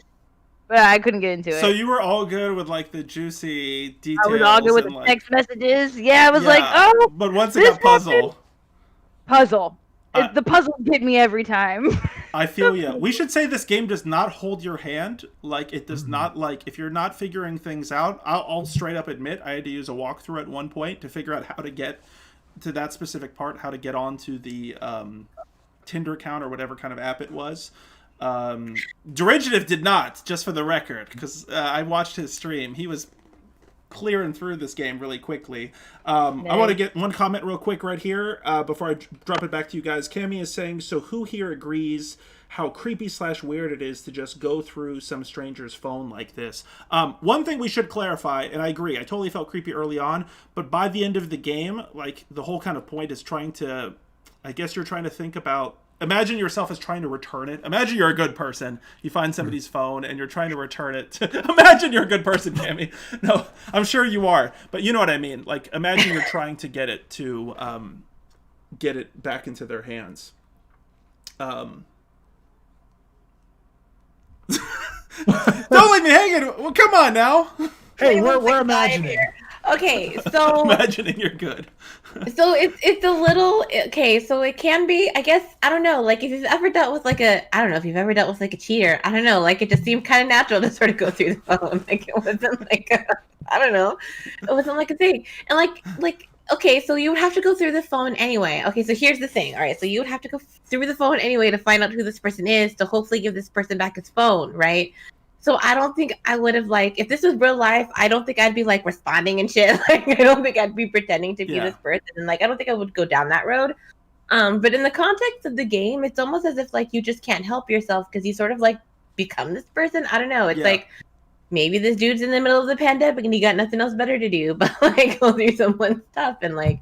S1: but I couldn't get into it.
S2: So you were all good with like the juicy details.
S1: I was all good with the
S2: like,
S1: text messages. Yeah, I was like, oh.
S2: But once it got puzzle.
S1: The puzzle get me every time.
S2: I feel you. We should say this game does not hold your hand. Like, it does not, like, if you're not figuring things out, I'll straight up admit I had to use a walkthrough at one point to figure out how to get to that specific part, how to get onto the Tinder account or whatever kind of app it was. Derivative did not, just for the record, because I watched his stream. He was clearing through this game really quickly. I want to get one comment real quick right here before I drop it back to you guys. Cammy is saying, so who here agrees how creepy / weird it is to just go through some stranger's phone like this? One thing we should clarify, and I agree, I totally felt creepy early on, but by the end of the game, like, the whole kind of point is trying to, I guess you're trying to think about, imagine yourself as trying to return it. Imagine you're a good person. You find somebody's phone and you're trying to return it. Imagine you're a good person, Cammy. No, I'm sure you are. But you know what I mean. Like, imagine you're trying to get it to get it back into their hands. Don't leave me hanging. Well, come on now.
S5: Hey, we're imagining.
S3: Okay, so
S2: Imagining you're good.
S3: so it's a little okay. So it can be, I guess, I don't know. Like if you've ever dealt with like I don't know if you've ever dealt with like a cheater. I don't know. Like it just seemed kind of natural to sort of go through the phone. Like it wasn't like I don't know. It wasn't like a thing. And like okay, so you would have to go through the phone anyway. Okay, so here's the thing. All right, so you would have to go through the phone anyway to find out who this person is to hopefully give this person back his phone, right? So I don't think I would have like if this was real life. I don't think I'd be like responding and shit. Like I don't think I'd be pretending to be this person. And like I don't think I would go down that road. But in the context of the game, it's almost as if like you just can't help yourself because you sort of like become this person. I don't know. It's like maybe this dude's in the middle of the pandemic and he got nothing else better to do but like go through someone's stuff and like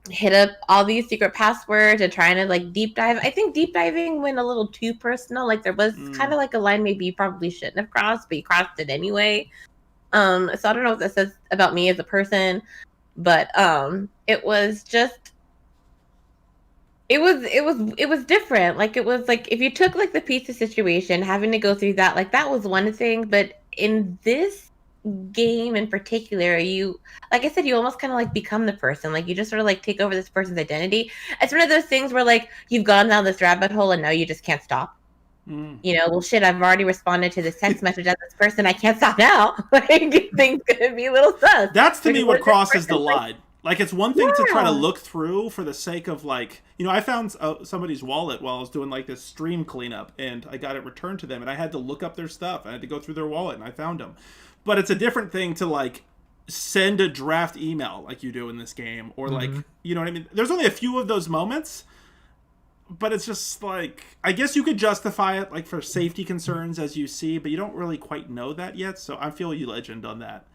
S3: hit up all these secret passwords and trying to like deep dive. I think deep diving went a little too personal. Like there was kind of like a line maybe you probably shouldn't have crossed, but you crossed it anyway. So I don't know what that says about me as a person, but it was just it was different. Like it was like if you took like the pizza situation, having to go through that, like that was one thing, but in this game in particular, you like I said, you almost kind of like become the person. Like you just sort of like take over this person's identity. It's one of those things where like you've gone down this rabbit hole and now you just can't stop. You know, well shit, I've already responded to this text message at this person. I can't stop now. Like things gonna be a little sus.
S2: That's to me what crosses the line. Like it's one thing to try to look through for the sake of like, you know, I found somebody's wallet while I was doing like this stream cleanup and I got it returned to them and I had to look up their stuff. I had to go through their wallet and I found them. But it's a different thing to like send a draft email like you do in this game or like, you know what I mean? There's only a few of those moments, but it's just like, I guess you could justify it like for safety concerns as you see, but you don't really quite know that yet. So I feel you, Legend, on that.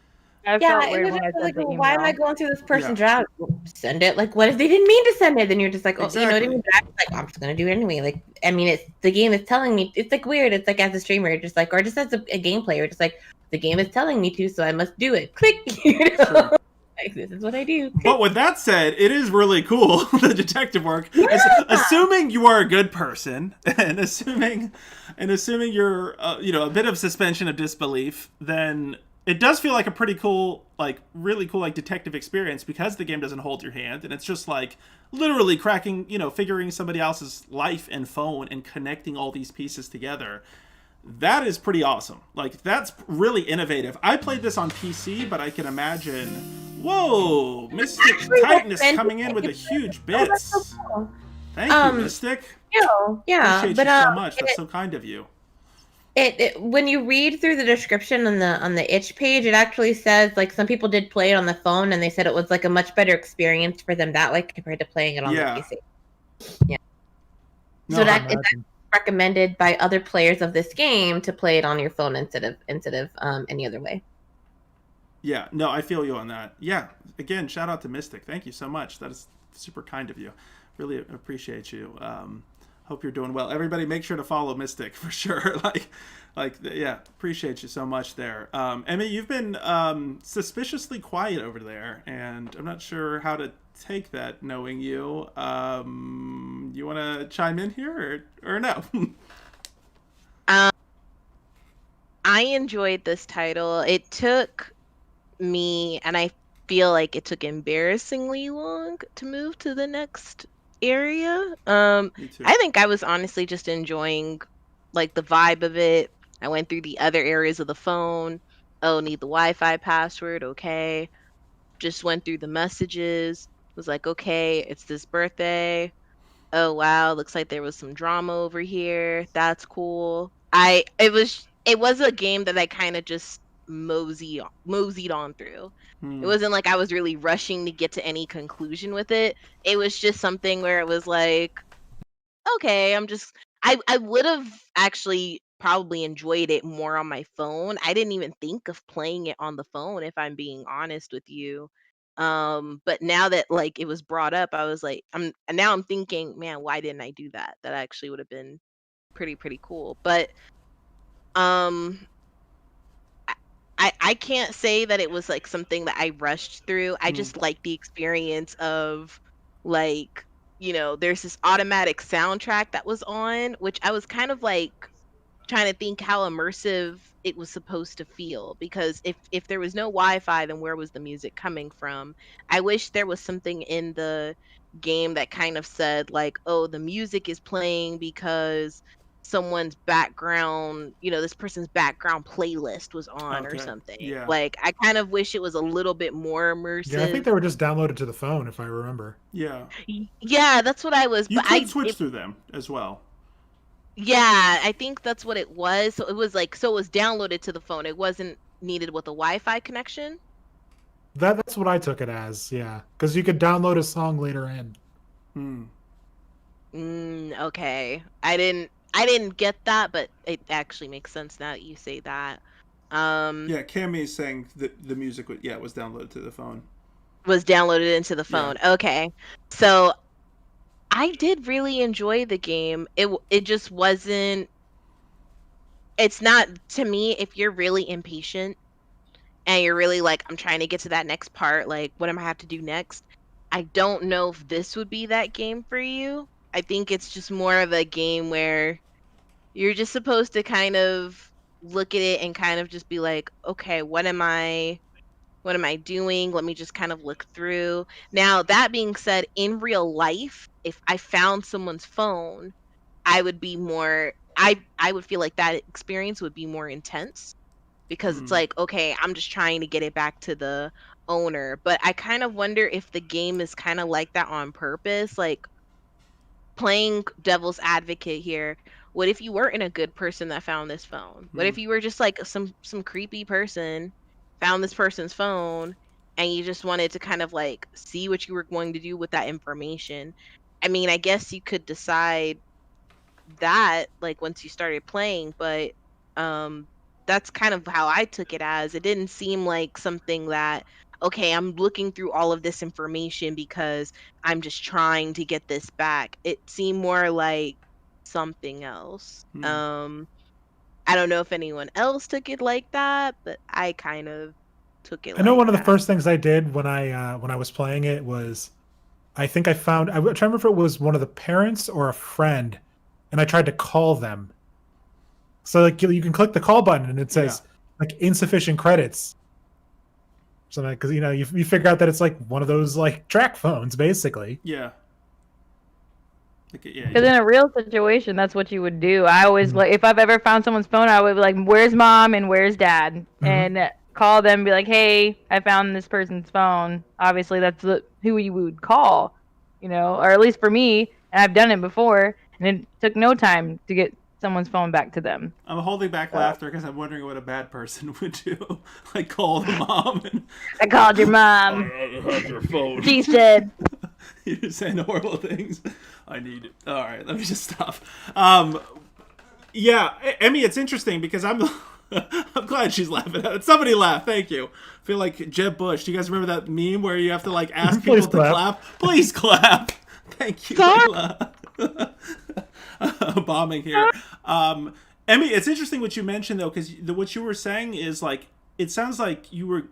S1: I
S3: Yeah,
S1: felt
S3: it
S1: weird
S3: was
S1: when I
S3: just
S1: sent
S3: like,
S1: the
S3: well, why am I
S1: email.
S3: going through this person's
S2: Yeah.
S3: draft? Send it. Like, what if they didn't mean to send it? Then you're just like, oh, you know,
S2: Exactly.
S3: didn't draft. Like, I'm just gonna do it anyway. Like, I mean, it's the game is telling me. It's like weird. It's like as a streamer, just like, or just as a game player, just like the game is telling me to, so I must do it. Click. You know?
S2: Sure.
S3: Like, this is what I do.
S2: But with that said, it is really cool, the detective work. Assuming you are a good person, and assuming you're a bit of suspension of disbelief, then it does feel like a pretty cool, like really cool, like detective experience, because the game doesn't hold your hand, and it's just like literally cracking, figuring somebody else's life and phone and connecting all these pieces together. That is pretty awesome. Like, that's really innovative. I played this on PC, but I can imagine. Whoa, Mystic Titanus coming in with the huge bits.
S3: Oh, that's so cool.
S2: Thank you, Mystic.
S3: Yeah,
S2: Appreciate
S3: but
S2: you so much. That's so kind of you.
S3: It when you read through the description on the itch page, it actually says like some people did play it on the phone and they said it was like a much better experience for them that way compared to playing it on the PC. Yeah.
S2: No,
S3: So that is recommended by other players of this game to play it on your phone instead of any other way.
S2: Yeah, no, I feel you on that. Yeah, again, shout out to Mystic. Thank you so much. That is super kind of you. Really appreciate you. Hope you're doing well. Everybody, make sure to follow Mystic for sure. Yeah, appreciate you so much there. Emmy, you've been suspiciously quiet over there, and I'm not sure how to take that knowing you. You want to chime in here or no?
S4: I enjoyed this title. It took me, and I feel like it took embarrassingly long to move to the next area.
S2: Me too.
S4: I think I was honestly just enjoying like the vibe of it. I went through the other areas of the phone. Oh, need the Wi-Fi password. Okay. Just went through the messages. Was like, okay, it's this birthday. Oh wow, looks like there was some drama over here. That's cool. It was a game that I kind of just moseyed on through. It wasn't like I was really rushing to get to any conclusion with it. It was just something where it was like, okay, I would have actually probably enjoyed it more on my phone. I didn't even think of playing it on the phone, if I'm being honest with you. But now that like it was brought up, I was like, I'm thinking, man, why didn't I do that? That actually would have been pretty cool. But um I can't say that it was like something that I rushed through. I just like the experience of like, there's this automatic soundtrack that was on, which I was kind of like trying to think how immersive it was supposed to feel, because if there was no Wi-Fi, then where was the music coming from? I wish there was something in the game that kind of said like, oh, the music is playing because someone's background, this person's background playlist was on or something.
S2: Yeah.
S4: Like, I kind of wish it was a little bit more immersive.
S5: Yeah, I think they were just downloaded to the phone, if I remember.
S2: Yeah.
S4: Yeah, that's what I was.
S2: You could switch through them as well.
S4: Yeah, I think that's what it was. So it was downloaded to the phone. It wasn't needed with a Wi-Fi connection.
S5: That's what I took it as, yeah. Because you could download a song later in.
S4: Okay. I didn't get that, but it actually makes sense now that you say that.
S2: Yeah, Cammy is saying that the music was downloaded to the phone.
S4: Was downloaded into the phone. Yeah. Okay. So I did really enjoy the game. It just wasn't. It's not, to me, if you're really impatient and you're really like, I'm trying to get to that next part, like, what am I have to do next? I don't know if this would be that game for you. I think it's just more of a game where you're just supposed to kind of look at it and kind of just be like, okay, what am I doing? Let me just kind of look through. Now, that being said, in real life, if I found someone's phone, I would be more, I would feel like that experience would be more intense, because it's like, okay, I'm just trying to get it back to the owner. But I kind of wonder if the game is kind of like that on purpose, like playing devil's advocate here. What if you weren't a good person that found this phone? What if you were just like some creepy person found this person's phone and you just wanted to kind of like see what you were going to do with that information? I mean, I guess you could decide that like once you started playing, but that's kind of how I took it as. It didn't seem like something that, okay, I'm looking through all of this information because I'm just trying to get this back. It seemed more like something else. I don't know if anyone else took it like that, but I kind of took it
S5: I know
S4: like
S5: one of the
S4: that.
S5: first things I did when I was playing it was, I think I found, I'm trying to remember if it was one of the parents or a friend, and I tried to call them. So like you can click the call button and it says like insufficient credits. So because you figure out that it's like one of those like track phones basically.
S2: Yeah.
S1: Because in a real situation, that's what you would do. I always like, if I've ever found someone's phone, I would be like, "Where's mom and where's dad?" And call them, and be like, "Hey, I found this person's phone." Obviously, that's who you would call, or at least for me. And I've done it before, and it took no time to get someone's phone back to them.
S2: I'm holding back laughter because I'm wondering what a bad person would do. Like call the mom and
S1: I called your mom.
S2: I have your phone.
S1: She said.
S2: You're saying horrible things. I need it. All right, let me just stop. Yeah, Emmy, it's interesting because I'm glad she's laughing at it. Somebody laugh. Thank you. I feel like Jeb Bush. Do you guys remember that meme where you have to like ask people to clap? Please clap. Thank you, Layla. Bombing here. Emmy, it's interesting what you mentioned though, because what you were saying is like, it sounds like you were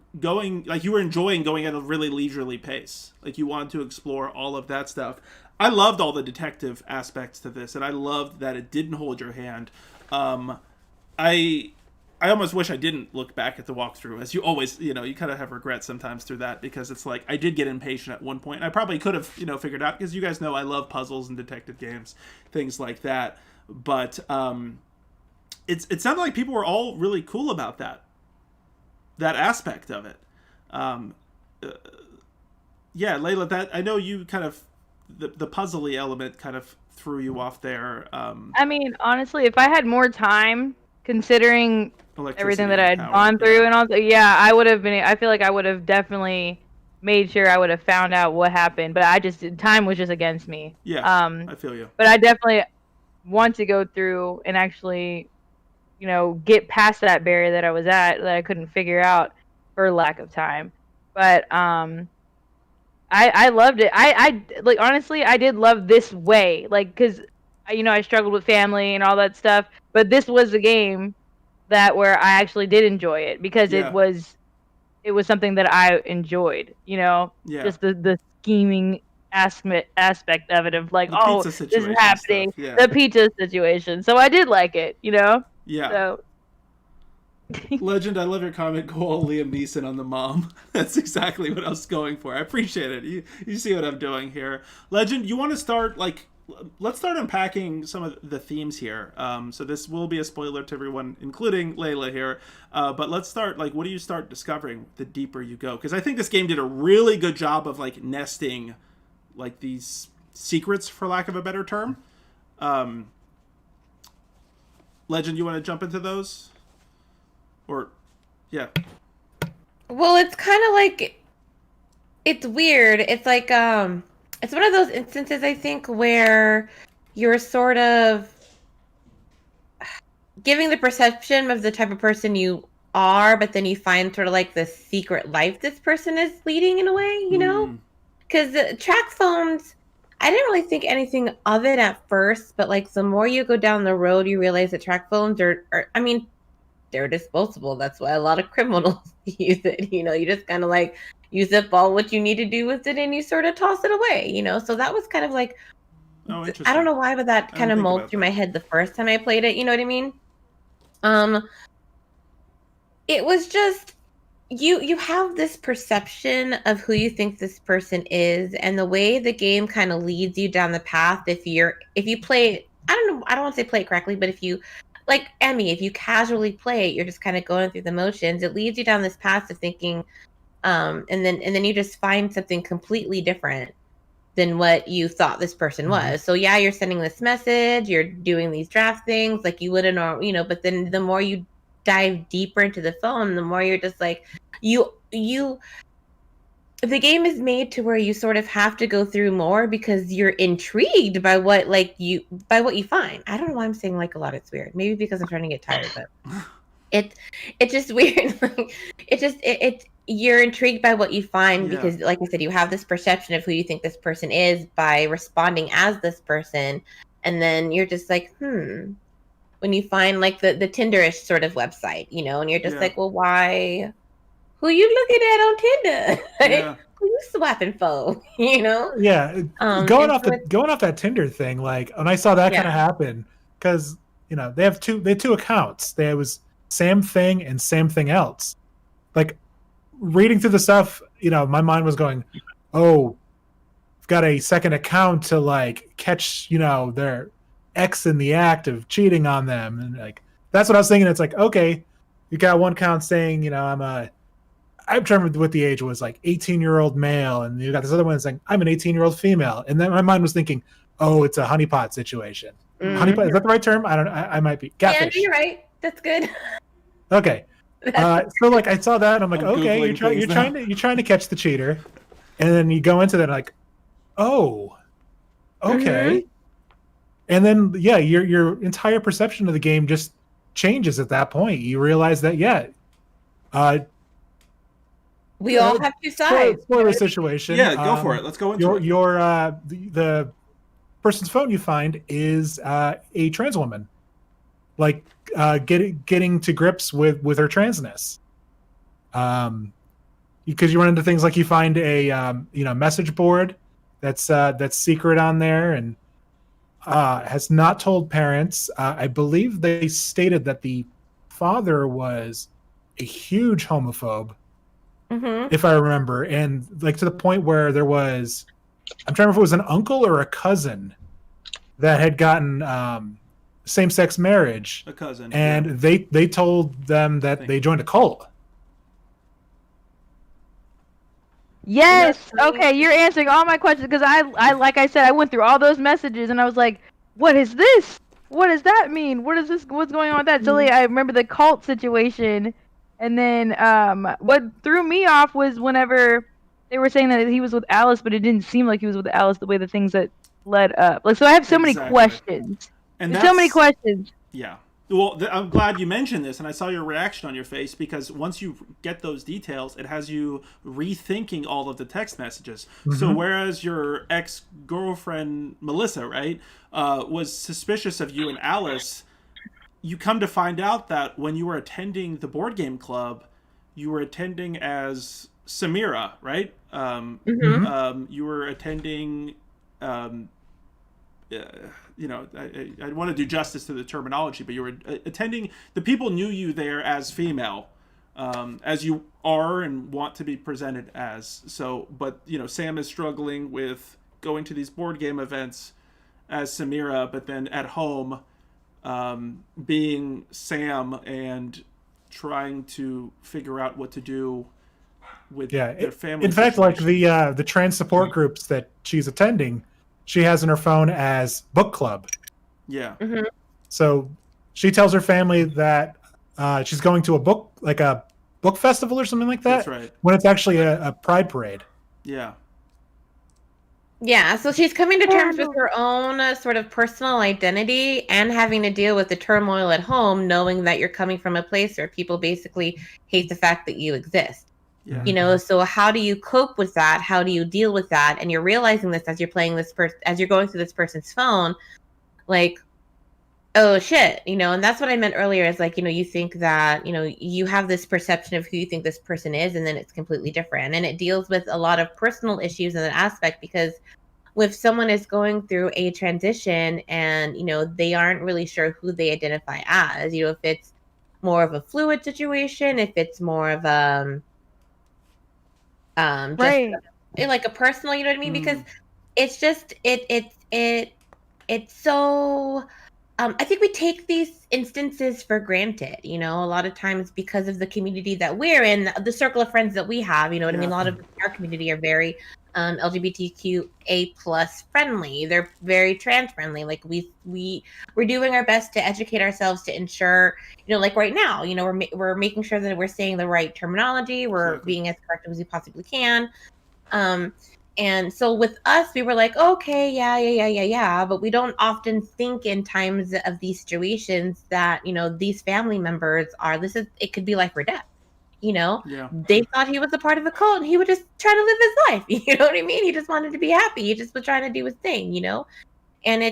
S2: enjoying going at a really leisurely pace. Like you wanted to explore all of that stuff. I loved all the detective aspects to this, and I loved that it didn't hold your hand. I almost wish I didn't look back at the walkthrough, as you always, you kind of have regrets sometimes through that, because it's like I did get impatient at one point. And I probably could have, figured out, because you guys know I love puzzles and detective games, things like that. But it sounded like people were all really cool about that aspect of it. Yeah, Layla, that I know you kind of the puzzly element kind of threw you off there.
S1: I mean, honestly, if I had more time, considering everything that I had gone through and all, I would have been. I feel like I would have definitely made sure I would have found out what happened. But time was just against me.
S2: Yeah, I feel you.
S1: But I definitely want to go through and actually, get past that barrier that I was at that I couldn't figure out for lack of time. But I loved it. I like, honestly, I did love this way, like, because I struggled with family and all that stuff, but this was a game where I actually did enjoy it, because it was something that I enjoyed, just the scheming aspect of it, of like, oh, this is happening, the pizza situation. So I did like it,
S2: Yeah.
S1: So.
S2: Legend, I love your comment. Go all Liam Neeson on the mom. That's exactly what I was going for. I appreciate it. You see what I'm doing here. Legend, you want to start, let's start unpacking some of the themes here. So this will be a spoiler to everyone, including Layla here. But let's start, what do you start discovering the deeper you go? Because I think this game did a really good job of, nesting, these secrets, for lack of a better term. Legend, you want to jump into those? Or, yeah.
S3: Well, it's kind of like, it's weird. It's like, it's one of those instances, I think, where you're sort of giving the perception of the type of person you are, but then you find sort of like the secret life this person is leading in a way, Because track phones, I didn't really think anything of it at first, but the more you go down the road, you realize that track phones are I mean, they're disposable. That's why a lot of criminals use it. You just kind of you zip all what you need to do with it and you sort of toss it away, So that was kind of
S2: oh, interesting.
S3: I don't know why, but that kind of mulled through my head the first time I played it. You know what I mean? It was just, you have this perception of who you think this person is, and the way the game kind of leads you down the path. If you play, I don't want to say play it correctly, but if you, like Emmy, if you casually play it, you're just kind of going through the motions. It leads you down this path of thinking, and then you just find something completely different than what you thought this person was. So yeah, you're sending this message, you're doing these draft things like you wouldn't, but then the more you dive deeper into the phone, the more you're just the game is made to where you sort of have to go through more because you're intrigued by what you find. I don't know why I'm saying a lot. It's weird. Maybe because I'm trying to get tired, but it's just weird. Like, it you're intrigued by what you find because, like I said, you have this perception of who you think this person is by responding as this person, and then you're just like, when you find like the Tinderish sort of website, and you're just like, well, why? Who you looking at on Tinder?
S2: Yeah.
S3: Who you swapping for?
S5: Yeah, going off that Tinder thing, like when I saw that kind of happen, because they have two accounts. There was Sam Thing and Sam Thing Else. Like reading through the stuff, my mind was going, oh, I've got a second account to like catch their ex in the act of cheating on them, and like that's what I was thinking. It's like, okay, you got one account saying I'm trying to remember what the age was, like 18-year-old male, and you got this other one saying I'm an 18-year-old female, and then my mind was thinking, oh, it's a honeypot situation. Honeypot, is that the right term? I don't know. I might be catfish.
S3: Yeah, you're right. That's good.
S5: Okay, so like I saw that, and I'm like, okay, you're trying to catch the cheater, and then you go into that like, oh, okay, and then your entire perception of the game just changes at that point. You realize that
S3: we all have two sides.
S5: Spoiler situation.
S2: Yeah, go for it. Let's go into it.
S5: The person's phone you find is a trans woman, like getting to grips with her transness. Because you run into things like you find a message board that's secret on there and has not told parents. I believe they stated that the father was a huge homophobe. If I remember, and like to the point where there was, I'm trying to remember if it was an uncle or a cousin that had gotten same-sex marriage.
S2: A cousin.
S5: And they told them that they joined a cult.
S1: Yes. Okay, you're answering all my questions because I like I said, I went through all those messages and I was like, what is this? What does that mean? What is this? What's going on with that? So like, I remember the cult situation. And then what threw me off was whenever they were saying that he was with Alice, but it didn't seem like he was with Alice the way the things that led up. Like, so I have so many questions.
S2: And
S1: so many questions.
S2: Yeah. Well, I'm glad you mentioned this, and I saw your reaction on your face, because once you get those details, it has you rethinking all of the text messages. So whereas your ex-girlfriend, Melissa, right, was suspicious of you and Alice, you come to find out that when you were attending the board game club, you were attending as Samira, right? You were attending, I want to do justice to the terminology, but you were attending, the people knew you there as female, as you are and want to be presented as. So, but, Sam is struggling with going to these board game events as Samira, but then at home, being Sam and trying to figure out what to do with their family.
S5: In fact, like the trans support groups that she's attending, she has in her phone as book club.
S2: Yeah.
S5: So she tells her family that she's going to a book festival or something like that.
S2: That's right.
S5: When it's actually a pride parade.
S2: Yeah.
S3: Yeah, so she's coming to terms with her own sort of personal identity and having to deal with the turmoil at home, knowing that you're coming from a place where people basically hate the fact that you exist.
S2: Yeah.
S3: So how do you cope with that? How do you deal with that? And you're realizing this as you're playing as you're going through this person's phone, like, oh shit, and that's what I meant earlier is like, you think that, you have this perception of who you think this person is, and then it's completely different. And it deals with a lot of personal issues in that aspect, because if someone is going through a transition and, they aren't really sure who they identify as, if it's more of a fluid situation, if it's more of
S1: Right.
S3: just like a personal, you know what I mean? Because it's just, it's so, I think we take these instances for granted, a lot of times because of the community that we're in, the circle of friends that we have, you know what I mean? A lot of our community are very LGBTQA plus friendly. They're very trans friendly. Like we're doing our best to educate ourselves to ensure, like right now, we're making sure that we're saying the right terminology. We're being as correct as we possibly can. And so with us, we were like, okay, yeah. But we don't often think in times of these situations that, these family members it could be life or death.
S2: Yeah.
S3: They thought he was a part of a cult and he would just try to live his life. You know what I mean? He just wanted to be happy. He just was trying to do his thing, And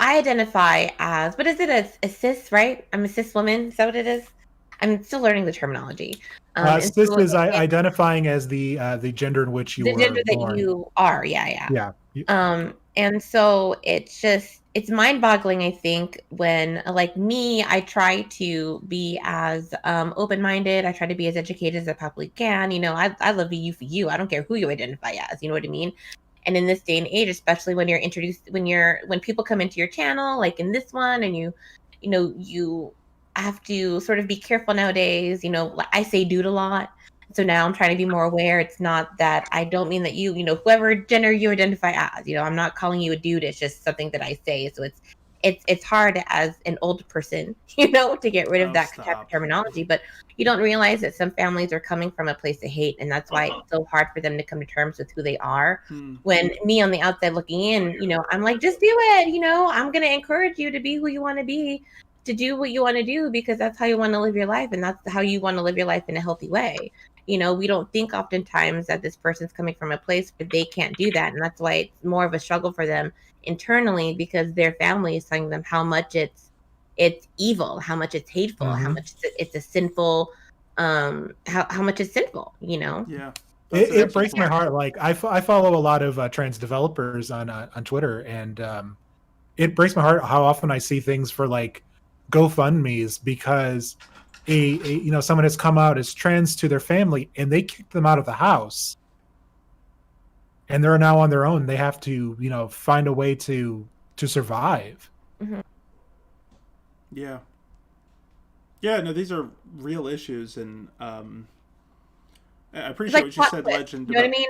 S3: I identify as, what is it? A cis, right? I'm a cis woman. Is that what it is? I'm still learning the terminology.
S5: Cis is identifying as the gender in which you
S3: the
S5: were
S3: gender
S5: born.
S3: that you are. Yeah.
S5: Yeah.
S3: And so it's mind-boggling, I think, when, like me, I try to be as open-minded. I try to be as educated as I possibly can. I love you for you. I don't care who you identify as. You know what I mean? And in this day and age, especially when you're introduced, when people come into your channel, like in this one, and you have to sort of be careful nowadays. I say dude a lot. So now I'm trying to be more aware. It's not that I don't mean that whoever gender you identify as, I'm not calling you a dude. It's just something that I say. So it's hard as an old person, to get rid of that type of terminology. But you don't realize that some families are coming from a place of hate, and that's why it's so hard for them to come to terms with who they are. When me on the outside looking in, I'm like, just do it. I'm going to encourage you to be who you want to be, to do what you want to do, because that's how you want to live your life, and that's how you want to live your life in a healthy way. We don't think oftentimes that this person's coming from a place where they can't do that, and that's why it's more of a struggle for them internally, because their family is telling them how much it's evil, how much it's hateful, how much it's a sinful, how much it's sinful.
S2: Yeah.
S5: It breaks my heart. Like I follow a lot of trans developers on Twitter, and it breaks my heart how often I see things for like GoFundMe's because someone has come out as trans to their family and they kicked them out of the house, and they're now on their own. They have to find a way to survive.
S3: Mm-hmm.
S2: Yeah. No, these are real issues, and I appreciate what you said, Legend.
S3: You know what I mean?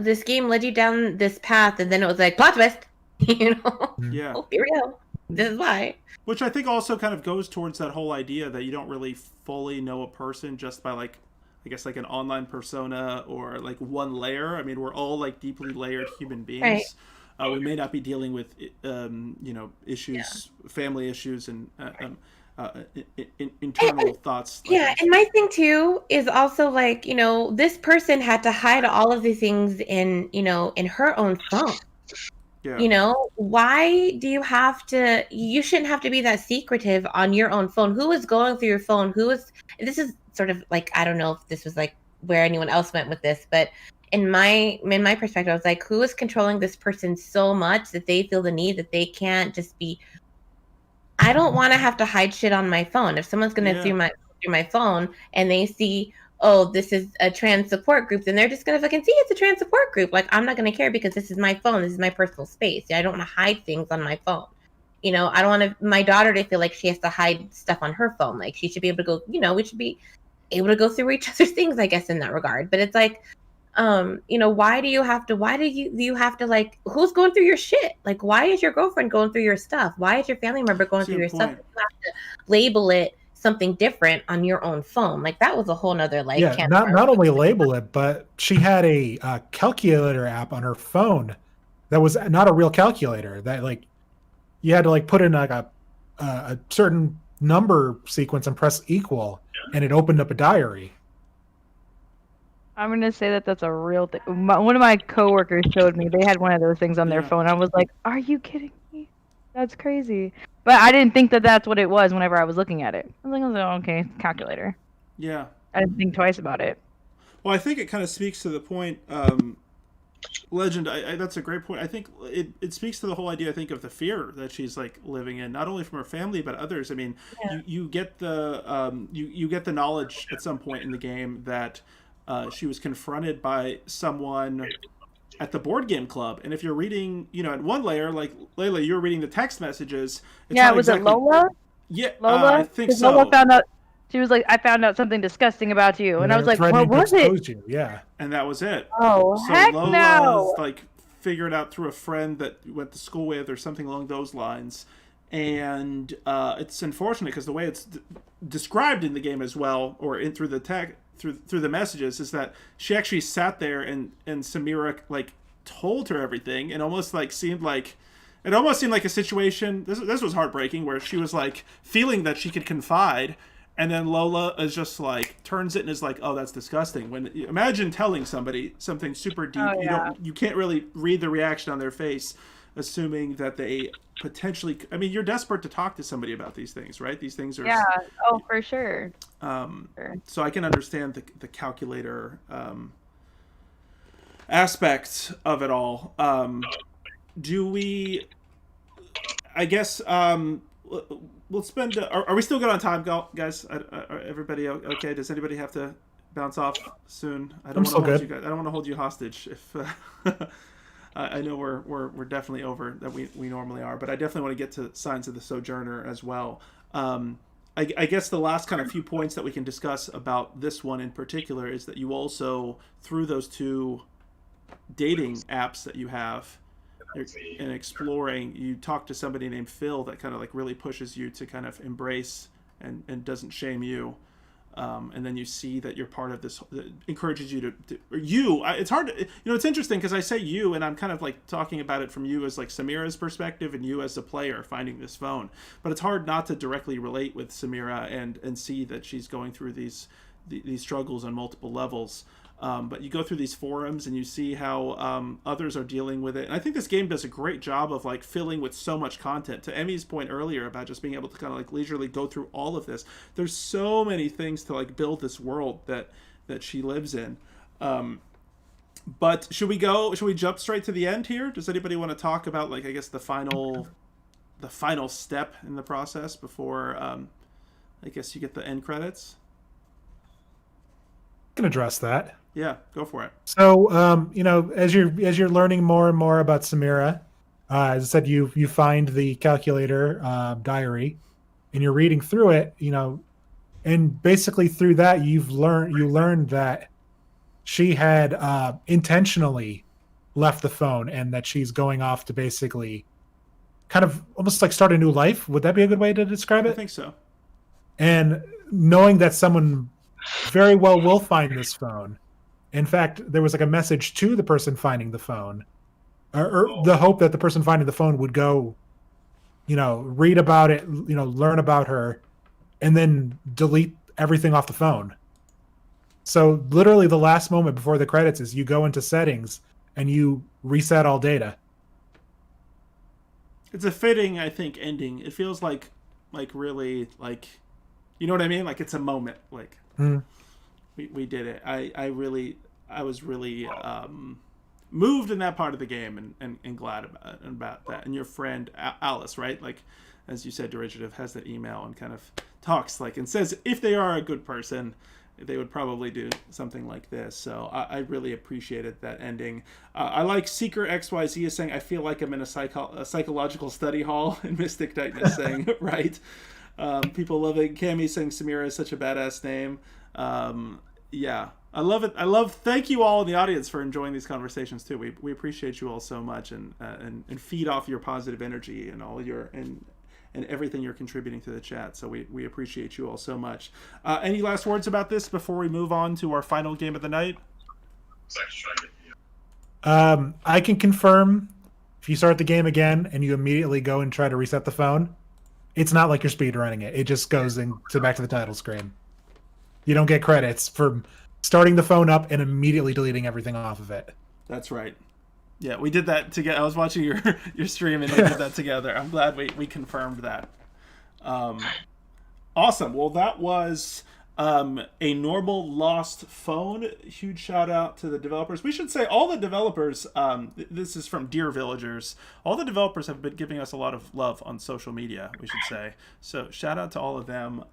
S3: This game led you down this path, and then it was like plot twist.
S2: Yeah.
S3: Oh, here we go. This is why.
S2: Which I think also kind of goes towards that whole idea that you don't really fully know a person just by like an online persona or like one layer. I mean, we're all like deeply layered human beings. Right. We may not be dealing with issues, family issues, and internal thoughts.
S3: Yeah, and my thing too is also like, this person had to hide all of these things in her own phone. Yeah. Why do you shouldn't have to be that secretive on your own phone. Who is going through your phone? This is sort of like, I don't know if this was like where anyone else went with this, but in my perspective, I was like, who is controlling this person so much that they feel the need that they can't just be, I don't want to have to hide shit on my phone. If someone's going to through my phone and they see, oh, this is a trans support group, then they're just going to fucking see it's a trans support group. Like, I'm not going to care because this is my phone. This is my personal space. I don't want to hide things on my phone. I don't want my daughter to feel like she has to hide stuff on her phone. Like, she should be able to go, we should be able to go through each other's things, I guess, in that regard. But it's like, why do you have to like, who's going through your shit? Like, why is your girlfriend going through your stuff? Why is your family member going through your stuff? You have to label it something different on your own phone. Like, that was a whole nother like.
S5: Yeah, not only label it, but she had a calculator app on her phone that was not a real calculator. That like you had to like put in like a certain number sequence and press equal, and it opened up a diary.
S1: I'm going to say that that's a real thing. One of my coworkers showed me they had one of those things on their phone. I was like, are you kidding me? That's crazy. But I didn't think that that's what it was whenever I was looking at it. I was like, oh, okay, calculator.
S2: Yeah.
S1: I didn't think twice about it.
S2: Well, I think it kind of speaks to the point, Legend, that's a great point. I think it speaks to the whole idea, I think, of the fear that she's like living in, not only from her family, but others. I mean, you get the you get the knowledge at some point in the game that she was confronted by someone at the board game club, and if you're reading, at one layer, like Layla, you're reading the text messages.
S1: Was it Lola?
S2: Yeah,
S1: Lola.
S2: I think so.
S1: Lola found out. She was like, I found out something disgusting about you, and I was like, what was it?
S5: You. Yeah,
S2: and that was it.
S1: Oh,
S2: so
S1: heck
S2: Lola's
S1: no!
S2: Like figured out through a friend that went to school with, or something along those lines, and it's unfortunate because the way it's described in the game as well, or in through the tech through the messages, is that she actually sat there and Samira like told her everything, and almost like seemed like it almost seemed like a situation. This was heartbreaking, where she was like feeling that she could confide, and then Lola is just like turns it and is like, "Oh, that's disgusting." When imagine telling somebody something super deep, you can't really read the reaction on their face, assuming that they potentially. I mean, you're desperate to talk to somebody about these things, right? These things are
S1: for sure.
S2: So I can understand the calculator aspect of it all. Do we? I guess we'll spend. Are we still good on time, guys? Are everybody okay? Does anybody have to bounce off soon? I don't want to hold you guys. I don't want to hold you hostage. If I know we're definitely over that we normally are, but I definitely want to get to Signs of the Sojourner as well. I guess the last kind of few points that we can discuss about this one in particular is that you also, through those two dating apps that you have, and exploring, you talk to somebody named Phil that kind of like really pushes you to kind of embrace and doesn't shame you, and then you see that you're part of this, encourages you to it's hard to, it's interesting because I say you and I'm kind of like talking about it from you as like Samira's perspective and you as a player finding this phone, but it's hard not to directly relate with Samira and see that she's going through these struggles on multiple levels. But you go through these forums and you see how others are dealing with it. And I think this game does a great job of like filling with so much content. To Emmy's point earlier about just being able to kind of like leisurely go through all of this, there's so many things to like build this world that she lives in. But should we jump straight to the end here? Does anybody want to talk about like, I guess the final step in the process before I guess you get the end credits?
S5: I can address that.
S2: Yeah, go for it.
S5: So, as you're learning more and more about Samira, as I said, you find the calculator diary, and you're reading through it. And basically through that, you learned that she had intentionally left the phone, and that she's going off to basically kind of almost like start a new life. Would that be a good way to describe it?
S2: I think so.
S5: And knowing that someone very well will find this phone. In fact, there was like a message to the person finding the phone, or the hope that the person finding the phone would go, read about it, learn about her, and then delete everything off the phone. So literally the last moment before the credits is you go into settings and you reset all data.
S2: It's a fitting, I think, ending. It feels like really like, you know what I mean? Like it's a moment. Like we did it. I was really moved in that part of the game and glad about that. And your friend Alice, right? Like, as you said, Derivative has that email and kind of talks like and says if they are a good person, they would probably do something like this. So I really appreciated that ending. I like Seeker XYZ is saying, I feel like I'm in a psychological study hall, and Mystic Titan is saying, right. People love it. Cammy saying Samira is such a badass name. Yeah, I love it. Thank you all in the audience for enjoying these conversations too. We appreciate you all so much and feed off your positive energy and all your and everything you're contributing to the chat. So we appreciate you all so much. Any last words about this before we move on to our final game of the night?
S5: I can confirm if you start the game again and you immediately go and try to reset the phone, it's not like you're speedrunning it. It just goes back to the title screen. You don't get credits for starting the phone up and immediately deleting everything off of it.
S2: That's right. Yeah, we did that together. I was watching your stream and we did that together. I'm glad we confirmed that. Awesome. Well, that was a normal lost phone. Huge shout out to the developers. We should say all the developers, this is from Dear Villagers, all the developers have been giving us a lot of love on social media, we should say. So shout out to all of them.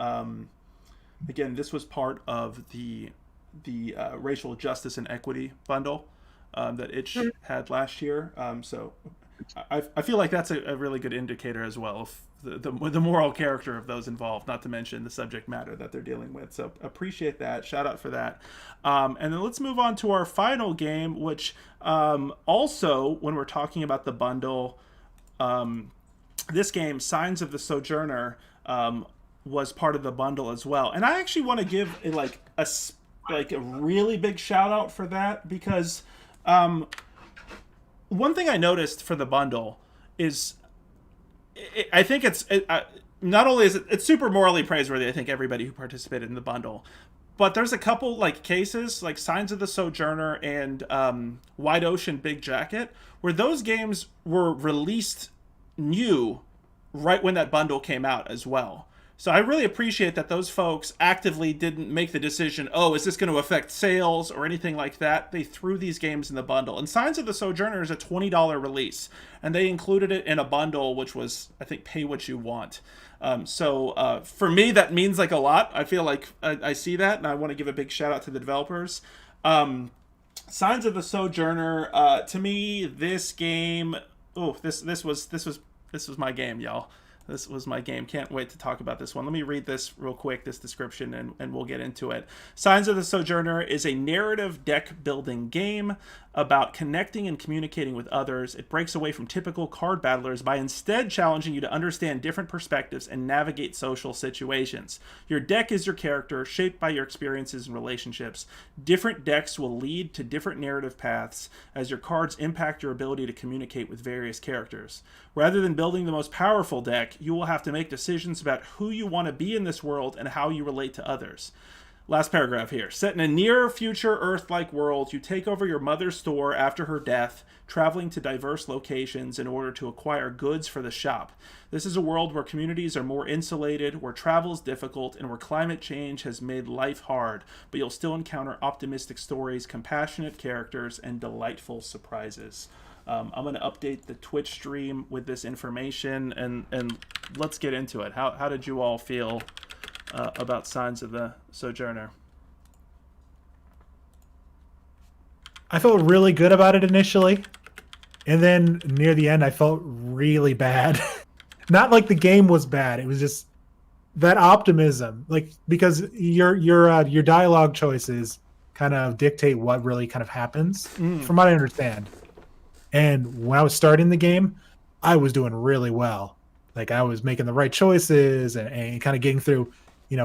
S2: Again, this was part of the racial justice and equity bundle that Itch had last year. So I feel like that's a really good indicator as well of the moral character of those involved, not to mention the subject matter that they're dealing with. So appreciate that. Shout out for that. And then let's move on to our final game, which also, when we're talking about the bundle, this game, Signs of the Sojourner, was part of the bundle as well. And I actually want to give a really big shout out for that, because one thing I noticed for the bundle is I think not only is it's super morally praiseworthy, I think everybody who participated in the bundle, but there's a couple like cases like Signs of the Sojourner and Wide Ocean Big Jacket, where those games were released new right when that bundle came out as well. So I really appreciate that those folks actively didn't make the decision, oh, is this going to affect sales or anything like that? They threw these games in the bundle. And Signs of the Sojourner is a $20 release, and they included it in a bundle, which was, I think, pay what you want. So for me, that means like a lot. I feel like I see that, and I want to give a big shout out to the developers. Signs of the Sojourner, to me, this game, this was my game, y'all. This was my game. Can't wait to talk about this one. Let me read this real quick, this description, and we'll get into it. Signs of the Sojourner is a narrative deck-building game about connecting and communicating with others. It breaks away from typical card battlers by instead challenging you to understand different perspectives and navigate social situations. Your deck is your character, shaped by your experiences and relationships. Different decks will lead to different narrative paths as your cards impact your ability to communicate with various characters. Rather than building the most powerful deck, you will have to make decisions about who you want to be in this world and how you relate to others. Last paragraph here. Set in a near-future Earth-like world, you take over your mother's store after her death, traveling to diverse locations in order to acquire goods for the shop. This is a world where communities are more insulated, where travel is difficult, and where climate change has made life hard, but you'll still encounter optimistic stories, compassionate characters, and delightful surprises. I'm going to update the Twitch stream with this information, and let's get into it. How did you all feel about Signs of the Sojourner?
S5: I felt really good about it initially, and then near the end I felt really bad. Not like the game was bad, it was just that optimism, like, because your dialogue choices kind of dictate what really kind of happens, from what I understand. And when I was starting the game, I was doing really well. Like, I was making the right choices and kind of getting through,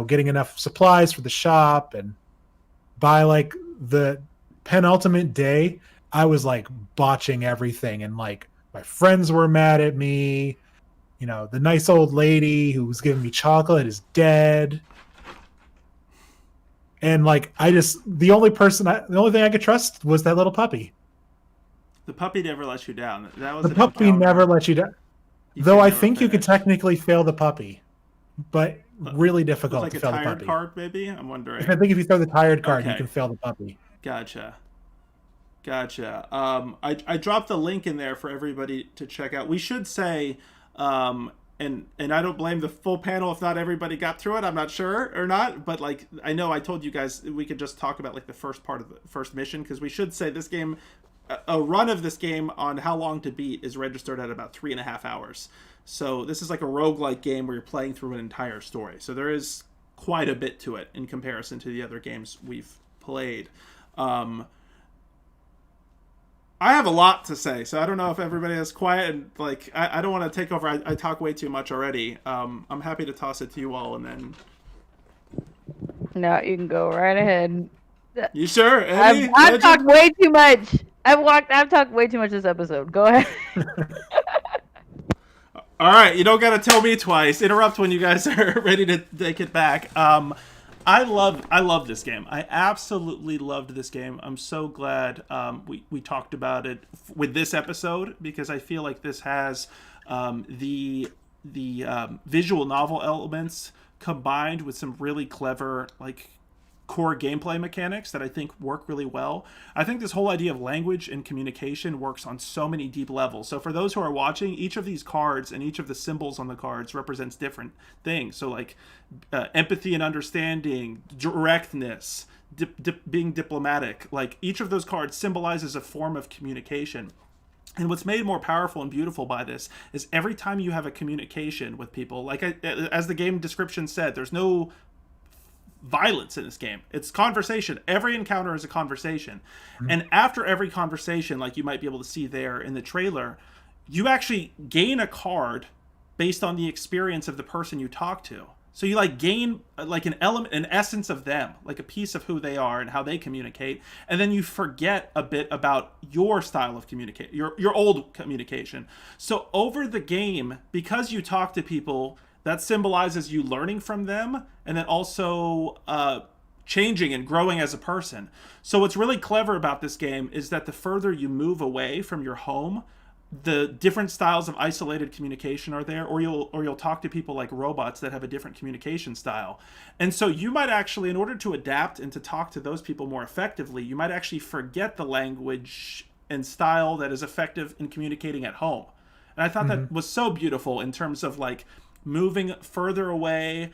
S5: getting enough supplies for the shop. And by like the penultimate day, I was like botching everything. And like my friends were mad at me. The nice old lady who was giving me chocolate is dead. And like, the only thing I could trust was that little puppy.
S2: The puppy never let you down. That was
S5: the puppy never let you down. Though I think you could technically fail the puppy, but really difficult to fail the puppy.
S2: Like a tired card, maybe? I'm wondering.
S5: I think if you throw the tired card, you can fail the puppy.
S2: Gotcha. I dropped the link in there for everybody to check out. We should say, and I don't blame the full panel if not everybody got through it. I'm not sure or not, but like, I know I told you guys we could just talk about like the first part of the first mission, because we should say this game, a run of this game on how long to beat is registered at about 3.5 hours. So this is like a roguelike game where you're playing through an entire story. So there is quite a bit to it in comparison to the other games we've played. I have a lot to say, so I don't know if everybody is quiet, and like I don't want to take over. I talk way too much already. I'm happy to toss it to you all, and then.
S1: No, you can go right ahead.
S2: You sure?
S1: I've talked way too much. I've talked way too much this episode. Go ahead.
S2: All right, you don't gotta tell me twice. Interrupt when you guys are ready to take it back. I love this game. I absolutely loved this game. I'm so glad we talked about it with this episode, because I feel like this has the visual novel elements combined with some really clever like core gameplay mechanics that I think work really well. I think this whole idea of language and communication works on so many deep levels. So for those who are watching, each of these cards and each of the symbols on the cards represents different things. So like empathy and understanding, directness, being diplomatic, like each of those cards symbolizes a form of communication. And what's made more powerful and beautiful by this is every time you have a communication with people, like as the game description said, there's no violence in this game. It's conversation. Every encounter is a conversation. Mm-hmm. And after every conversation, like you might be able to see there in the trailer, you actually gain a card based on the experience of the person you talk to. So you like gain like an element, an essence of them, like a piece of who they are and how they communicate, and then you forget a bit about your style of communicate, your old communication. So over the game, because you talk to people, that symbolizes you learning from them, and then also changing and growing as a person. So what's really clever about this game is that the further you move away from your home, the different styles of isolated communication are there, or you'll talk to people like robots that have a different communication style. And so you might actually, in order to adapt and to talk to those people more effectively, you might actually forget the language and style that is effective in communicating at home. And I thought that was so beautiful in terms of like moving further away,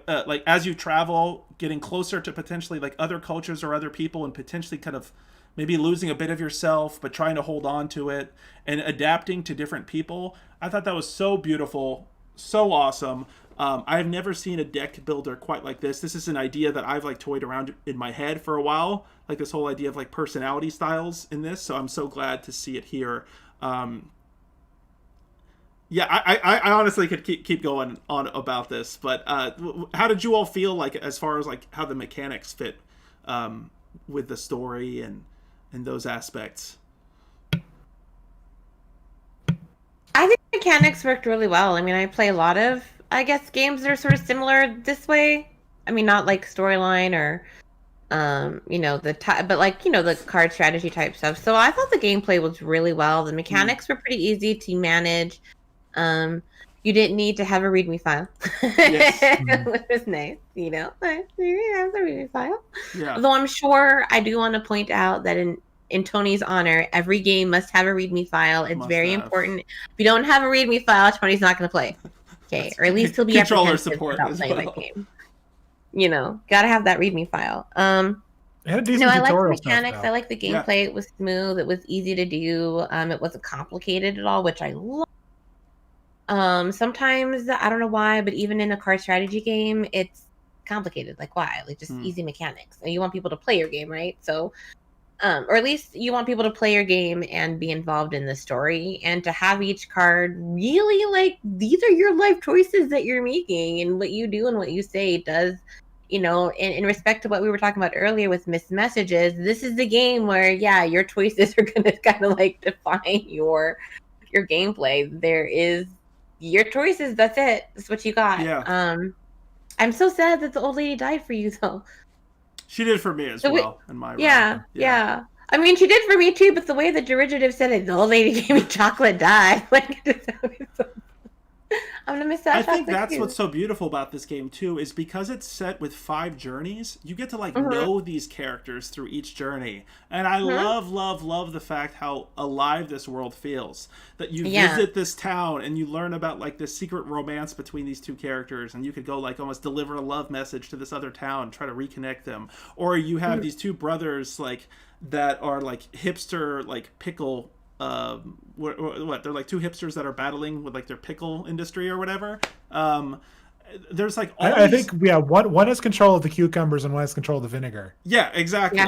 S2: like as you travel, getting closer to potentially like other cultures or other people, and potentially kind of maybe losing a bit of yourself, but trying to hold on to it and adapting to different people. I thought that was so beautiful, so awesome. I've never seen a deck builder quite like this. This is an idea that I've like toyed around in my head for a while, like this whole idea of like personality styles in this. So I'm so glad to see it here. Yeah, I honestly could keep going on about this, but how did you all feel like as far as like how the mechanics fit with the story and those aspects?
S3: I think mechanics worked really well. I mean, I play a lot of, I guess, games that are sort of similar this way. I mean, not like storyline or, but like, the card strategy type stuff. So I thought the gameplay was really well. The mechanics were pretty easy to manage. You didn't need to have a README file, which was nice, You have the README file.
S2: Yeah.
S3: Though I'm sure I do want to point out that in Tony's honor, every game must have a README file. It's very important. If you don't have a README file, Tony's not going to play. Okay, or at least he'll be
S2: controller
S3: apprehensive
S2: support
S3: about
S2: as
S3: playing
S2: well.
S3: that game. Gotta have that README file.
S5: It had a decent
S3: I like the
S5: tutorial
S3: mechanics.
S5: stuff,
S3: I like the gameplay. It was smooth. It was easy to do. It wasn't complicated at all, which I love. Sometimes I don't know why, but even in a card strategy game, it's complicated. Like why? Like just easy mechanics. And you want people to play your game, right? So, or at least you want people to play your game and be involved in the story, and to have each card really like these are your life choices that you're making, and what you do and what you say does. In respect to what we were talking about earlier with missed messages, this is the game where your choices are going to kind of like define your gameplay. There is your choices. That's it. That's what you got.
S2: Yeah.
S3: I'm so sad that the old lady died for you, though.
S2: She did for me as well. In my
S3: yeah. I mean, she did for me too. But the way the derivative said it, the old lady gave me chocolate, died. Like, I'm gonna miss that.
S2: I think that's what's so beautiful about this game too, is because it's set with 5 journeys, you get to like know these characters through each journey. And I love the fact how alive this world feels. That you visit this town and you learn about like this secret romance between these 2 characters, and you could go like almost deliver a love message to this other town, try to reconnect them. Or you have these 2 brothers like that are like hipster like pickle what they're like 2 hipsters that are battling with like their pickle industry or whatever. There's like all
S5: I think one has control of the cucumbers and one has control of the vinegar.
S2: Yeah, exactly.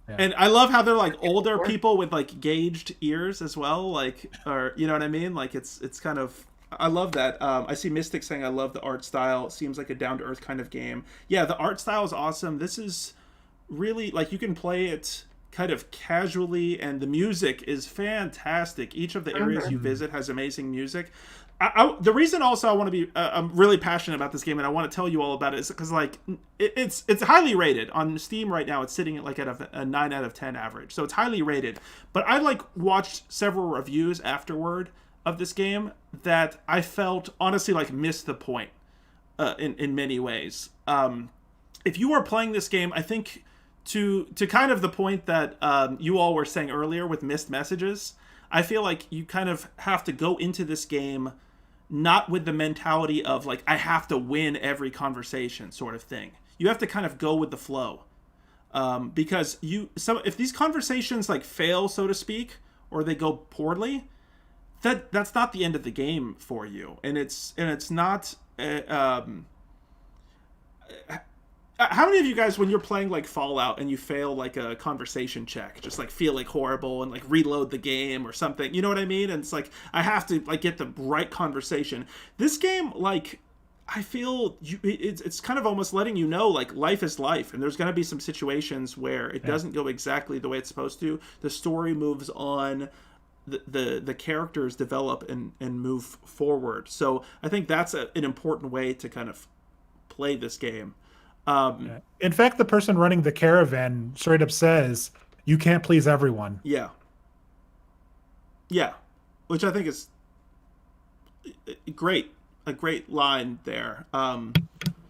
S2: Yeah. And I love how they're like older people with like gauged ears as well, like, or you know what I mean, like it's kind of, I love that. I see Mystic saying I love the art style. It seems like a down-to-earth kind of game. Yeah, the art style is awesome. This is really like you can play it kind of casually, and the music is fantastic. Each of the areas you visit has amazing music. The reason also I want to be I'm really passionate about this game and I want to tell you all about it is because like it's highly rated on Steam right now. It's sitting at like at a 9 out of 10 average, so it's highly rated. But I like watched several reviews afterward of this game that I felt honestly like missed the point in many ways. If you are playing this game, I think to kind of the point that you all were saying earlier with missed messages, I feel like you kind of have to go into this game not with the mentality of like I have to win every conversation sort of thing. You have to kind of go with the flow, because if these conversations like fail, so to speak, or they go poorly, that's not the end of the game for you, and it's not. How many of you guys, when you're playing like Fallout and you fail like a conversation check, just like feel like horrible and like reload the game or something? You know what I mean? And it's like I have to like get the right conversation. This game, like, I feel it's kind of almost letting you know like life is life, and there's going to be some situations where it doesn't go exactly the way it's supposed to. The story moves on. The characters develop and move forward. So I think that's an important way to kind of play this game.
S5: In fact, the person running the caravan straight up says, "You can't please everyone."
S2: Yeah, which I think is a great line there.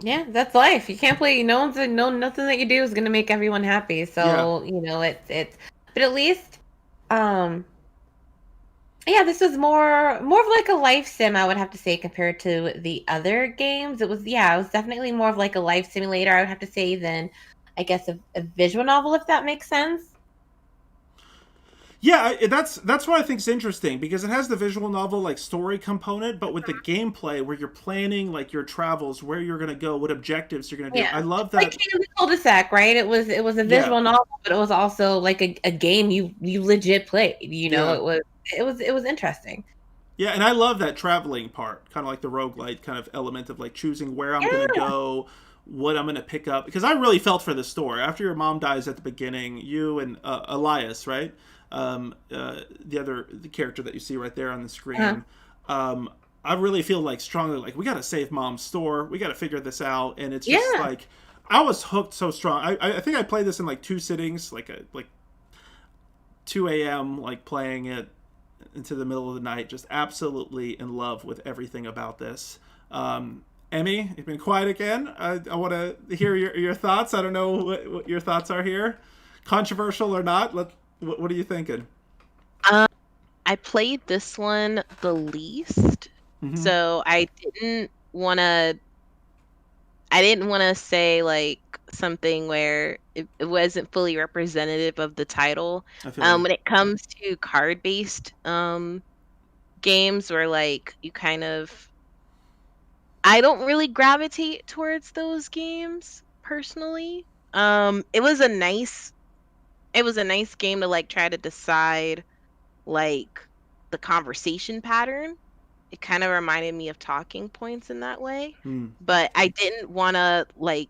S3: Yeah, that's life. You can't play. Nothing that you do is gonna make everyone happy. So it's. But at least, yeah, this was more of like a life sim, I would have to say, compared to the other games. It was definitely more of like a life simulator, I would have to say, than I guess a visual novel, if that makes sense.
S2: Yeah, that's what I think is interesting, because it has the visual novel like story component, but with the gameplay where you're planning like your travels, where you're gonna go, what objectives you're gonna do. I love that.
S3: Like King of the Cul-de-sac, right? It was a visual novel, but it was also like a game you legit played. It was interesting.
S2: Yeah, and I love that traveling part, kind of like the roguelite kind of element of like choosing where I'm gonna go, what I'm gonna pick up. Because I really felt for the story. After your mom dies at the beginning, you and Elias, right? The character that you see right there on the screen. I really feel like strongly like we got to save Mom's store. We got to figure this out, and it's just like I was hooked so strong. I think I played this in like 2 sittings, like 2 a.m. like playing it into the middle of the night. Just absolutely in love with everything about this. Emmy, you've been quiet again. I want to hear your thoughts. I don't know what your thoughts are here, controversial or not. What are you thinking?
S4: I played this one the least, so I didn't want to say like something where it wasn't fully representative of the title. When it comes to card-based games where like you kind of, I don't really gravitate towards those games personally. It was a nice game to like try to decide like the conversation pattern. It kind of reminded me of talking points in that way, but I didn't want to like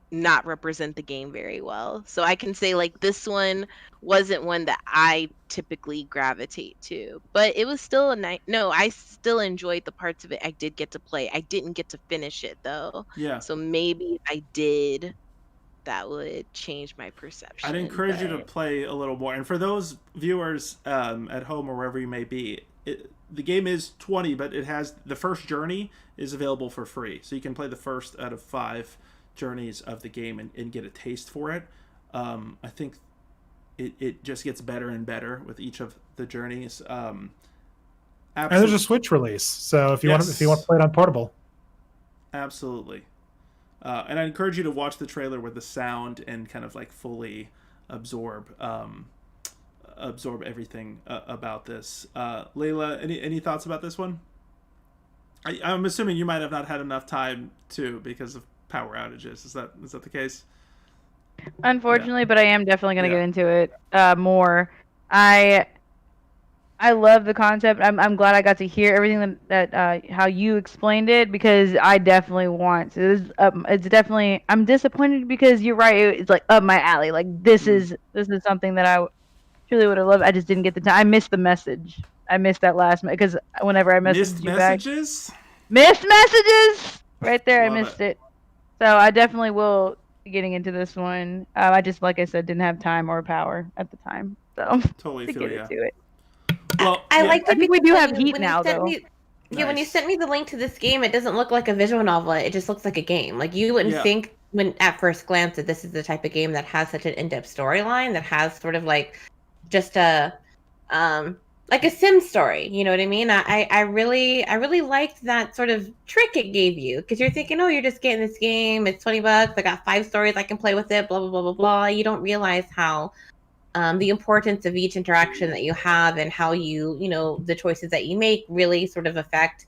S4: not represent the game very well. So I can say like this one wasn't one that I typically gravitate to, but it was still I still enjoyed the parts of it I did get to play. I didn't get to finish it though.
S2: Yeah.
S4: So maybe if I did, that would change my perception.
S2: I'd encourage you to play a little more. And for those viewers at home or wherever you may be, the game is $20, but it has the first journey is available for free. So you can play the first out of 5 journeys of the game and get a taste for it. I think it just gets better and better with each of the journeys.
S5: And there's a Switch release, so if you want to play it on portable,
S2: absolutely. And I encourage you to watch the trailer with the sound and kind of like fully absorb everything about this. Layla, any thoughts about this one? I'm assuming you might have not had enough time to because of power outages. Is that the case?
S1: Unfortunately, but I am definitely going to get into it more. I love the concept. I'm glad I got to hear everything that how you explained it, because I definitely want to. It's definitely, I'm disappointed because you're right. It's like up my alley. Like this is something that I truly would have loved. I just didn't get the time. I missed the message. I missed that last because whenever I missed you
S2: messages,
S1: missed messages right there. I missed it. So I definitely will be getting into this one. I just, like I said, didn't have time or power at the time. So
S2: totally
S1: to
S2: feel
S1: get into it.
S2: Well,
S3: I liked it.
S1: I think we do have heat now, though.
S3: When you sent me the link to this game, it doesn't look like a visual novel. It just looks like a game. Like you wouldn't think when at first glance that this is the type of game that has such an in-depth storyline, that has sort of like just a like a sim story. You know what I mean? I really liked that sort of trick it gave you, because you're thinking, oh, you're just getting this game. It's $20. I got 5 stories. I can play with it. Blah blah blah blah blah. You don't realize how the importance of each interaction that you have and how the choices that you make really sort of affect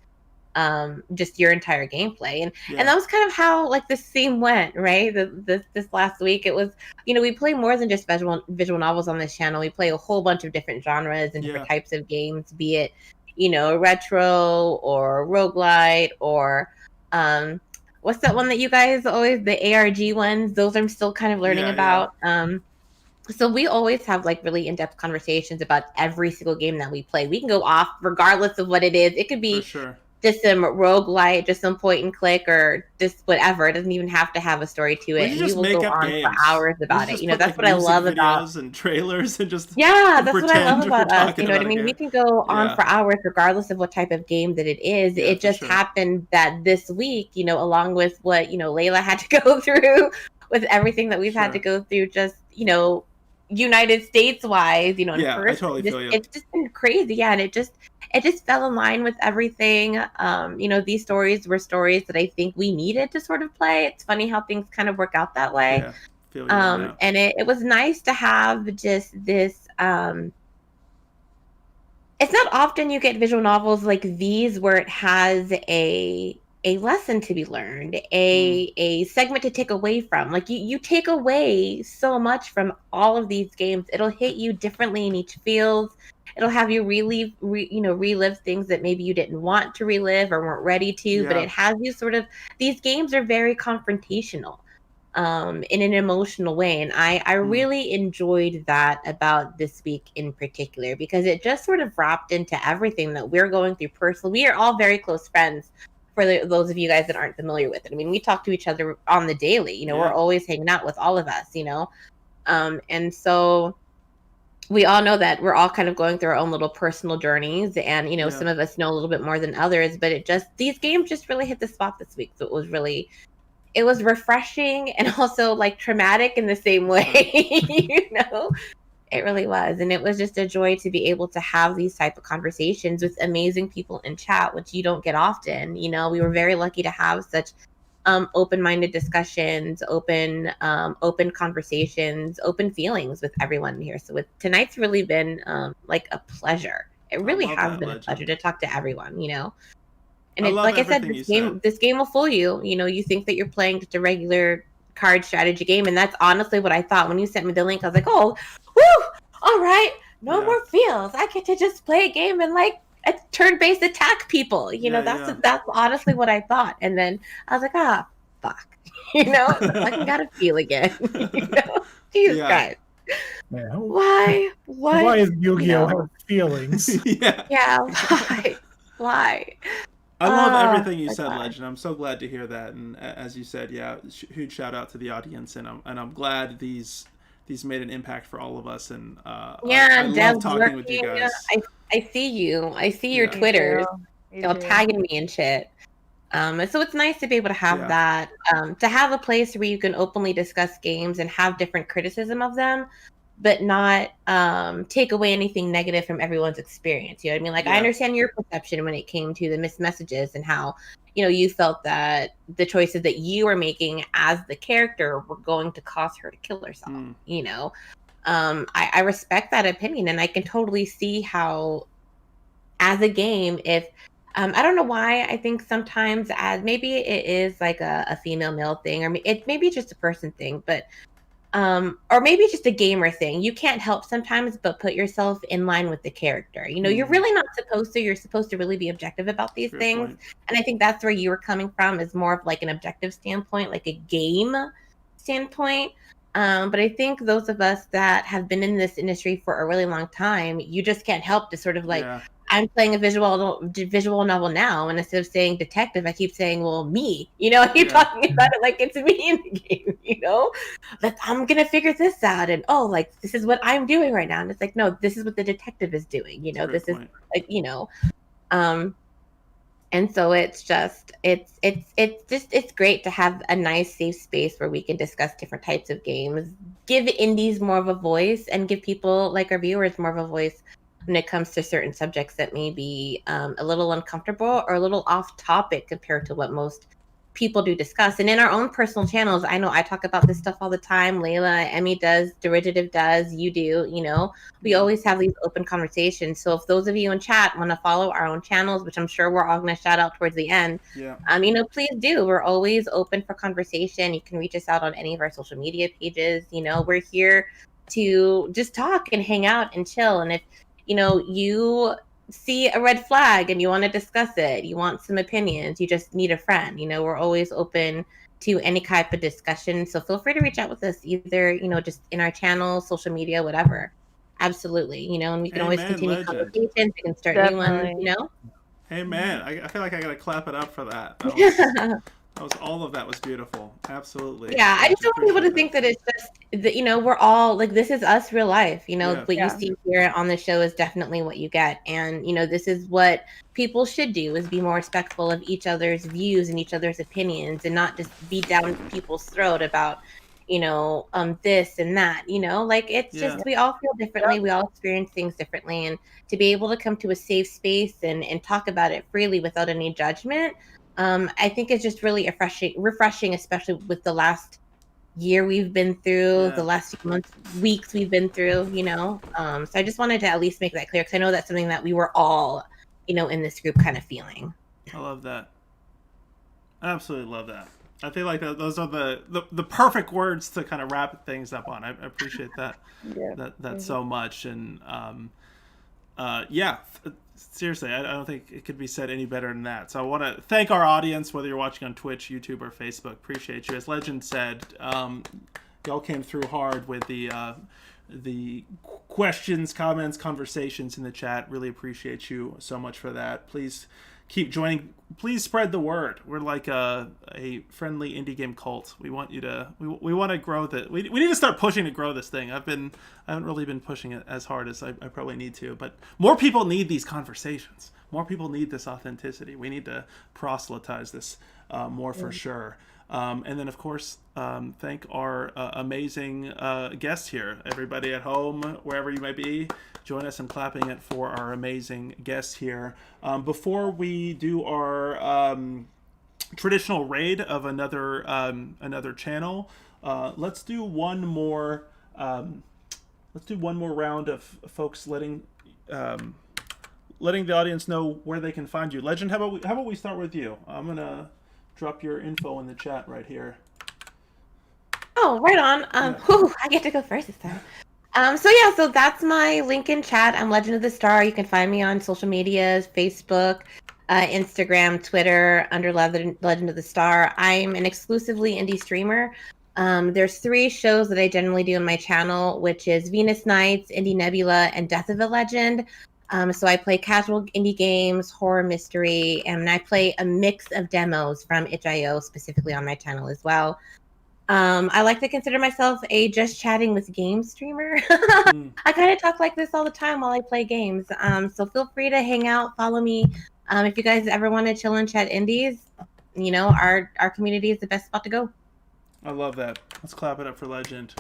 S3: just your entire gameplay. And
S2: Yeah.
S3: and that was kind of how like this theme went, right? This last week, it was, we play more than just visual novels on this channel. We play a whole bunch of different genres and different types of games, be it retro or roguelite or what's that one that you guys always, the ARG ones? Those I'm still kind of learning about. So we always have like really in-depth conversations about every single game that we play. We can go off regardless of what it is. It could be just some roguelite, just some point and click, or just whatever. It doesn't even have to have a story to it. And we will go on for hours about it. That's what I love about
S2: and trailers and just
S3: that's what I love about us. You know what I mean? We can go on for hours regardless of what type of game that it is. It just happened that this week, along with what Layla had to go through, with everything that we've had to go through, just United States wise, and
S2: I totally feel you.
S3: It's just been crazy, and it just fell in line with everything. These stories were stories that I think we needed to sort of play. It's funny how things kind of work out that way. And it was nice to have just this. It's not often you get visual novels like these where it has a lesson to be learned, a segment to take away from. Like you take away so much from all of these games. It'll hit you differently in each field. It'll have you relive things that maybe you didn't want to relive or weren't ready to, but it has you sort of, these games are very confrontational in an emotional way. And I really enjoyed that about this week in particular, because it just sort of wrapped into everything that we're going through personally. We are all very close friends, for those of you guys that aren't familiar with it. I mean, we talk to each other on the daily, we're always hanging out with all of us, and so we all know that we're all kind of going through our own little personal journeys, and some of us know a little bit more than others, but these games just really hit the spot this week. So it was refreshing and also like traumatic in the same way. It really was. And it was just a joy to be able to have these type of conversations with amazing people in chat, which you don't get often. We were very lucky to have such open-minded discussions, open conversations, open feelings with everyone here. So tonight's really been like a pleasure. It really has been a pleasure to talk to everyone, And like I said, this game will fool you. You think that you're playing just a regular card strategy game, and that's honestly what I thought when you sent me the link. I was like, oh, whoo, all right, no more feels. I get to just play a game and like a turn-based attack people. That's honestly what I thought. And then I was like, fuck, I can gotta feel again. Jesus Christ.
S5: Yeah.
S3: Why
S5: is Yu-Gi-Oh have feelings?
S3: Why?
S2: I love everything you said, Legend. I'm so glad to hear that. And as you said, huge shout out to the audience. And I'm glad these made an impact for all of us. And I love talking with you guys.
S3: I see you. I see your Twitters. Y'all tagging me and shit. So it's nice to be able to have that, to have a place where you can openly discuss games and have different criticism of them, but not take away anything negative from everyone's experience. You know what I mean? Like, I understand your perception when it came to the missed messages and how, you felt that the choices that you were making as the character were going to cause her to kill herself. I respect that opinion, and I can totally see how, as a game, if I don't know why I think sometimes, as maybe it is like a female male thing, or maybe it's just a person thing, but or maybe it's just a gamer thing. You can't help sometimes but put yourself in line with the character. You're really not supposed to. You're supposed to really be objective about these things. And I think that's where you were coming from, is more of like an objective standpoint, like a game standpoint. But I think those of us that have been in this industry for a really long time, you just can't help to sort of like, I'm playing a visual novel now, and instead of saying detective, I keep saying, well, me. I keep talking about it like it's me in the game, Like, I'm going to figure this out, and, like, this is what I'm doing right now. And it's like, no, this is what the detective is doing, this is, like, and so it's just, it's great to have a nice, safe space where we can discuss different types of games, give indies more of a voice, and give people, like our viewers, more of a voice when it comes to certain subjects that may be a little uncomfortable or a little off topic compared to what most people do discuss. And in our own personal channels, I know I talk about this stuff all the time. Layla, Emmy does, Derivative does, you do, you know, we always have these open conversations. So if those of you in chat want to follow our own channels, which I'm sure we're all going to shout out towards the end, you know, please do. We're always open for conversation. You can reach us out on any of our social media pages. You know, we're here to just talk and hang out and chill. And if, you know, you see a red flag and you want to discuss it, you want some opinions, you just need a friend, you know, we're always open to any type of discussion. So feel free to reach out with us, either, you know, just in our channel, social media, whatever. Absolutely. You know, and we can always continue conversations. We can start new ones, you know?
S2: Hey, man, I feel like I got to clap it up for that. That was all of that was beautiful. Absolutely.
S3: Yeah, I just don't want people to think that it's just that, you know, we're all like, this is us real life. You know, what you see here on the show is definitely what you get. And, you know, this is what people should do, is be more respectful of each other's views and each other's opinions, and not just beat down people's throat about, you know, this and that, you know, like it's just, we all feel differently. We all experience things differently. And to be able to come to a safe space and talk about it freely without any judgment, I think it's just really refreshing, especially with the last year we've been through, the last few months, weeks we've been through, you know. So I just wanted to at least make that clear, because I know that's something that we were all, you know, in this group kind of feeling.
S2: I love that. I absolutely love that. I feel like those are the perfect words to kind of wrap things up on. I appreciate that that so much. And seriously, I don't think it could be said any better than that. So I want to thank our audience, whether you're watching on Twitch, YouTube, or Facebook. Appreciate you. As Legend said, y'all came through hard with the questions, comments, conversations in the chat. Really appreciate you so much for that. Please keep joining. Please spread the word. We're like a friendly indie game cult. We want you to. We want to grow that. We need to start pushing to grow this thing. I haven't really been pushing it as hard as I probably need to. But more people need these conversations. More people need this authenticity. We need to proselytize this more for sure. And then, of course, thank our amazing guests here. Everybody at home, wherever you may be, join us in clapping it for our amazing guests here. Before we do our traditional raid of another channel, let's do one more. Let's do one more round of folks letting the audience know where they can find you. Legend, how about we start with you? I'm gonna drop your info in the chat right here.
S3: Oh, right on. I get to go first this time. So that's my link in chat. I'm Legend of the Star. You can find me on social medias, Facebook, Instagram, Twitter, under Legend of the Star. I'm an exclusively indie streamer. There's 3 shows that I generally do on my channel, which is Venus Nights, Indie Nebula, and Death of a Legend. So I play casual indie games, horror, mystery, and I play a mix of demos from itch.io, specifically on my channel as well. I like to consider myself a just chatting with games streamer. I kind of talk like this all the time while I play games. So feel free to hang out, follow me. If you guys ever want to chill and chat indies, you know, our community is the best spot to go.
S2: I love that. Let's clap it up for Legend.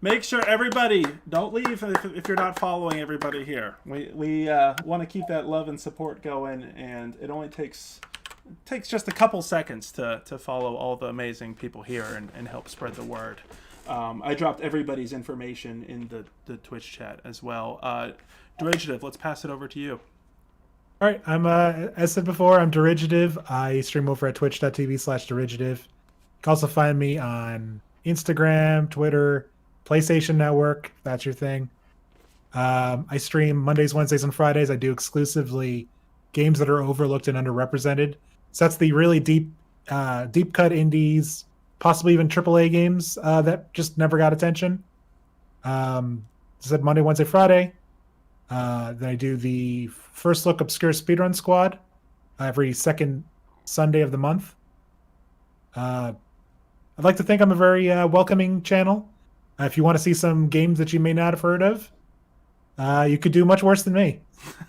S2: Make sure everybody don't leave if you're not following everybody here. We want to keep that love and support going, and it only takes just a couple seconds to follow all the amazing people here and help spread the word. I dropped everybody's information in the Twitch chat as well. Derivative, let's pass it over to you.
S5: All right, I'm as said before, I'm Derivative. I stream over at twitch.tv/Derivative. You can also find me on Instagram, Twitter, PlayStation Network, if that's your thing. I stream Mondays, Wednesdays, and Fridays. I do exclusively games that are overlooked and underrepresented. So that's the really deep cut indies, possibly even AAA games that just never got attention. I said Monday, Wednesday, Friday. Then I do the First Look Obscure Speedrun Squad every second Sunday of the month. I'd like to think I'm a very welcoming channel. If you want to see some games that you may not have heard of, you could do much worse than me.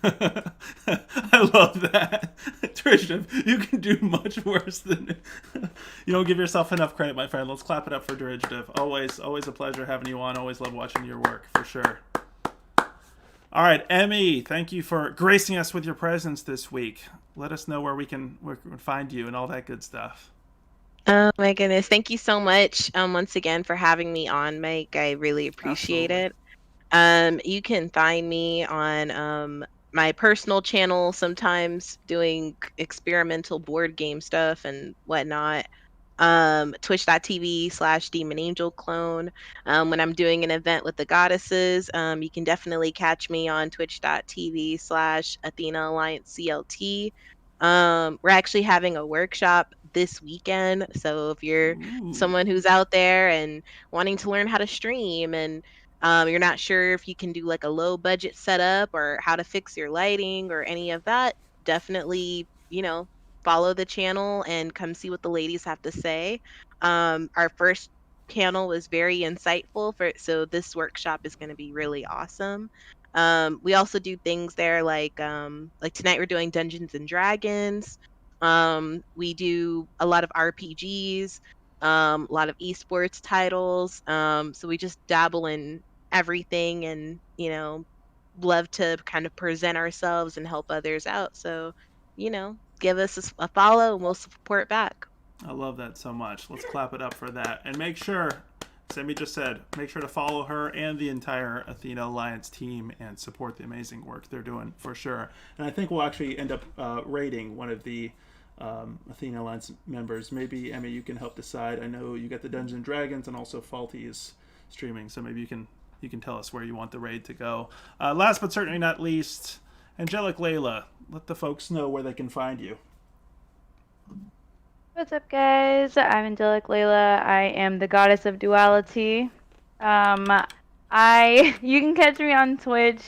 S2: I love that. Tristan, you can do much worse than me. You don't give yourself enough credit, my friend. Let's clap it up for Derivative. Always a pleasure having you on. Always love watching your work, for sure. All right, Emmy, thank you for gracing us with your presence this week. Let us know where we can find you and all that good stuff.
S4: Oh my goodness. Thank you so much once again for having me on, Mike. I really appreciate
S2: Absolutely.
S4: it. You can find me on my personal channel sometimes doing experimental board game stuff and whatnot. Twitch.tv/Demon Angel Clone. When I'm doing an event with the goddesses, you can definitely catch me on Twitch.tv/Athena Alliance CLT. We're actually having a workshop this weekend. So if you're
S2: Ooh.
S4: someone who's out there and wanting to learn how to stream and you're not sure if you can do like a low budget setup or how to fix your lighting or any of that, definitely, follow the channel and come see what the ladies have to say. Our first panel was very insightful so this workshop is going to be really awesome. We also do things there like tonight we're doing Dungeons and Dragons. We do a lot of RPGs, a lot of esports titles. So we just dabble in everything and, love to kind of present ourselves and help others out. So, give us a follow and we'll support back.
S2: I love that so much. Let's clap it up for that. And make sure, Sammy just said, make sure to follow her and the entire Athena Alliance team and support the amazing work they're doing for sure. And I think we'll actually end up rating one of the Athena Alliance members. Maybe, Emmy, you can help decide. I know you got the Dungeons and Dragons and also Faulty is streaming, so maybe you can tell us where you want the raid to go. Last but certainly not least, Angelic Layla. Let the folks know where they can find you.
S1: What's up, guys? I'm Angelic Layla. I am the goddess of duality. You can catch me on Twitch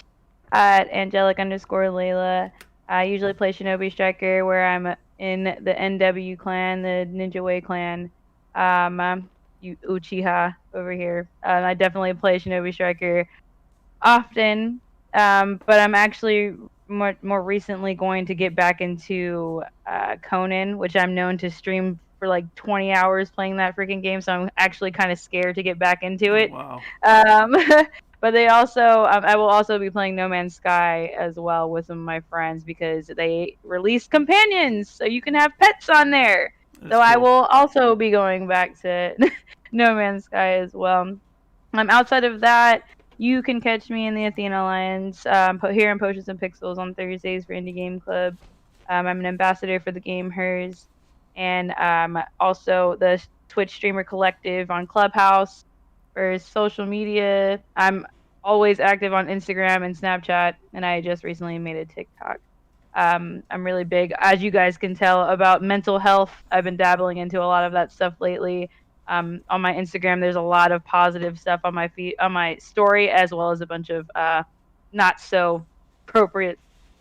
S1: at Angelic_Layla. I usually play Shinobi Striker, where I'm in the NW clan, the Ninja Way clan. Uchiha over here. I definitely play Shinobi Striker often, but I'm actually more recently going to get back into Conan, which I'm known to stream for like 20 hours playing that freaking game. So I'm actually kind of scared to get back into it.
S2: Wow.
S1: But they also, I will also be playing No Man's Sky as well with some of my friends because they released companions, so you can have pets on there.
S2: That's
S1: So I
S2: cool.
S1: will also be going back to No Man's Sky as well. Outside of that, you can catch me in the Athena Alliance here in Potions and Pixels on Thursdays for Indie Game Club. I'm an ambassador for the game Hers, and also the Twitch Streamer Collective on Clubhouse. For social media, I'm always active on Instagram and Snapchat, and I just recently made a TikTok. I'm really big, as you guys can tell, about mental health. I've been dabbling into a lot of that stuff lately. On my Instagram, there's a lot of positive stuff on my feed, on my story, as well as a bunch of not so appropriate.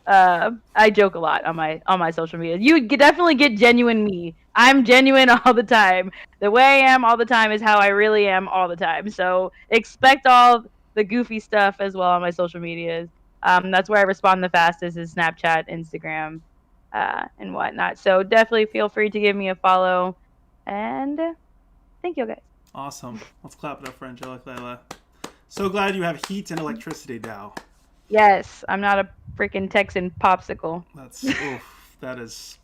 S1: I joke a lot on my social media. You definitely get genuine me. I'm genuine all the time. The way I am all the time is how I really am all the time. So expect all the goofy stuff as well on my social medias. That's where I respond the fastest is Snapchat, Instagram, and whatnot. So definitely feel free to give me a follow. And thank you, guys.
S2: Awesome. Let's clap it up for Angelic Layla. So glad you have heat and electricity now.
S1: Yes, I'm not a freaking Texan popsicle.
S2: That's that is.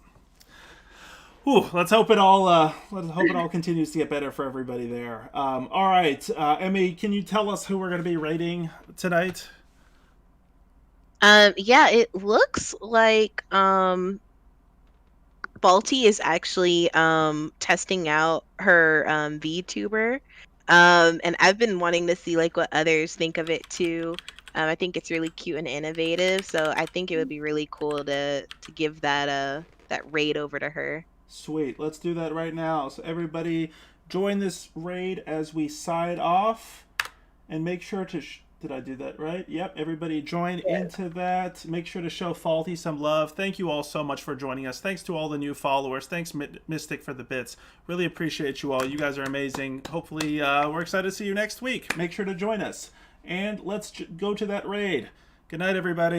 S2: Ooh, let's hope it all continues to get better for everybody there. All right, Emmy, can you tell us who we're going to be rating tonight?
S4: Yeah, it looks like Faulty is actually testing out her VTuber. And I've been wanting to see like what others think of it too. I think it's really cute and innovative, so I think it would be really cool to give that raid over to her.
S2: Sweet, let's do that right now. So everybody join this raid as we sign off, and make sure to did I do that right? Yep, everybody join into that. Make sure to show Faulty some love. Thank you all so much for joining us. Thanks to all the new followers. Thanks, Mystic, for the bits. Really appreciate you all. You guys are amazing. Hopefully, we're excited to see you next week. Make sure to join us. And let's go to that raid. Good night, everybody.